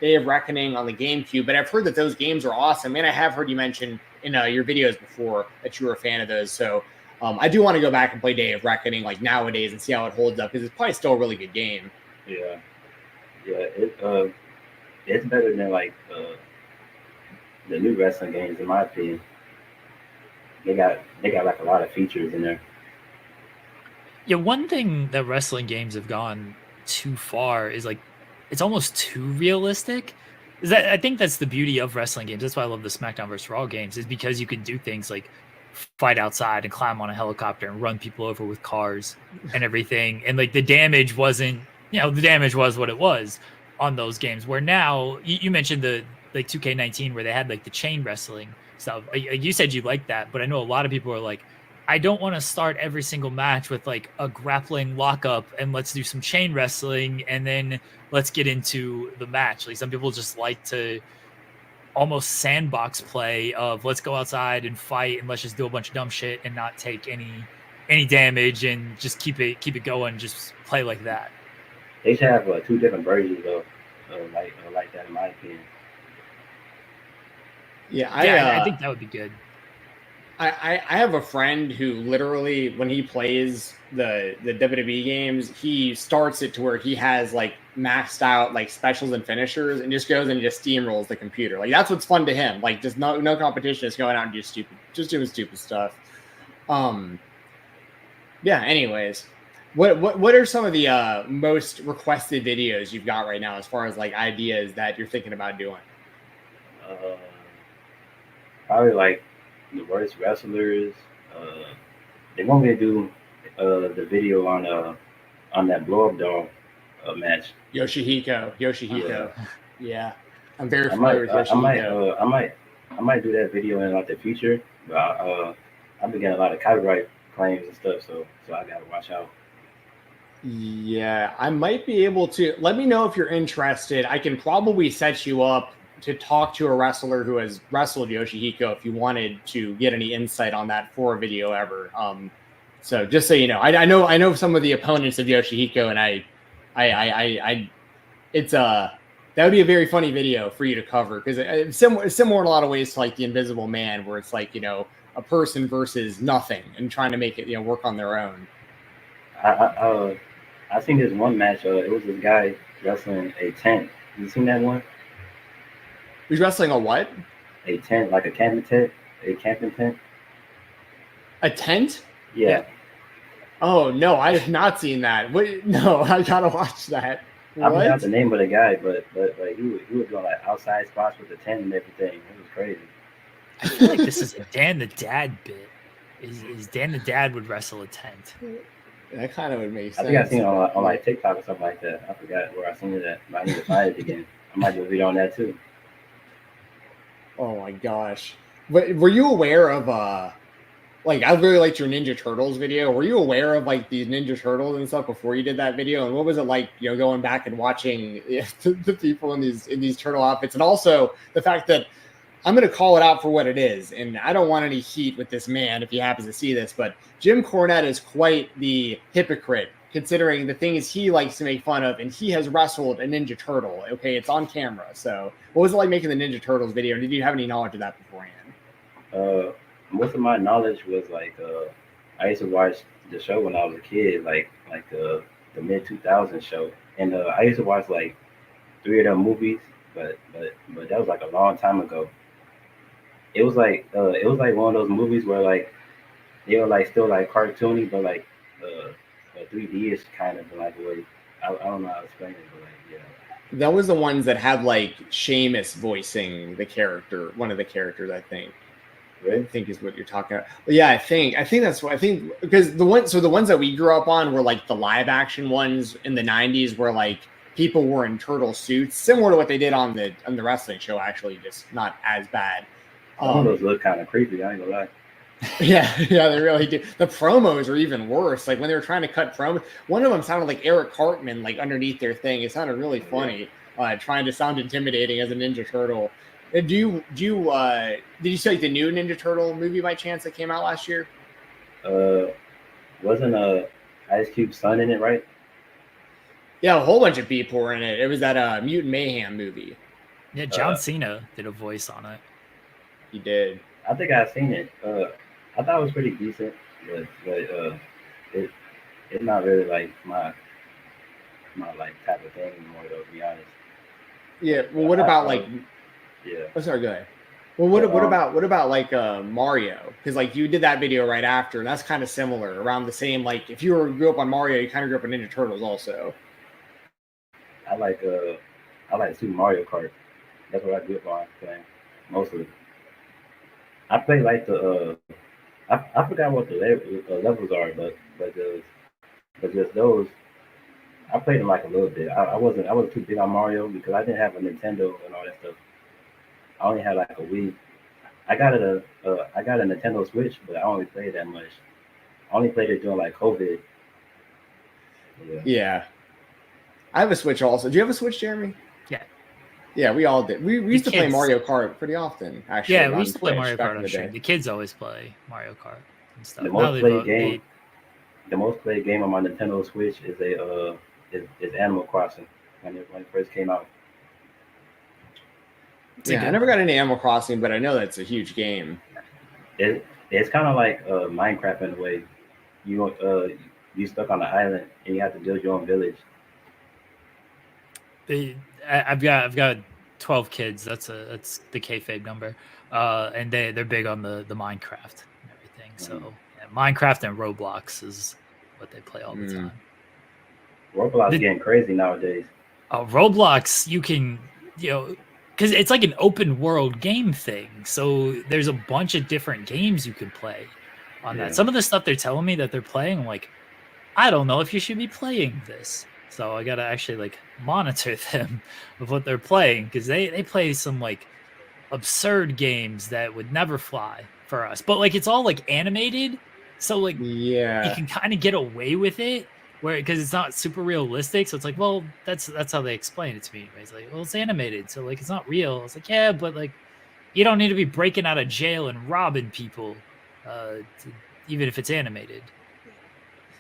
Day of Reckoning on the GameCube? But I've heard that those games are awesome, and I have heard you mention in your videos before that you were a fan of those. So I do want to go back and play Day of Reckoning like nowadays and see how it holds up, because it's probably still a really good game. Yeah, it's better than like the new wrestling games, in my opinion. They got like a lot of features in there. Yeah, one thing that wrestling games have gone too far is like it's almost too realistic. I think that's the beauty of wrestling games. That's why I love the SmackDown vs. Raw games, is because you can do things like fight outside and climb on a helicopter and run people over with cars and everything. And like the damage wasn't, the damage was what it was on those games. Where now you mentioned the like 2K19 where they had like the chain wrestling stuff. You said you liked that, but I know a lot of people are like, I don't want to start every single match with like a grappling lockup and let's do some chain wrestling and then let's get into the match. Like some people just like to almost sandbox play of let's go outside and fight and let's just do a bunch of dumb shit and not take any damage and just keep it going. Just play like that. They should have two different versions of like that in my opinion. Yeah, I think that would be good. I have a friend who literally, when he plays the WWE games, he starts it to where he has like maxed out like specials and finishers and just goes and just steamrolls the computer. Like that's what's fun to him. Like just no competition, just going out and doing stupid stuff. Yeah. Anyways, what are some of the most requested videos you've got right now as far as like ideas that you're thinking about doing? Probably like the worst wrestlers. They want me to do the video on that blow up doll match. Yoshihiko. Yeah. I'm very familiar with Yoshihiko. I might do that video in like the future, but I've been getting a lot of copyright claims and stuff, so I gotta watch out. Yeah, I might be able to. Let me know if you're interested. I can probably set you up to talk to a wrestler who has wrestled Yoshihiko if you wanted to get any insight on that for a video ever. So just so you know, I know some of the opponents of Yoshihiko, and it's that would be a very funny video for you to cover because it's similar in a lot of ways to like the Invisible Man, where it's like a person versus nothing and trying to make it work on their own. I seen this one match. It was this guy wrestling a tent. You seen that one? He's wrestling a what? A tent, like a camping tent. A camping tent. A tent? Yeah. Oh no, I have not seen that. No, I gotta watch that. I forgot the name of the guy, but he was doing like outside spots with the tent and everything. It was crazy. I feel like this is a Dan the Dad bit. Is Dan the Dad would wrestle a tent? That kind of would make sense. I think I seen it on like TikTok or something like that. I forgot where I seen it at, but I need to find it again. I might do a video on that too. Oh my gosh. Were you aware of like I really liked your Ninja Turtles video. Were you aware of like these Ninja Turtles and stuff before you did that video? And what was it like, going back and watching the people in these turtle outfits? And also the fact that I'm going to call it out for what it is. And I don't want any heat with this man if he happens to see this, but Jim Cornette is quite the hypocrite, considering the things he likes to make fun of, and he has wrestled a Ninja Turtle. Okay, it's on camera. So what was it like making the Ninja Turtles video? Did you have any knowledge of that beforehand? Most of my knowledge was like I used to watch the show when I was a kid, like the mid 2000s show, and I used to watch like 3 of them movies, but that was like a long time ago. It was like one of those movies where like they were like still like cartoony, but like 3D-ish kind of like way. I don't know how to explain it, but like yeah. That was the ones that had like Sheamus voicing the character, one of the characters, I think. Really? I think is what you're talking about. But yeah, I think that's what I think, because the ones that we grew up on were like the live action ones in the 90s where like people were in turtle suits, similar to what they did on the wrestling show, actually, just not as bad. Some of those look kind of creepy, I ain't gonna lie. Yeah, they really do. The promos are even worse. Like when they were trying to cut promos, one of them sounded like Eric Cartman, like underneath their thing. It sounded really funny, trying to sound intimidating as a Ninja Turtle. Did you see like the new Ninja Turtle movie by chance that came out last year? Wasn't Ice Cube's son in it, right? Yeah, a whole bunch of people were in it. It was that Mutant Mayhem movie. Yeah, John Cena did a voice on it. He did. I think I've seen it. I thought it was pretty decent, but it's not really like my like type of thing anymore, though, to be honest. Yeah. Well, what about like? Yeah. Oh, sorry. Go ahead. Well, what about like Mario? Because like you did that video right after, and that's kind of similar, around the same. Like if you grew up on Mario, you kind of grew up on Ninja Turtles also. I like Super Mario Kart. That's what I do while I'm playing mostly. I play like the I forgot what the levels are, but just those. I played them like a little bit. I wasn't too big on Mario because I didn't have a Nintendo and all that stuff. I only had like a Wii. I got a Nintendo Switch, but I only played that much. I only played it during like COVID. Yeah. Yeah. I have a Switch also. Do you have a Switch, Jeremy? Yeah. Yeah, we all did. We used to play kids- Mario Kart pretty often, actually. Yeah, we on used to play Twitch Mario back Kart in on the stream. day. The kids always play Mario Kart and stuff. The Now most they played vote- game. The most played game on my Nintendo Switch is is Animal Crossing when it first came out. Yeah, I never got into Animal Crossing, but I know that's a huge game. It's kind of like Minecraft in a way. You stuck on an island and you have to build your own village. I've got 12 kids. That's the kayfabe number, and they're big on the Minecraft and everything. So yeah, Minecraft and Roblox is what they play all the time. Roblox is getting crazy nowadays. Roblox, you can because it's like an open world game thing. So there's a bunch of different games you can play on that. Some of the stuff they're telling me that they're playing, I'm like, I don't know if you should be playing this. So I gotta actually like monitor them of what they're playing because they play some like absurd games that would never fly for us. But like it's all like animated, so like you can kind of get away with it where because it's not super realistic. So it's like, well, that's how they explain it to me. It's like, well, it's animated, so like it's not real. It's like, yeah, but like you don't need to be breaking out of jail and robbing people, even if it's animated.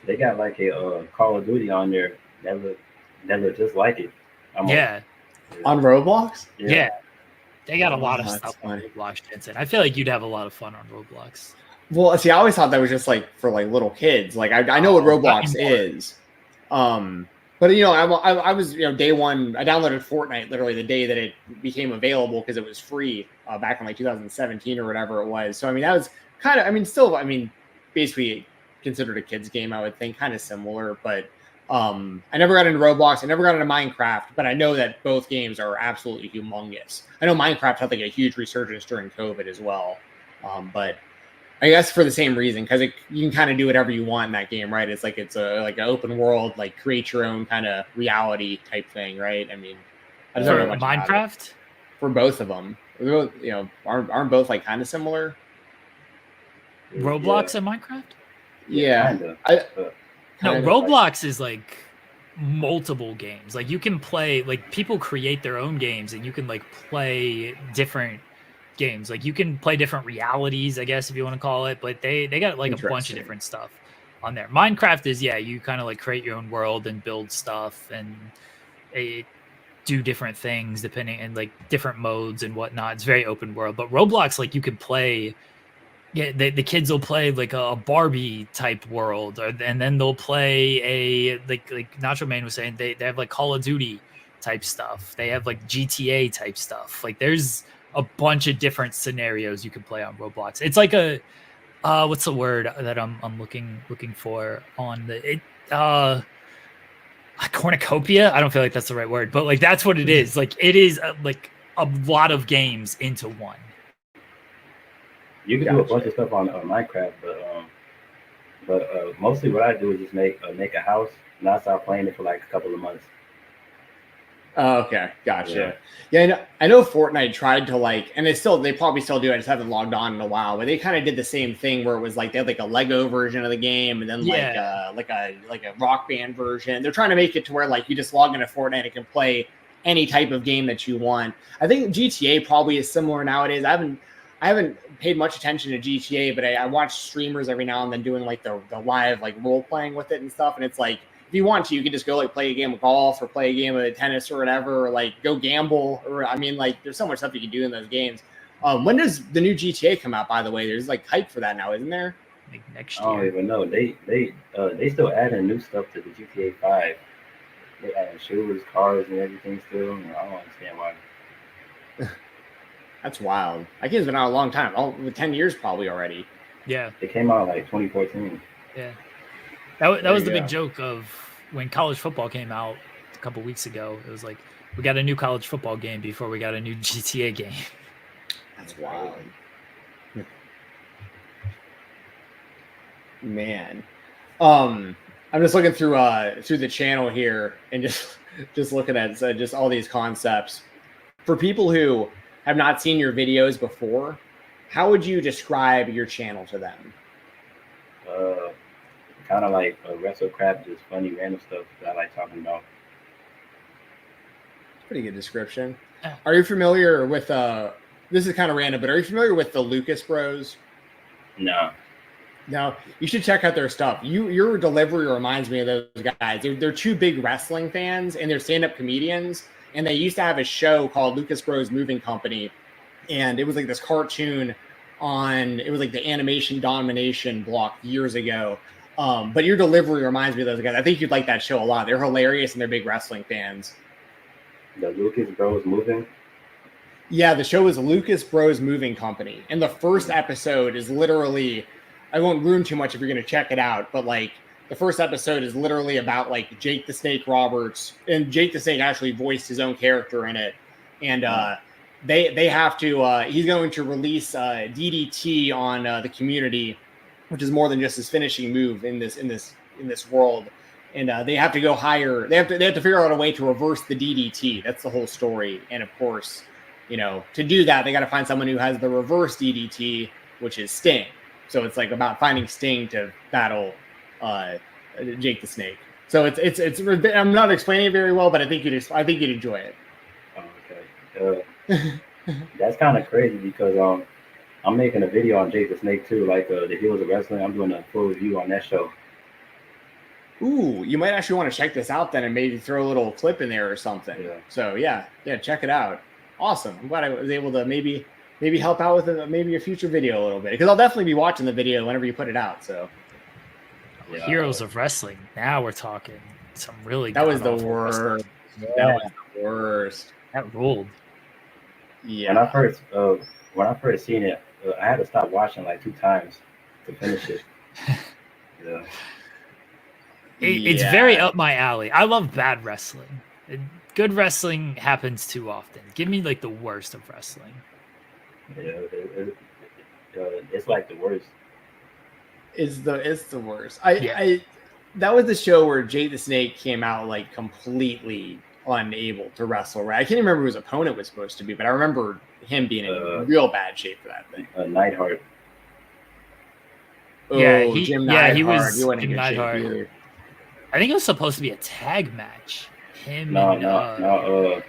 They got like a Call of Duty on there that look just like it. Yeah. On Roblox? Yeah. They got a lot of stuff on Roblox, Jensen. I feel like you'd have a lot of fun on Roblox. Well, see, I always thought that was just like for like little kids. Like I know what Roblox is. But I was day one. I downloaded Fortnite literally the day that it became available because it was free back in like 2017 or whatever it was. So I mean that was kind of basically considered a kids game, I would think, kind of similar, but I never got into Roblox. I never got into Minecraft, but I know that both games are absolutely humongous. I know Minecraft had like a huge resurgence during COVID as well, but I guess for the same reason, because you can kind of do whatever you want in that game, right? It's like an open world, like create your own kind of reality type thing, right? I mean, I don't know much Minecraft for both of them. Aren't both like kind of similar? Roblox and Minecraft? Yeah. Roblox is like multiple games. Like you can play, like people create their own games and you can like play different games. Like you can play different realities, I guess, if you want to call it, but they got like a bunch of different stuff on there. Minecraft is, you kind of like create your own world and build stuff and do different things depending and like different modes and whatnot. It's very open world, but Roblox, like you could play. Yeah, the kids will play like a Barbie type world, and then they'll play a like Nacho Main was saying they have like Call of Duty type stuff. They have like GTA type stuff. Like there's a bunch of different scenarios you can play on Roblox. It's like a what's the word that I'm looking for on the cornucopia. I don't feel like that's the right word, but like that's what it is. Like it is like a lot of games into one. You can do a bunch of stuff on Minecraft, but mostly what I do is just make a house, and I start playing it for like a couple of months. Oh, okay, gotcha. Yeah, I know Fortnite tried to and they probably still do. I just haven't logged on in a while, but they kind of did the same thing where it was like they had like a Lego version of the game, and then like a Rock Band version. They're trying to make it to where like you just log into Fortnite and can play any type of game that you want. I think GTA probably is similar nowadays. I haven't paid much attention to GTA, but I watch streamers every now and then doing like the live like role playing with it and stuff. And it's like, if you want to, you can just go like play a game of golf or play a game of tennis or whatever, or like go gamble. Or I mean, like there's so much stuff you can do in those games. When does the new GTA come out, by the way? There's like hype for that now, isn't there? Like next year. I don't even know. They still adding new stuff to the GTA 5. They adding shoes, cars, and everything still. I don't understand why. That's wild. That game's been out a long time. 10 years probably already. Yeah. It came out like 2014. Yeah. That was the big joke of when college football came out a couple weeks ago. It was like, We got a new college football game before we got a new GTA game. That's wild. Man. I'm just looking through the channel here and just looking at just all these concepts. For people who have not seen your videos before, how would you describe your channel to them? Kind of like wrestle crap, just funny random stuff that I like talking about. Pretty good description. Are you familiar with this is kind of random, but are you familiar with the Lucas Bros? No. No, you should check out their stuff. Your delivery reminds me of those guys. They're two big wrestling fans and they're stand-up comedians. And they used to have a show called Lucas Bros Moving Company. And it was like this cartoon it was like the Animation Domination block years ago. But your delivery reminds me of those guys. I think you'd like that show a lot. They're hilarious and they're big wrestling fans. The Lucas Bros Moving? Yeah, the show is Lucas Bros Moving Company. And the first episode is literally, I won't ruin too much if you're going to check it out, but like the first episode is literally about like Jake the Snake Roberts, and Jake the Snake actually voiced his own character in it. And they have to, he's going to release DDT on the community, which is more than just his finishing move in this world. And they have to go higher. They have to figure out a way to reverse the DDT. That's the whole story. And of course, to do that, they got to find someone who has the reverse DDT, which is Sting. So it's like about finding Sting to battle Jake the Snake. So it's. I'm not explaining it very well, but I think you'd enjoy it. Oh, okay. That's kind of crazy because I'm making a video on Jake the Snake too, like the Heroes of Wrestling. I'm doing a full review on that show. Ooh, you might actually want to check this out then and maybe throw a little clip in there or something. Yeah. So yeah, check it out. Awesome. I'm glad I was able to maybe help out with maybe a future video a little bit, because I'll definitely be watching the video whenever you put it out. So yeah. Heroes of Wrestling. Now we're talking some really. That was the worst. Yeah. That was the worst. That ruled. Yeah. When I first seen it, I had to stop watching like 2 times to finish it. Yeah. It's very up my alley. I love bad wrestling. Good wrestling happens too often. Give me like the worst of wrestling. Yeah, it's like the worst. It's the worst. That was the show where Jay the Snake came out like completely unable to wrestle. Right? I can't remember who his opponent was supposed to be, but I remember him being in real bad shape for that thing. Neidhart. Oh, yeah, Jim Neidhart. He was Jim Neidhart. I think it was supposed to be a tag match. No.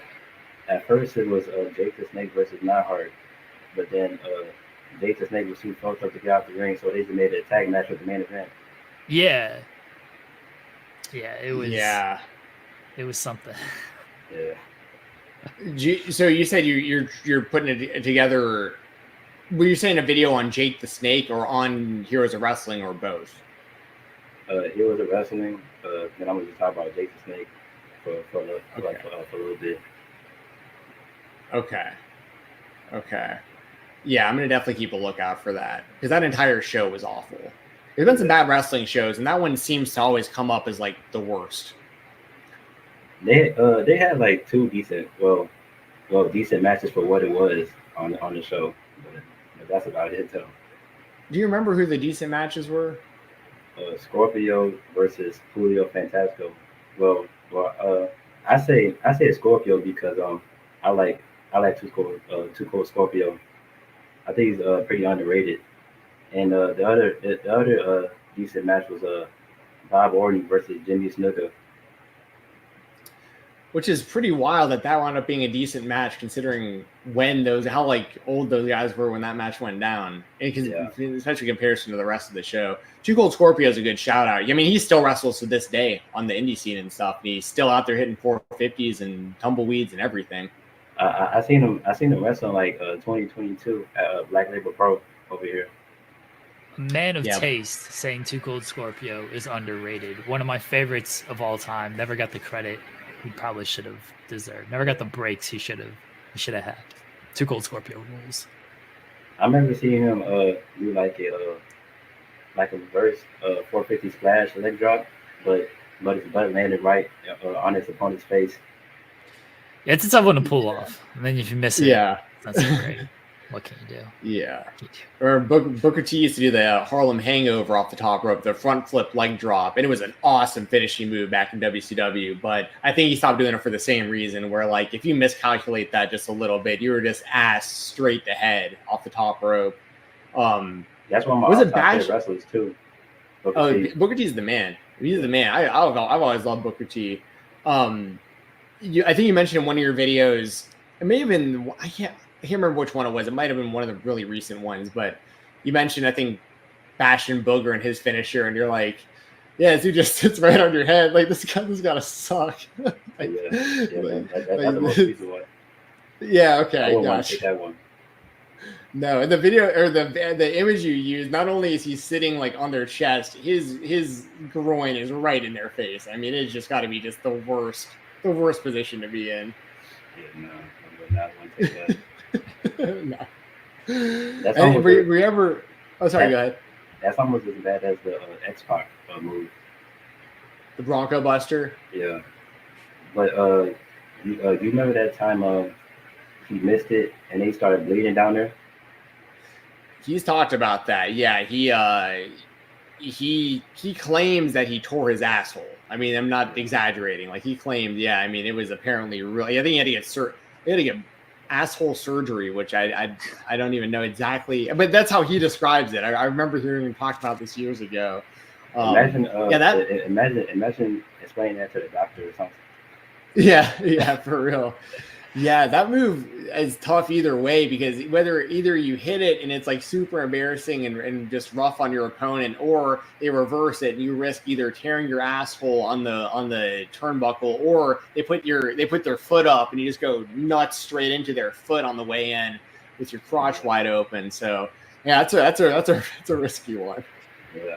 At first it was Jake the Snake versus Neidhart, but then Jake the Snake was too fucked up to get out the ring, so they just made it a tag match with the main event. Yeah, it was. Yeah, it was something. Yeah. So you said you're putting it together. Were you saying a video on Jake the Snake or on Heroes of Wrestling or both? Heroes of Wrestling. Then I'm gonna just talk about Jake the Snake for a little bit. Okay. Yeah, I'm gonna definitely keep a lookout for that, because that entire show was awful. There's been some bad wrestling shows, and that one seems to always come up as like the worst. They had like 2 decent matches for what it was on the show, but that's about it though. Do you remember who the decent matches were? Scorpio versus Julio Fantasco. Well, I say Scorpio because I like Too Cold Scorpio. I think he's pretty underrated. And the other decent match was Bob Orton versus Jimmy Snuka. Which is pretty wild that wound up being a decent match, considering how like old those guys were when that match went down, especially in comparison to the rest of the show. Too Cold Scorpio is a good shout out. I mean, he still wrestles to this day on the indie scene and stuff. And he's still out there hitting 450s and tumbleweeds and everything. I seen him wrestling like 2022 at Black Label Pro over here. Man of taste saying Too Cold Scorpio is underrated. One of my favorites of all time. Never got the credit he probably should have deserved. Never got the breaks he should have had. Too Cold Scorpio rules. I remember seeing him do like a reverse 450 splash leg drop, but his butt landed right on his opponent's face. It's a tough one to pull off. And then if you miss it, Yeah. it's not so great. What can you do? Yeah. What can you do? Or Booker T used to do the Harlem Hangover off the top rope, the front flip leg drop, and it was an awesome finishing move back in WCW. But I think he stopped doing it for the same reason, where like if you miscalculate that just a little bit, you were just ass straight to head off the top rope. That's one of my Was it top Bash? favorite wrestlers too. Booker T's the man. He's the man. I've always loved Booker T. I think you mentioned in one of your videos. It may have been I can't remember which one it was. It might have been one of the really recent ones, but you mentioned I think Bastion Booger and his finisher, and you're like, yeah, this dude just sits right on your head. Like this gotta suck. Man. That's the most recent one. Yeah. Okay. I wouldn't want Gosh. to take that one. No, in the video or the image you use, not only is he sitting like on their chest, his groin is right in their face. I mean, it's just got to be just the worst position to be in. Yeah, no, I would not want to take that. No. That's Hey, almost were you ever? Oh, sorry. Go ahead. That's almost as bad as the X-Pac move. The Bronco Buster. Yeah, but you remember that time he missed it and they started bleeding down there? He's talked about that. Yeah, he claims that he tore his asshole. I mean, I'm not exaggerating. Like he claimed, yeah. I mean, it was apparently really. I think he had to get asshole surgery, which I don't even know exactly, but that's how he describes it. I remember hearing him talk about this years ago. Imagine explaining that to the doctor or something. Yeah, for real. Yeah, that move is tough either way because whether either you hit it and it's like super embarrassing and just rough on your opponent, or they reverse it and you risk either tearing your asshole on the turnbuckle, or they put their foot up and you just go nuts straight into their foot on the way in with your crotch wide open. So yeah, that's a risky one. Yeah.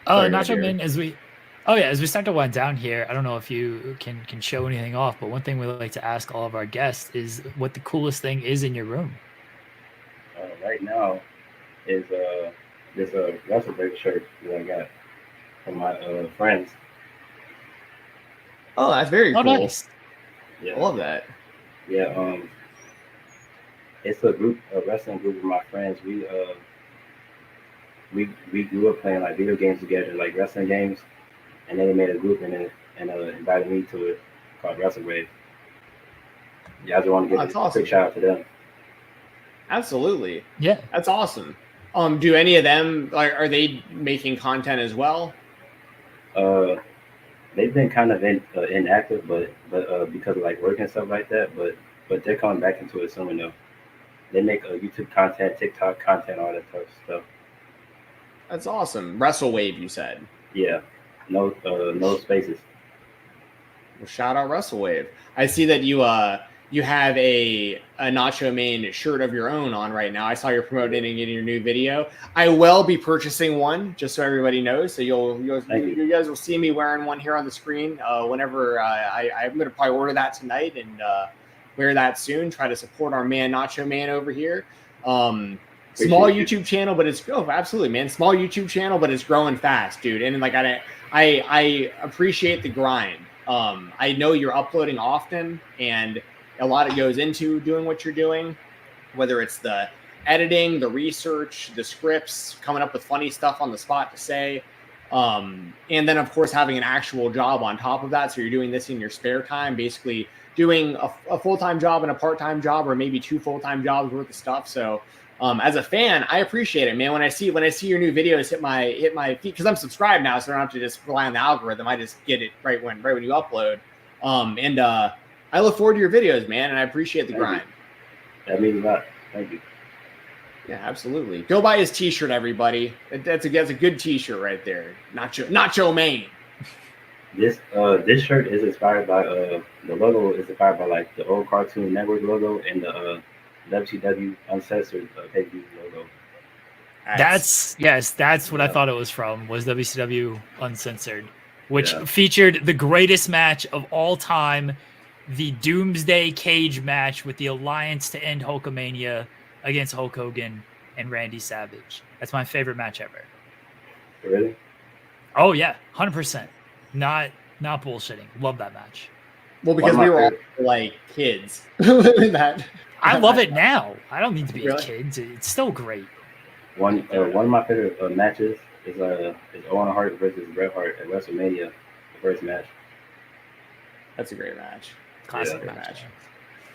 Nacho Main, as we start to wind down here, I don't know if you can show anything off, but one thing we like to ask all of our guests is what the coolest thing is in your room. Right now is this WrestleBreak shirt that I got from my friends. Oh, that's very cool. Nice. Yeah. I love that. Yeah, it's a wrestling group of my friends. We grew up playing like video games together, like wrestling games. And then they made a group and invited me to it called WrestleWave. Yeah, I just want to give a quick shout out to them. Absolutely. Yeah. That's awesome. Do any of them are they making content as well? They've been kind of inactive, but because of like work and stuff like that. But they're coming back into it soon though. They make YouTube content, TikTok content, all that type of stuff. That's awesome. WrestleWave, you said. Yeah. No spaces. Well, shout out WrestleWave. I see that you have a Nacho Main shirt of your own on right now. I saw you're promoting it in your new video. I will be purchasing one, just so everybody knows. So you guys will see me wearing one here on the screen whenever I'm going to probably order that tonight and wear that soon. Try to support our man Nacho Man over here. Small YouTube channel, but it's absolutely, man. Small YouTube channel, but it's growing fast, dude. And like I appreciate the grind. I know you're uploading often, and a lot goes into doing what you're doing, whether it's the editing, the research, the scripts, coming up with funny stuff on the spot to say, and then of course having an actual job on top of that. So you're doing this in your spare time, basically doing a full-time job and a part-time job, or maybe 2 full-time jobs worth of stuff. So as a fan, I appreciate it, man. When I see your new videos hit my feed, because I'm subscribed now, so I don't have to just rely on the algorithm. I just get it right when you upload. And I look forward to your videos, man, and I appreciate the grind. That means a lot. Thank you. Yeah, absolutely. Go buy his T-shirt, everybody. That's a good T-shirt right there. Nacho Main. This shirt is inspired by the logo is inspired by like the old Cartoon Network logo and the WCW Uncensored pay-per-view logo. That's what I thought it was from, was WCW Uncensored, which featured the greatest match of all time, the Doomsday Cage match with the Alliance to end Hulkamania against Hulk Hogan and Randy Savage. That's my favorite match ever. Really? Oh yeah, 100%. Not bullshitting. Love that match. Well, because One we of my were all favorite- like kids. that. I love it now. I don't need to be Really? a kid. It's still great. one of my favorite matches is Owen Hart versus Bret Hart at WrestleMania, the first match. That's a great match. Classic Great match.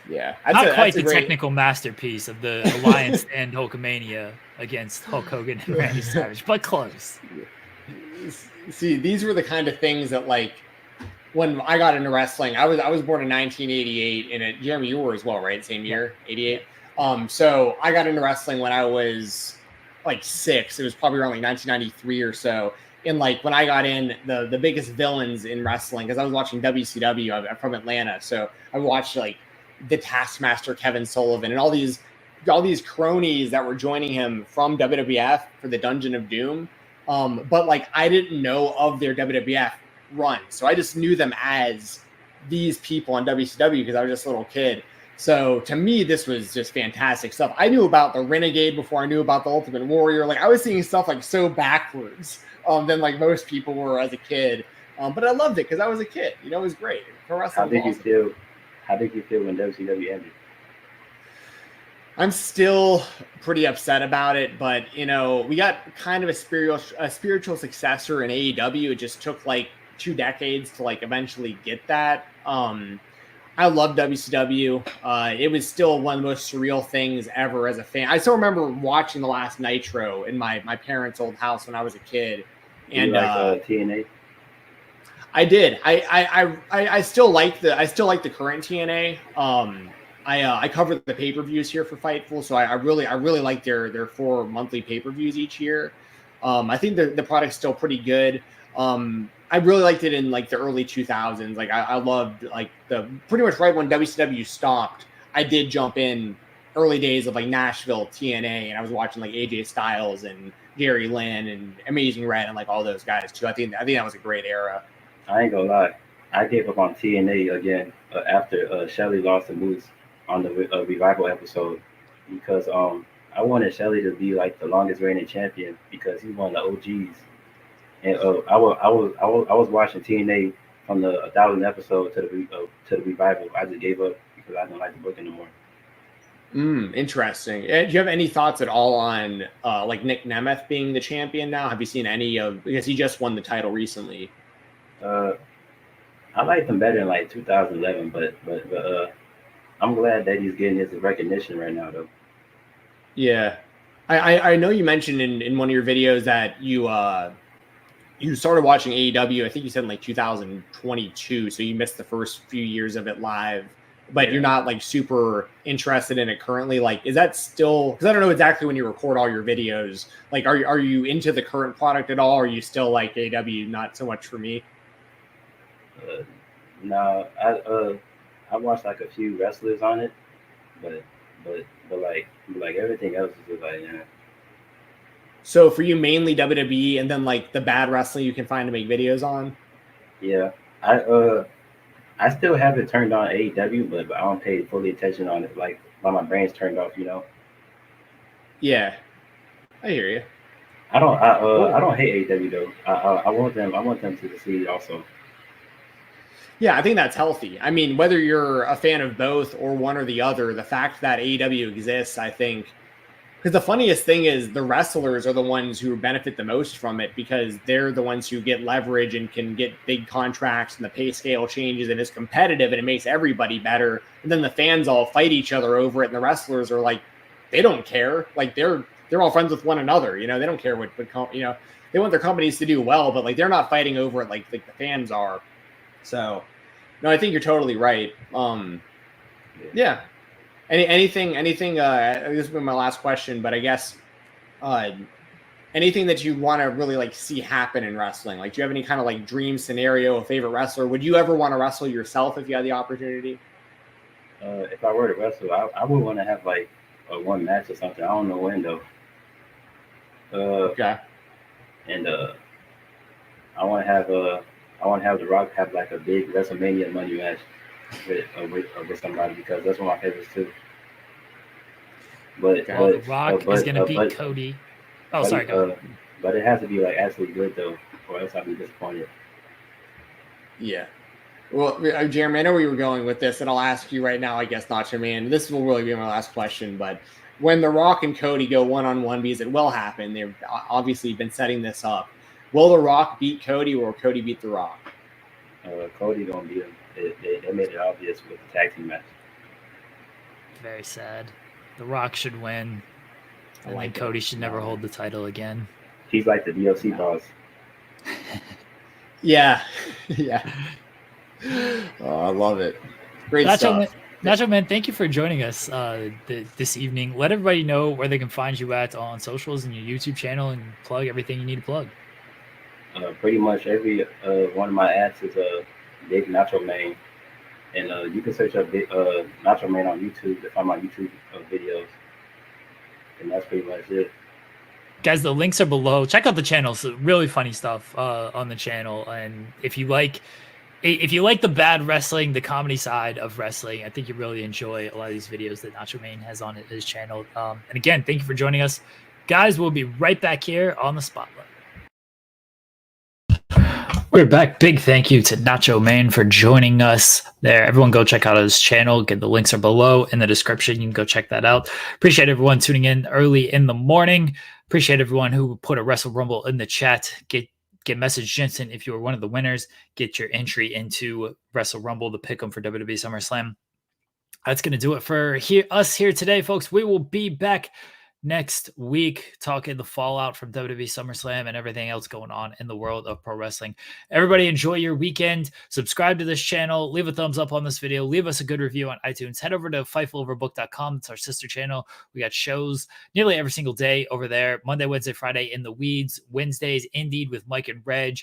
Yeah, Not quite that's a the great- technical masterpiece of the Alliance and Hulkamania against Hulk Hogan and Randy Savage, but close. See, these were the kind of things that, like, when I got into wrestling, I was born in 1988, and Jeremy, you were as well, right? Same year, 88. So I got into wrestling when I was like 6. It was probably around like 1993 or so. And like when I got in, the biggest villains in wrestling, because I was watching WCW. I'm from Atlanta, so I watched like the Taskmaster Kevin Sullivan and all these cronies that were joining him from WWF for the Dungeon of Doom. But like I didn't know of their WWF run, so I just knew them as these people on WCW because I was just a little kid. So to me, this was just fantastic stuff. I knew about the Renegade before I knew about the Ultimate Warrior. Like I was seeing stuff like so backwards than like most people were as a kid. But I loved it because I was a kid. You know, it was great. Pro wrestling was awesome. How did you feel when WCW ended? I'm still pretty upset about it, but you know, we got kind of a spiritual successor in AEW. It just took like 2 decades to like eventually get that. I love WCW. It was still one of the most surreal things ever as a fan. I still remember watching the last Nitro in my parents' old house when I was a kid. And you like TNA? I did. I still like the current TNA. I cover the pay-per-views here for Fightful, so I really like their 4 monthly pay-per-views each year. I think the product's still pretty good. I really liked it in like the early 2000s. Like I loved like the pretty much right when WCW stopped. I did jump in early days of like Nashville TNA, and I was watching like AJ Styles and Gary Lynn and Amazing Red and like all those guys too. I think that was a great era. I ain't gonna lie, I gave up on TNA again after Shelly lost to Moose on the Revival episode because I wanted Shelly to be like the longest reigning champion because he's one of the OGs. And I was watching TNA from the 1,000th episode to the Revival. I just gave up because I don't like the book anymore. Interesting. Do you have any thoughts at all on like Nick Nemeth being the champion now? Have you seen any of, because he just won the title recently? I liked him better in like 2011, but I'm glad that he's getting his recognition right now, though. Yeah, I know you mentioned in one of your videos that you started watching AEW. I think you said in like 2022, so you missed the first few years of it live. But you're not like super interested in it currently. Like, is that still? Because I don't know exactly when you record all your videos. Like, are you into the current product at all? Or are you still like AEW? Not so much for me. No, I watched like a few wrestlers on it, but like everything else is just like, yeah. So for you, mainly WWE, and then like the bad wrestling you can find to make videos on. Yeah, I still have it turned on AEW, but I don't pay fully attention on it. Like while my brain's turned off, you know. Yeah, I hear you. I don't hate AEW though. I want them to succeed also. Yeah, I think that's healthy. I mean, whether you're a fan of both or one or the other, the fact that AEW exists, I think, because the funniest thing is the wrestlers are the ones who benefit the most from it because they're the ones who get leverage and can get big contracts and the pay scale changes and it's competitive and it makes everybody better. And then the fans all fight each other over it and the wrestlers are like, they don't care. Like they're all friends with one another. You know, they don't care what you know, they want their companies to do well, but like they're not fighting over it like the fans are. So, no, I think you're totally right. Yeah. Anything? This has been my last question, but I guess anything that you want to really like see happen in wrestling. Like, do you have any kind of like dream scenario, a favorite wrestler? Would you ever want to wrestle yourself if you had the opportunity? If I were to wrestle, I would want to have like a one match or something. I don't know when though. Okay. And I want to have The Rock have like a big WrestleMania money match with somebody because that's one of my favorites too. But The Rock is gonna beat Cody. Oh, sorry. But it has to be like absolutely good though, or else I'll be disappointed. Yeah. Well, Jeremy, I know where you were going with this, and I'll ask you right now, I guess, Nacho Man. This will really be my last question, but when The Rock and Cody go one-on-one, because it will happen, they've obviously been setting this up. Will The Rock beat Cody, or will Cody beat The Rock? Cody gonna beat him. They made it obvious with the tag team match. Very sad. The Rock should win. And like Cody should never hold the title again. He's like the DLC boss. Yeah. Oh, I love it. Great stuff. Nacho Man, thank you for joining us this evening. Let everybody know where they can find you at on socials and your YouTube channel, and plug everything you need to plug. Pretty much every one of my ads is a big Nacho Main, and you can search up big Nacho Main on YouTube to find my YouTube videos, and that's pretty much it. Guys, the links are below. Check out the channel. So really funny stuff on the channel, and if you like the bad wrestling, the comedy side of wrestling, I think you really enjoy a lot of these videos that Nacho Main has on his channel. And again, thank you for joining us. Guys, we'll be right back here on the Spotlight. We're back. Big thank you to Nacho Main for joining us there. Everyone go check out his channel. Again, the links are below in the description. You can go check that out. Appreciate everyone tuning in early in the morning. Appreciate everyone who put a Wrestle Rumble in the chat. Get message Jensen if you were one of the winners. Get your entry into Wrestle Rumble, the pick'em for WWE SummerSlam. That's going to do it for us here today, folks. We will be back next week talking the fallout from WWE SummerSlam and everything else going on in the world of pro wrestling. Everybody enjoy your weekend. Subscribe to this channel. Leave a thumbs up on this video. Leave us a good review on iTunes. Head over to Fightfuloverbook.com. It's our sister channel. We got shows nearly every single day over there. Monday, Wednesday, Friday in the weeds. Wednesdays, Indeed with Mike and Reg.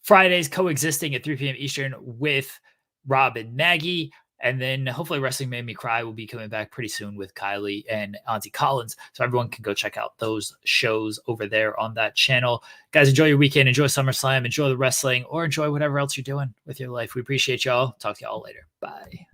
Fridays, coexisting at 3 p.m. Eastern with Rob and Maggie. And then hopefully Wrestling Made Me Cry will be coming back pretty soon with Kylie and Auntie Collins. So everyone can go check out those shows over there on that channel. Guys, enjoy your weekend. Enjoy SummerSlam. Enjoy the wrestling, or enjoy whatever else you're doing with your life. We appreciate y'all. Talk to y'all later. Bye.